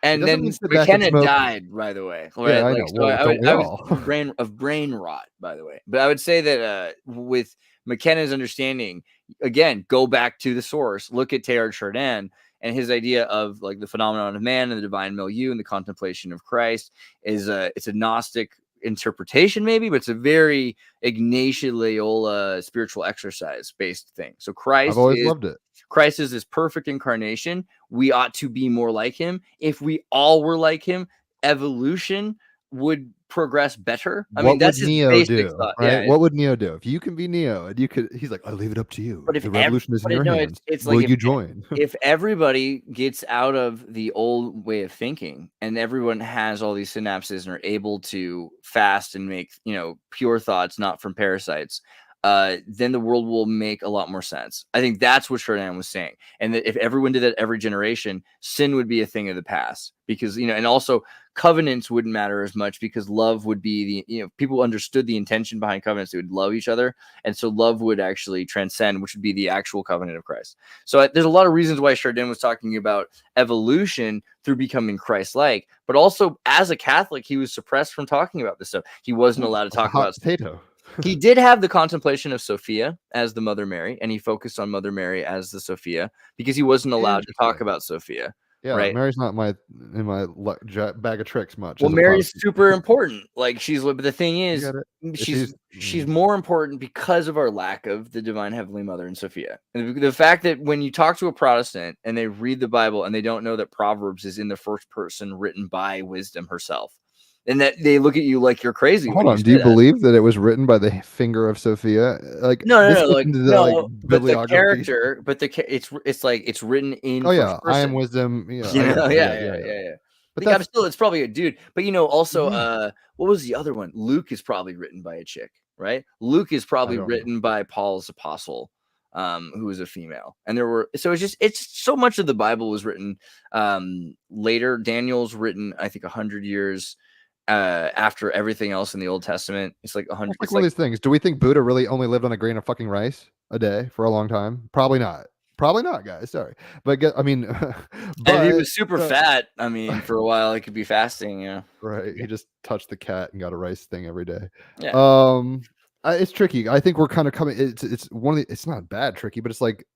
And doesn't then mean sit back and McKenna smoke. died, by the way. Yeah, I Like, know. so Well, don't we I all? was brain rot, by the way. But I would say that with McKenna's understanding, again, go back to the source. Look at Teilhard Chardin and his idea of like the phenomenon of man and the divine milieu and the contemplation of Christ is it's a Gnostic interpretation, maybe, but it's a very Ignatius Loyola spiritual exercise based thing. So I've always loved it. Christ is this perfect incarnation. We ought to be more like him. If we all were like him, evolution would progress better. I mean, that's would his Neo basic do? thought. Right? Yeah, what would Neo do if you can be Neo and you could? He's like, I'll leave it up to you. But if the revolution is in your hands, it's will like you join? if everybody gets out of the old way of thinking and everyone has all these synapses and are able to fast and make pure thoughts, not from parasites, then the world will make a lot more sense. I think that's what Chardin was saying. And that if everyone did that every generation, sin would be a thing of the past, because, and also covenants wouldn't matter as much because love would be people understood the intention behind covenants. They would love each other. And so love would actually transcend, which would be the actual covenant of Christ. So there's a lot of reasons why Chardin was talking about evolution through becoming Christ-like, but also as a Catholic, he was suppressed from talking about this stuff. He wasn't allowed to talk about potato. He did have the contemplation of Sophia as the Mother Mary, and he focused on Mother Mary as the Sophia because he wasn't allowed to talk about Sophia. Yeah, right? Mary's not in my bag of tricks much. Well, as a Mary's Protestant. super important. Like but the thing I is, get it. she's more important because of our lack of the Divine Heavenly Mother and Sophia. And the fact that when you talk to a Protestant and they read the Bible and they don't know that Proverbs is in the first person written by wisdom herself, and that they look at you like you're crazy. Hold when on, you do you say that. believe that it was written by the finger of Sophia? Like No, this no, gets like into the no, but the bibliography. character, but it's like it's written in Oh first yeah, I am person. wisdom. Yeah, You I get know, it. yeah. But Think I'm that's still, it's probably a dude, but also, yeah, what was the other one? Luke is probably written by a chick, right? Luke is I probably don't know. written by Paul's apostle, who was a female, and it's so much of the Bible was written later. Daniel's written, I think, 100 years after everything else in the Old Testament. It's like 100. It's like It's one like of these things. Do we think Buddha really only lived on a grain of fucking rice a day for a long time? Probably not. Probably not, guys. Sorry, but I mean, and but if he was super fat, I mean, for a while, he could be fasting. Yeah, right, he just touched the cat and got a rice thing every day. yeah. It's tricky. I think we're kind of coming. It's one of the. It's not bad tricky, but it's like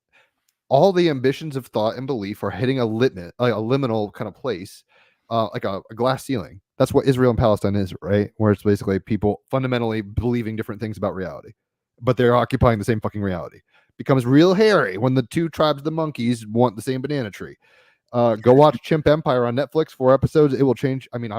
all the ambitions of thought and belief are hitting a liminal kind of place, like a glass ceiling. That's what Israel and Palestine is, right? Where it's basically people fundamentally believing different things about reality, but they're occupying the same fucking reality. Becomes real hairy when the two tribes of the monkeys want the same banana tree. Go watch Chimp Empire on Netflix, 4 episodes. It will change. I mean,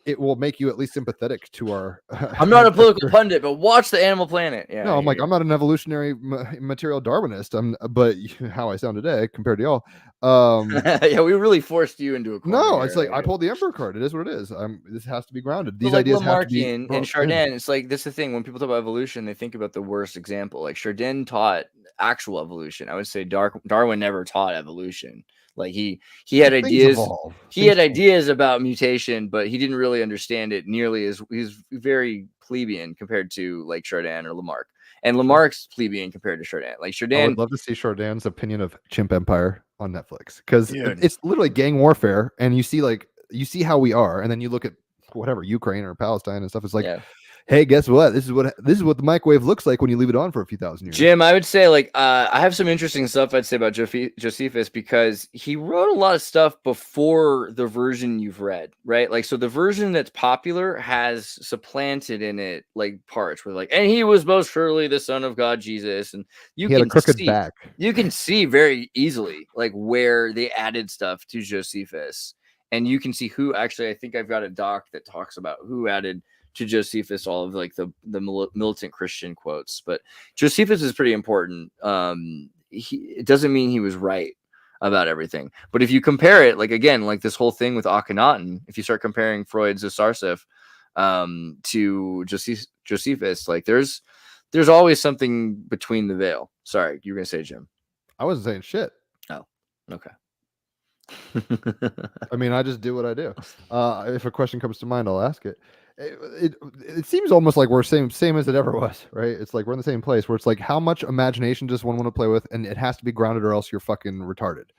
it will make you at least sympathetic to our. I'm not a political pundit, but watch the Animal Planet. Yeah, No, I'm not an evolutionary material Darwinist. But how I sound today compared to y'all. Yeah, we really forced you into a corner. No, it's like I pulled the Emperor card. It is what it is. This has to be grounded. These like ideas have to be. Lamarck and Chardin. It's like that's the thing. When people talk about evolution, they think about the worst example. Like Chardin taught actual evolution. I would say Darwin never taught evolution. Like he had ideas. He had ideas about mutation, but he didn't really understand it nearly as he's very plebeian compared to like Chardin or Lamarck. And Lamarck's plebeian compared to Chardin. Like Chardin, I would love to see Chardin's opinion of Chimp Empire on Netflix because it's literally gang warfare, and you see how we are, and then you look at whatever Ukraine or Palestine and stuff. It's like, hey, guess what? This is what the microwave looks like when you leave it on for a few thousand years. Jim, I would say I have some interesting stuff I'd say about Josephus because he wrote a lot of stuff before the version you've read, right? Like, so the version that's popular has supplanted in it like parts where and he was most surely the son of God, Jesus, and he had a crooked back. You can see very easily like where they added stuff to Josephus, and you can see who actually. I think I've got a doc that talks about who added to Josephus all of like the militant Christian quotes, but Josephus is pretty important. It doesn't mean he was right about everything, but if you compare it, like again, like this whole thing with Akhenaten, if you start comparing Freud's Zarsif to Josephus, like there's always something between the veil. Sorry, you were gonna say, Jim? I wasn't saying shit. Oh, okay. I mean, I just do what I do. If a question comes to mind, I'll ask it. It seems almost like we're same as it ever was, right? It's like we're in the same place where it's like how much imagination does one want to play with, and it has to be grounded or else you're fucking retarded,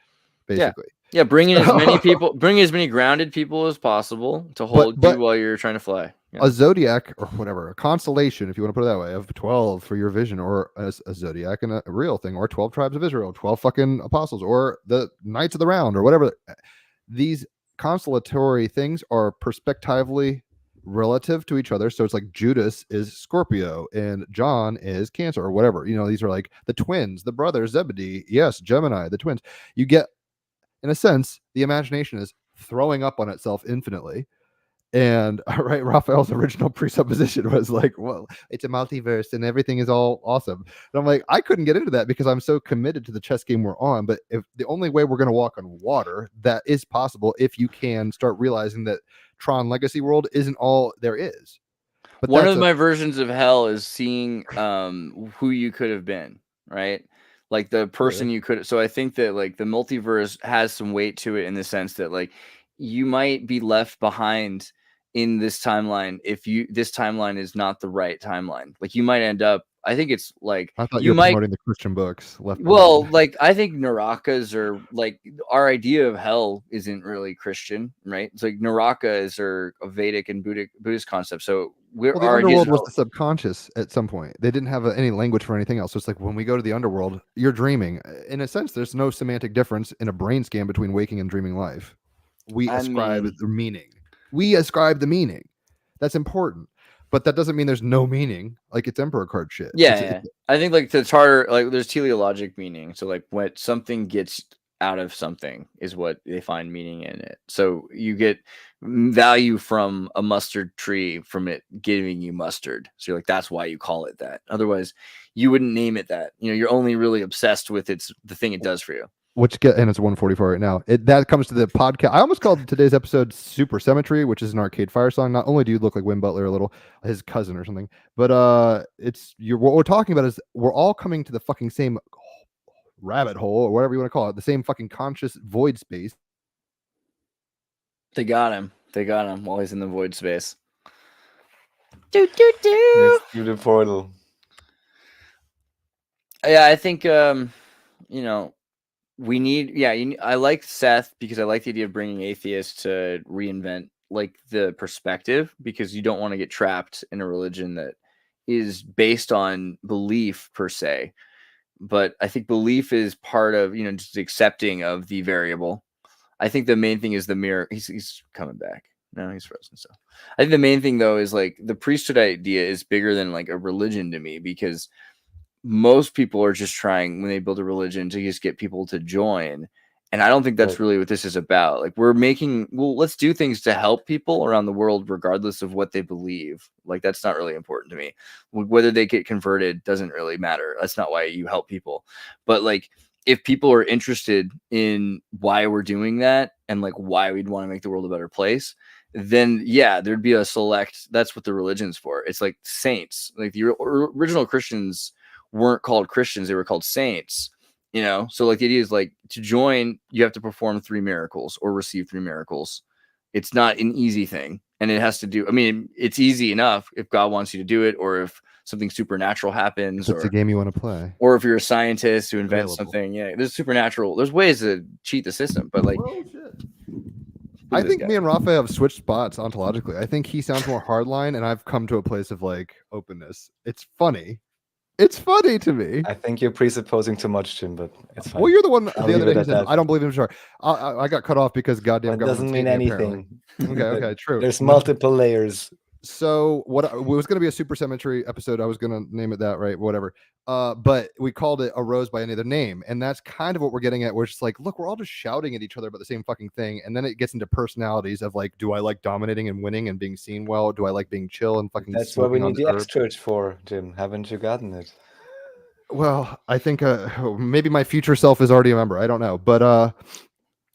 basically. Yeah, bring in as many people, bring as many grounded people as possible to hold you while you're trying to fly. Yeah. A zodiac or whatever, a constellation, if you want to put it that way, of 12 for your vision, or a zodiac and a real thing, or 12 tribes of Israel, 12 fucking apostles, or the Knights of the Round, or whatever. These constellatory things are perspectively relative to each other. So it's like Judas is Scorpio and John is Cancer or whatever. These are like the twins, the brothers, Zebedee. Yes, Gemini, the twins. You get, in a sense, the imagination is throwing up on itself infinitely. And right, Raphael's original presupposition was like, well, it's a multiverse and everything is all awesome. And I'm like, I couldn't get into that because I'm so committed to the chess game we're on. But if the only way we're going to walk on water, that is possible if you can start realizing that Tron Legacy World isn't all there is. But one of my versions of hell is seeing who you could have been, right? Like the person you could. So I think that like the multiverse has some weight to it in the sense that like you might be left behind in this timeline if this timeline is not the right timeline. Like you might end up, I think it's like I thought you were promoting the Christian books. Like I think Narakas are like our idea of hell isn't really Christian, right? It's like Narakas are a Vedic and Buddhist concept. So we're Well, the our ideas underworld are was the subconscious at some point. They didn't have any language for anything else. So it's like when we go to the underworld, you're dreaming. In a sense, there's no semantic difference in a brain scan between waking and dreaming life. We I ascribe mean- the meaning. We ascribe the meaning. That's important. But that doesn't mean there's no meaning. Like it's Emperor card shit. Yeah, I think like the charter, like there's teleologic meaning. So like when something gets out of something is what they find meaning in it. So you get value from a mustard tree from it giving you mustard. So you're like, that's why you call it that. Otherwise, you wouldn't name it that. You know, you're only really obsessed with the thing it does for you. And it's 144 right now. That comes to the podcast. I almost called today's episode Super Cemetery, which is an Arcade Fire song. Not only do you look like Win Butler a little, his cousin or something, but what we're talking about is we're all coming to the fucking same rabbit hole or whatever you want to call it, the same fucking conscious void space. They got him while he's in the void space. It's through the portal. Yeah, I think you know, we need I like Seth because I like the idea of bringing atheists to reinvent like the perspective, because you don't want to get trapped in a religion that is based on belief per se. But I think belief is part of, just accepting of the variable. I think the main thing is the mirror. He's coming back. No, he's frozen. So I think the main thing though is like the priesthood idea is bigger than like a religion to me, because most people are just trying, when they build a religion, to just get people to join. And I don't think that's really what this is about. Like let's do things to help people around the world, regardless of what they believe. Like, that's not really important to me. Whether they get converted doesn't really matter. That's not why you help people. But like, if people are interested in why we're doing that and like why we'd want to make the world a better place, then yeah, there'd be a select. That's what the religion's for. It's like saints. Like the original Christians weren't called Christians, they were called saints. So like the idea is like, to join, you have to perform 3 miracles or receive 3 miracles. It's not an easy thing, and it has to do, it's easy enough if God wants you to do it, or if something supernatural happens, It's a game you want to play, or if you're a scientist who invents something. There's supernatural, there's ways to cheat the system, but like, I think me and Rafa have switched spots ontologically. I think he sounds more hardline, and I've come to a place of like openness. It's funny. It's funny to me. I think you're presupposing too much, Jim, but it's fine. Well, you're the one I'll the other leave day it who at said, that. I don't believe in sure. I got cut off because goddamn That doesn't mean anything. Okay, true. There's multiple layers. So what it was going to be a Super Cemetery episode. I was going to name it that, right? Whatever. But we called it A Rose by Any Other Name, and that's kind of what we're getting at. We're just like, look, we're all just shouting at each other about the same fucking thing, and then it gets into personalities of like, do I like dominating and winning and being seen well? Do I like being chill and fucking? That's what we need the herb? X-Church for, Jim. Haven't you gotten it? Well, I think maybe my future self is already a member. I don't know, but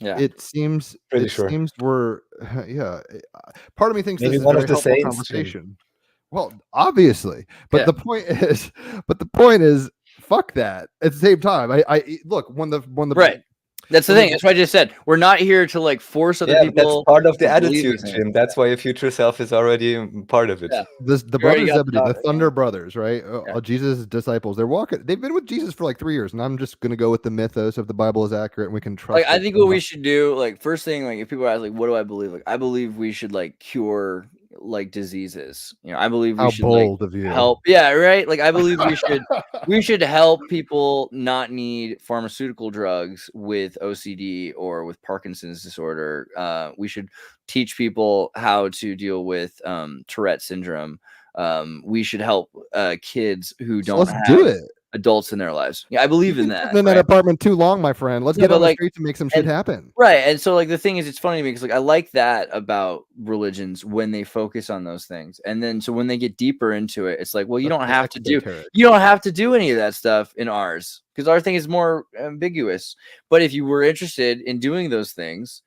yeah, it seems seems we're part of me thinks maybe this is one a of very the helpful saints, conversation. Well, obviously, but Yeah. the point is, fuck that. At the same time, I look when the right. That's the thing. That's what I just said. We're not here to like force other people. That's part of the to believe attitude, these things. Jim. That's why your future self is already part of it. Yeah. the You already brothers got Zebedee, the the Thunder Brothers, right? Yeah. Jesus' disciples. They've been with Jesus for like 3 years, and I'm just gonna go with the mythos of the Bible is accurate, and we can trust. Like, I think what we should do, like, first thing, like, if people ask, like, what do I believe? Like, I believe we should like cure like diseases. I believe we How should bold like of you. help. Yeah, right. Like, I believe we should help people not need pharmaceutical drugs with OCD or with Parkinson's disorder. We should teach people how to deal with Tourette syndrome. We should help kids who don't Let's have do it. adults in their lives. Yeah, I believe in that. In that apartment too long, my friend. Let's get on the streets and make some shit happen. Right. And so like the thing is, it's funny to me because like I like that about religions when they focus on those things. And then so when they get deeper into it, it's like, well, you don't have to do any of that stuff in ours, because our thing is more ambiguous. But if you were interested in doing those things,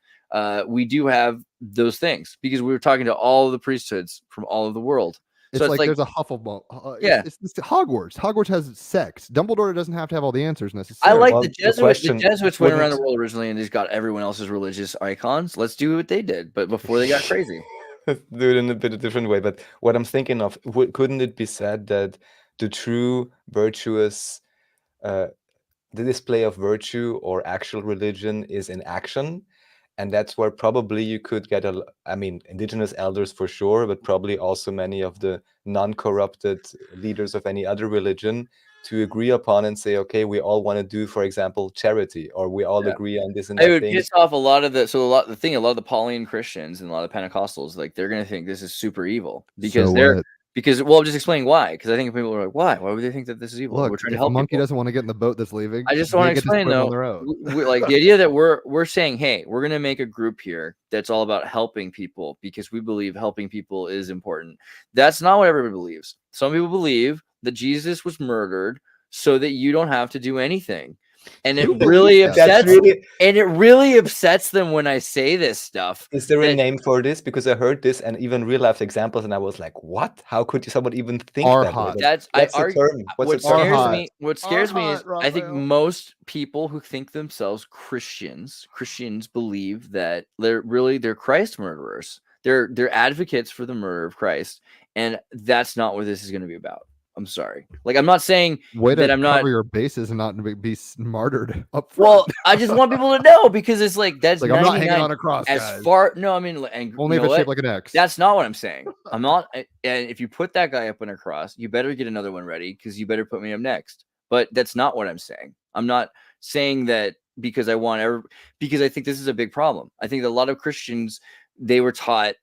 we do have those things, because we were talking to all of the priesthoods from all over the world. It's like there's a Hufflepuff. It's Hogwarts. Hogwarts has sex. Dumbledore doesn't have to have all the answers necessarily. I like the Jesuits. The Jesuits went around the world originally and just got everyone else's religious icons. Let's do what they did, but before they got crazy. Do it in a bit of a different way. But what I'm thinking of, couldn't it be said that the true virtuous, the display of virtue or actual religion is in action, And that's where probably you could get indigenous elders for sure, but probably also many of the non-corrupted leaders of any other religion to agree upon and say, okay, we all want to do, for example, charity, or we all agree on this and It that would thing. piss off a lot of a lot of the Pauline Christians and a lot of Pentecostals, like they're gonna think this is super evil because I'm just explaining why. Because I think people are like, why? Why would they think that this is evil? Look, we're trying to if help a monkey people. doesn't want to get in the boat that's leaving, I just want to explain on though, their own. like the idea that we're saying, hey, we're gonna make a group here that's all about helping people because we believe helping people is important. That's not what everybody believes. Some people believe that Jesus was murdered so that you don't have to do anything. And it really upsets them when I say this stuff. Is there a name for this? Because I heard this and even real life examples, and I was like, "What? How could someone even think that?" What's the term? What scares me is I think most people who think themselves Christians believe that they're Christ murderers. They're advocates for the murder of Christ, and that's not what this is going to be about. I'm sorry. Like, I'm not saying that I'm not cover your bases and not be martyred up front. Well, I just want people to know because it's like that's like I'm not hanging on a cross. No, I mean, and only if it's shaped like an X. That's not what I'm saying. I'm not. And if you put that guy up on a cross, you better get another one ready because you better put me up next. But that's not what I'm saying. I'm not saying that because because I think this is a big problem. I think that a lot of Christians, they were taught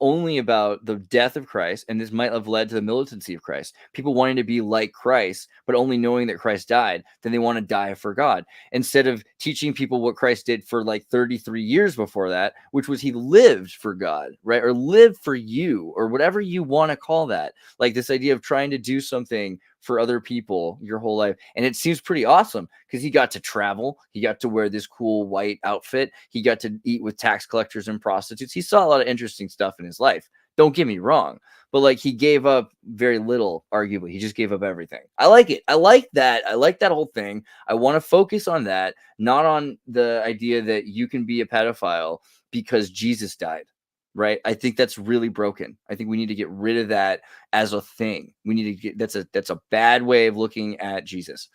only about the death of Christ, and this might have led to the militancy of Christ. People wanting to be like Christ, but only knowing that Christ died, then they want to die for God. Instead of teaching people what Christ did for like 33 years before that, which was he lived for God, right? Or lived for you, or whatever you want to call that. Like this idea of trying to do something for other people your whole life. And it seems pretty awesome because he got to travel. He got to wear this cool white outfit. He got to eat with tax collectors and prostitutes. He saw a lot of interesting stuff in his life. Don't get me wrong. But like he gave up very little, arguably. He just gave up everything. I like it. I like that. I like that whole thing. I want to focus on that, not on the idea that you can be a pedophile because Jesus died. Right. I think that's really broken. I think we need to get rid of that as a thing. We need to get that's a bad way of looking at Jesus.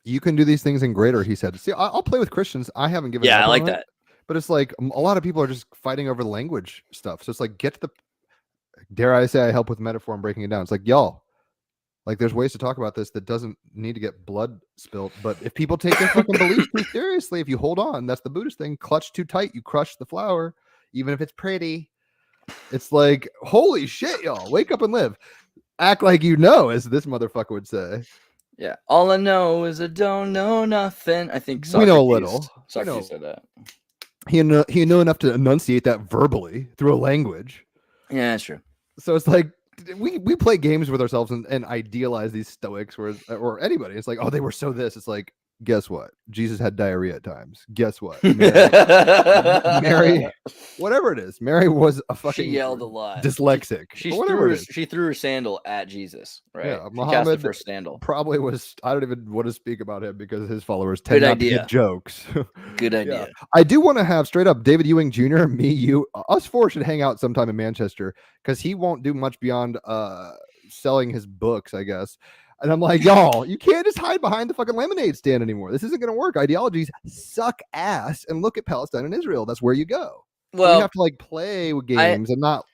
You can do these things in greater, he said. See, I'll play with Christians. I haven't given I like that. But it's like a lot of people are just fighting over the language stuff. So it's like get to the dare I say I help with metaphor and breaking it down. It's like, y'all, like there's ways to talk about this that doesn't need to get blood spilt. But if people take their fucking beliefs too seriously, if you hold on, that's the Buddhist thing. Clutch too tight, you crush the flower. Even if it's pretty, it's like, holy shit, y'all, wake up and live. Act like you know, as this motherfucker would say. Yeah. All I know is I don't know nothing. I think Socrates, we know a little. Socrates said that. He knew enough to enunciate that verbally through a language. Yeah, that's true. So it's like, we play games with ourselves and idealize these Stoics or anybody. It's like, oh, they were so this. It's like, guess what? Jesus had diarrhea at times. Guess what? Mary, whatever it is, Mary was a fucking. She yelled a lot. Dyslexic. She threw her sandal at Jesus. Right. Yeah, Muhammad first sandal. Probably was. I don't even want to speak about him because his followers tend not to get jokes. Good idea. Yeah. I do want to have straight up David Ewing Jr., me, you, us four should hang out sometime in Manchester because he won't do much beyond selling his books, I guess. And I'm like, y'all, you can't just hide behind the fucking lemonade stand anymore. This isn't going to work. Ideologies suck ass. And look at Palestine and Israel. That's where you go. Well, so you have to like play with games and not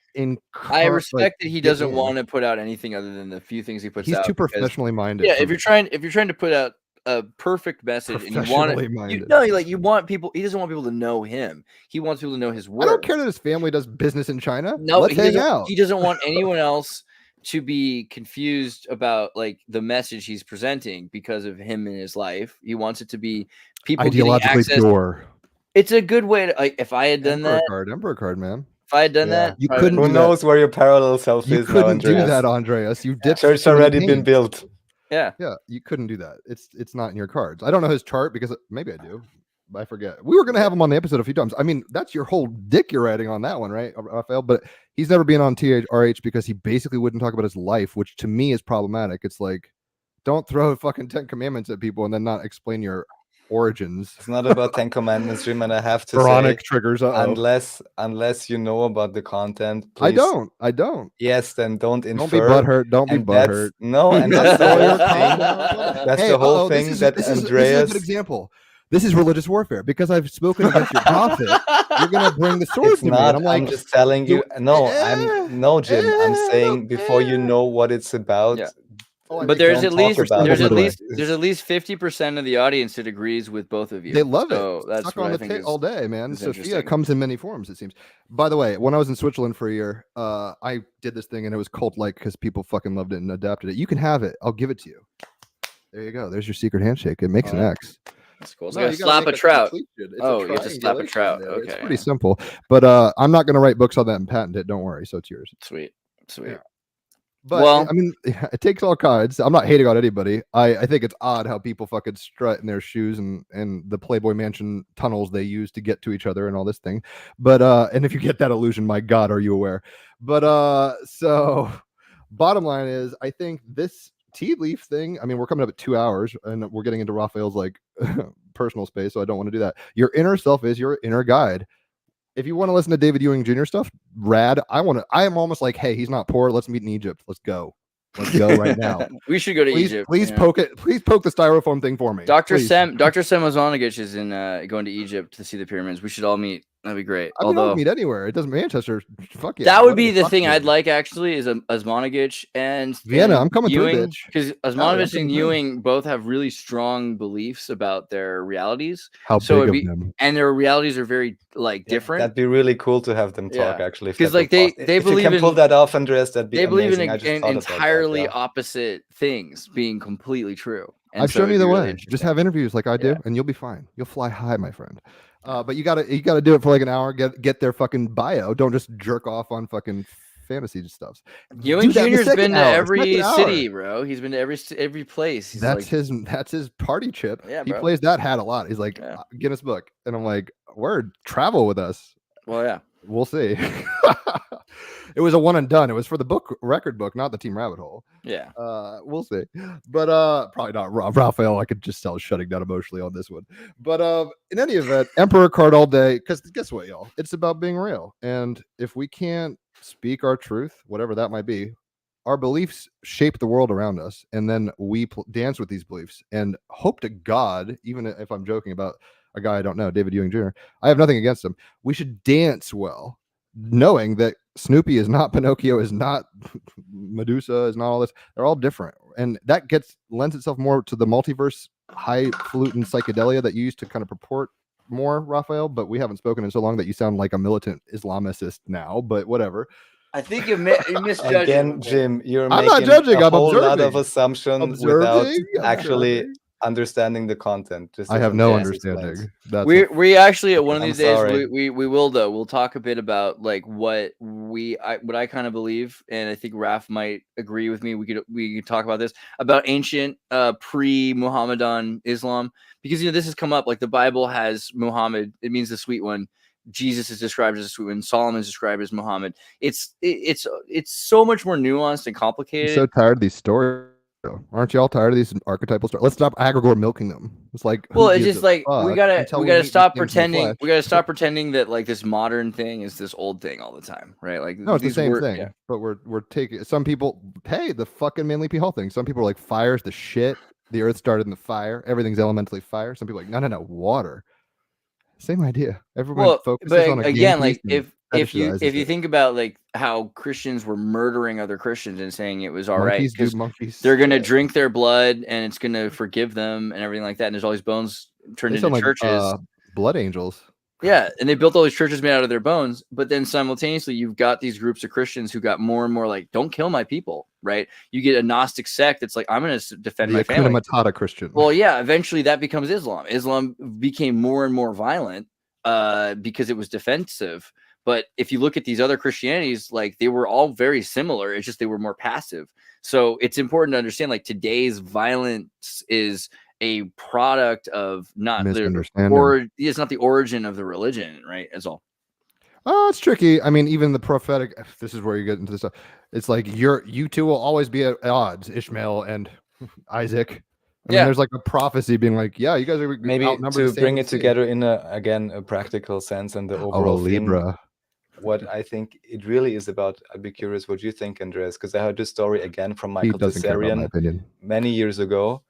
I respect that he doesn't want to put out anything other than the few things he puts out. He's too professionally minded. Yeah, if you're trying to put out a perfect message and you want it, you want people. He doesn't want people to know him. He wants people to know his work. I don't care that his family does business in China. No, let's hang out. He doesn't want anyone else to be confused about like the message he's presenting because of him in his life. He wants it to be people ideologically pure. It's a good way to like if I had done Emperor card, man. If I had done that, you couldn't. Who knows where your parallel self is? You couldn't do that, Andreas. You did. Church already been built. Yeah, you couldn't do that. It's not in your cards. I don't know his chart because maybe I do. I forget. We were going to have him on the episode a few times. I mean, that's your whole dick you're writing on that one, right, Raphael? But he's never been on TRH because he basically wouldn't talk about his life, which to me is problematic. It's like, don't throw fucking 10 commandments at people and then not explain your origins. It's not about 10 commandments, Jim, and I have to Pharaonic say, triggers. Unless you know about the content, please. I don't. Yes, then don't infer. Don't be butthurt. Don't be butthurt. No, and that's the whole thing. That's the whole thing that Andreas. This is a good example. this is religious warfare because I've spoken against your prophet. You're gonna bring the sword It's to me. not. And I'm like, I'm just telling you. No, no, Jim. I'm no, saying before you know what it's about. Yeah. oh, But there's don't at talk least about there's it at like there's this. at least 50% of the audience that agrees with both of you. they love So it. that's Suck what on I the think tit is all day, man. is Sophia interesting. comes in many forms, it seems. By the way, when I was in Switzerland for a year, I did this thing and it was cult like because people fucking loved it and adapted it. You can have it. I'll give it to you. There you go. There's your secret handshake. It makes an Alright. X. That's cool. So No, you you gotta gotta slap make a trout. completion. It's Oh, a you have to slap a triangulation trout. there. It's Okay, pretty yeah. simple. But I'm not gonna write books on that and patent it. Don't worry. So it's yours. Sweet. Yeah. But Well- I mean, it takes all kinds. I'm not hating on anybody. I think it's odd how people fucking strut in their shoes and the Playboy Mansion tunnels they use to get to each other and all this thing. But and if you get that illusion, my God, are you aware? But so bottom line is, I think this tea leaf thing. I mean, we're coming up at 2 hours, and we're getting into Raphael's like personal space, so I don't want to do that. Your inner self is your inner guide. If you want to listen to David Ewing Jr. stuff, rad. I am almost like, hey, he's not poor. Let's meet in Egypt. Let's go. Let's go right now. We should go to Please, Egypt. please yeah. poke it. Please poke the styrofoam thing for me. Dr. Please. Sem Ozonagich is in going to Egypt to see the pyramids. We should all meet. That'd be great. I mean, I'll Although meet anywhere. It doesn't Manchester. Fuck yeah. that would be whatever, the fuck thing yeah. I'd like actually is Osmanagich and Vienna. and I'm coming through, Ewing, bitch. because I'm Osmanagich coming and through. Ewing both have really strong beliefs about their realities. How So big it'd of be, them? and their realities are very like Yeah, different. that'd be really cool to have them talk Yeah. actually. if 'Cause, that like, were they possible. believe if you can pull in- that off, Andreas, that'd be They believe amazing. I just in thought about that, entirely yeah. opposite things being completely true. And I've so shown you it'd the be really way. Just interesting. have interviews like I do, Yeah. and you'll be fine. You'll fly high, my friend. But you gotta do it for like an hour. Get their fucking bio. Don't just jerk off on fucking fantasy stuffs. Ewing Do that in the Jr.'s second been to hour, every second hour. city, bro. He's been to every place. He's That's like, his party chip. Yeah, He bro. plays that hat a lot. He's like, Yeah. Guinness Book, and I'm like, word, travel with us. well, yeah. We'll see. It was a one and done. It was for the record book, not the Team Rabbit Hole. Yeah. We'll see. But probably not Raphael. I could just tell is shutting down emotionally on this one. But in any event, Emperor card all day. Because guess what, y'all? It's about being real. And if we can't speak our truth, whatever that might be, our beliefs shape the world around us, and then we dance with these beliefs and hope to God, even if I'm joking about a guy I don't know, David Ewing Jr. I have nothing against him. We should dance well, knowing that Snoopy is not Pinocchio, is not Medusa, is not all this. They're all different, and that lends itself more to the multiverse, highfalutin psychedelia that you used to kind of purport more, Raphael. But we haven't spoken in so long that you sound like a militant Islamicist now. But whatever. I think you misjudged Again, Jim, you're I'm not making judging, a I'm whole lot of observing. assumptions without Observing, actually observing. understanding the content. Just I as have no Andreas explains. understanding. That's we actually at one of I'm these days sorry. we will though. We'll talk a bit about like what I kind of believe, and I think Raph might agree with me. We could talk about this about ancient pre-Muhammadan Islam, because this has come up. Like the Bible has Muhammad, it means the sweet one. Jesus is described as a sweet one. Solomon is described as Muhammad. It's so much more nuanced and I'm complicated. so tired of these stories. though. Aren't y'all tired of these archetypal stories? Let's stop aggregor milking them. It's like, who Well, it's gives just a like we fuck gotta until we meet gotta these stop things in the pretending. flesh? We gotta stop pretending that like this modern thing is this old thing all the time, right? Like No, it's the these same word- thing. yeah. But we're taking some people. Hey, the fucking Manly P Hall thing. Some people are like, fire's the shit. The earth started in the fire. Everything's elementally fire. Some people are like, no, water. Same idea. Everyone Well, focuses but on a again, game like piece and if you fetishizes it. think about like how Christians were murdering other Christians and saying it was all right Monkeys do because monkeys. they're gonna shit. drink their blood and it's gonna forgive them and everything like that, and there's all these bones turned They into sound like churches. blood angels. Yeah, and they built all these churches made out of their bones, but then simultaneously you've got these groups of Christians who got more and more like, don't kill my people, right? You get a Gnostic sect that's like, I'm going to defend The my family. Hakuna Matata Christian. Well, yeah, eventually that becomes Islam. Islam became more and more violent because it was defensive. But if you look at these other Christianities, like they were all very similar. It's just they were more passive. So it's important to understand like today's violence is a product of not the Misunderstanding. or it's not the origin of the religion, right? That's all. Oh, it's tricky. I mean, even the prophetic. This is where you get into this stuff. It's like you two will always be at odds, Ishmael and Isaac. I mean, Yeah. there's like a prophecy being like, yeah, you guys are Maybe outnumbered to the bring same it as me. together in a practical sense and the Oh, overall theme, Libra. what I think it really is about. I'd be curious what you think, Andreas, because I heard this story again from He Michael doesn't care about my Tsarian opinion. many years ago.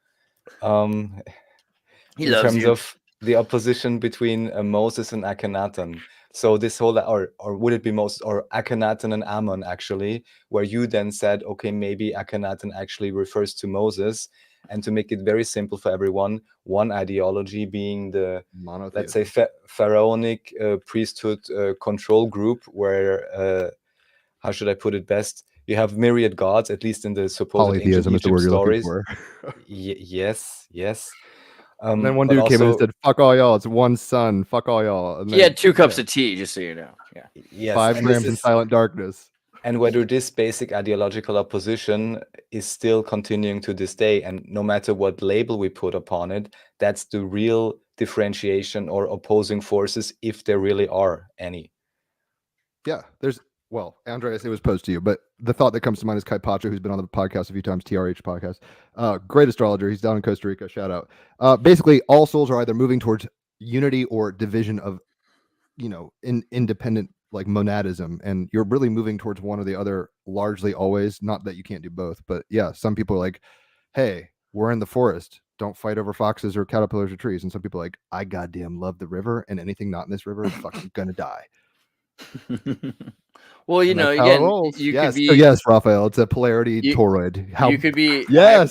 He in loves terms you. of the opposition between Moses and Akhenaten. So this whole, or would it be Moses or Akhenaten and Ammon actually, where you then said, okay, maybe Akhenaten actually refers to Moses, and to make it very simple for everyone, one ideology being the, let's say, pharaonic priesthood control group, where how should I put it best? You have myriad gods, at least in the supposed ancient Egypt stories. Yes. And then one dude came in and said, "Fuck all y'all! It's one sun. Fuck all y'all." And he had 2 cups of tea, just so you know. Yeah. Yes. 5 grams in silent darkness. And whether this basic ideological opposition is still continuing to this day, and no matter what label we put upon it, that's the real differentiation or opposing forces, if there really are any. Yeah, well, Andreas, it was posed to you, but the thought that comes to mind is Kai Pacha, who's been on the podcast a few times, TRH podcast. Great astrologer. He's down in Costa Rica. Shout out. Basically, all souls are either moving towards unity or division of, independent, like monadism, and you're really moving towards one or the other largely always. Not that you can't do both, but yeah, some people are like, hey, we're in the forest. Don't fight over foxes or caterpillars or trees. And some people are like, I goddamn love the river, and anything not in this river is fucking gonna die. Well, you know, again, you yes. could be. So yes, Raphael, it's a polarity toroid. You could be you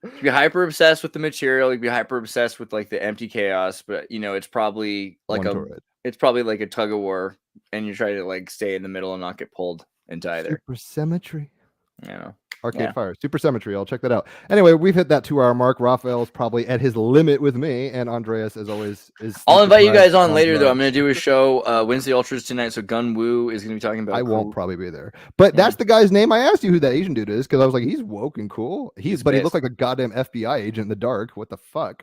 could be hyper obsessed with the material. You could be hyper obsessed with like the empty chaos. But it's probably like it's probably like a tug of war, and you try to like stay in the middle and not get pulled into either. Supersymmetry. Yeah. Arcade Fire, Supersymmetry. I'll check that out. Anyway, we've hit that 2-hour mark. Raphael is probably at his limit with me, and Andreas, as always, is. I'll invite you guys on later, though. I'm going to do a show Wednesday Ultras tonight, so Gun Wu is going to be talking about. I won't probably be there, but that's the guy's name. I asked you who that Asian dude is because I was like, he's woke and cool. He looked like a goddamn FBI agent in the dark. What the fuck?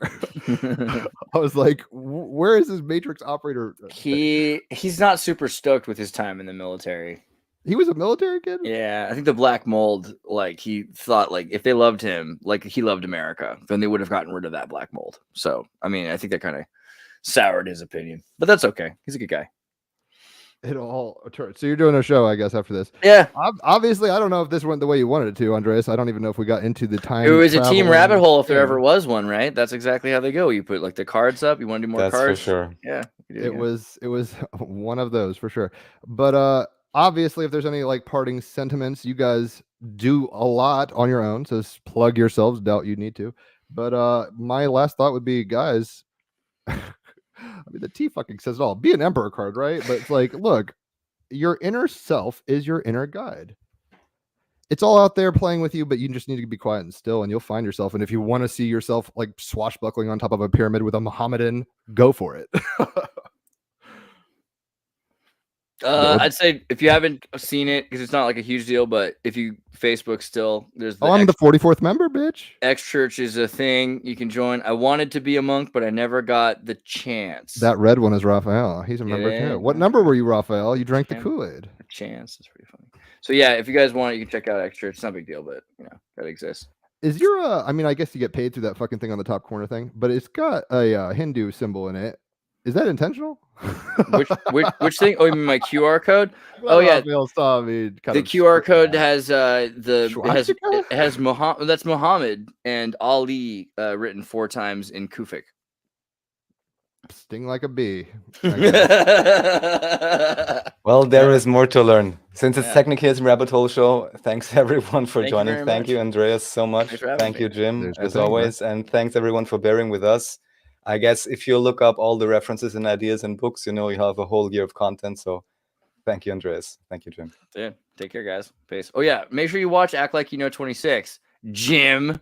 I was like, where is this Matrix operator? He's not super stoked with his time in the military. He was a military kid? Yeah, I think the black mold, like he thought like if they loved him, like he loved America, then they would have gotten rid of that black mold. So, I mean, I think that kind of soured his opinion, but that's okay. He's a good guy. It all turned. So you're doing a show, I guess, after this. Yeah. Obviously, I don't know if this went the way you wanted it to, Andreas. I don't even know if we got into the time. It was a team rabbit hole if there ever was one, right? That's exactly how they go. You put like the cards up. You want to do more cards? For sure. Yeah. It was one of those for sure. But obviously, if there's any like parting sentiments, you guys do a lot on your own, so plug yourselves. Doubt you need to. But my last thought would be, guys. I mean, the T fucking says it all. Be an Emperor card, right? But it's like, look, your inner self is your inner guide. It's all out there playing with you, but you just need to be quiet and still, and you'll find yourself. And if you want to see yourself like swashbuckling on top of a pyramid with a Mohammedan, go for it. I'd say if you haven't seen it, because it's not like a huge deal, but if you Facebook still, there's I'm the 44th member, bitch. X Church is a thing you can join. I wanted to be a monk, but I never got the chance. That red one is Raphael. He's a member too. What number were you, Raphael? You drank the Kool-Aid. A chance. That's pretty funny. So yeah, if you guys want it, you can check out X Church. It's not a big deal, but that exists. Is your I mean, I guess you get paid through that fucking thing on the top corner thing, but it's got a Hindu symbol in it. Is that intentional? which thing? Oh, you mean my QR code? Oh yeah, the QR code has it has Muhammad. That's Muhammad and Ali written 4 times in Kufic. Sting like a bee. Well, there is more to learn. Since it's Technicism Rabbit Hole Show, thanks everyone for joining. Thank you, Andreas, so much. Thank you, Jim, as always. And thanks everyone for bearing with us. I guess if you look up all the references and ideas and books, you have a whole year of content. So thank you, Andreas. Thank you, Jim. Yeah, take care, guys. Peace. Oh, yeah. Make sure you watch Act Like You Know 26. Jim.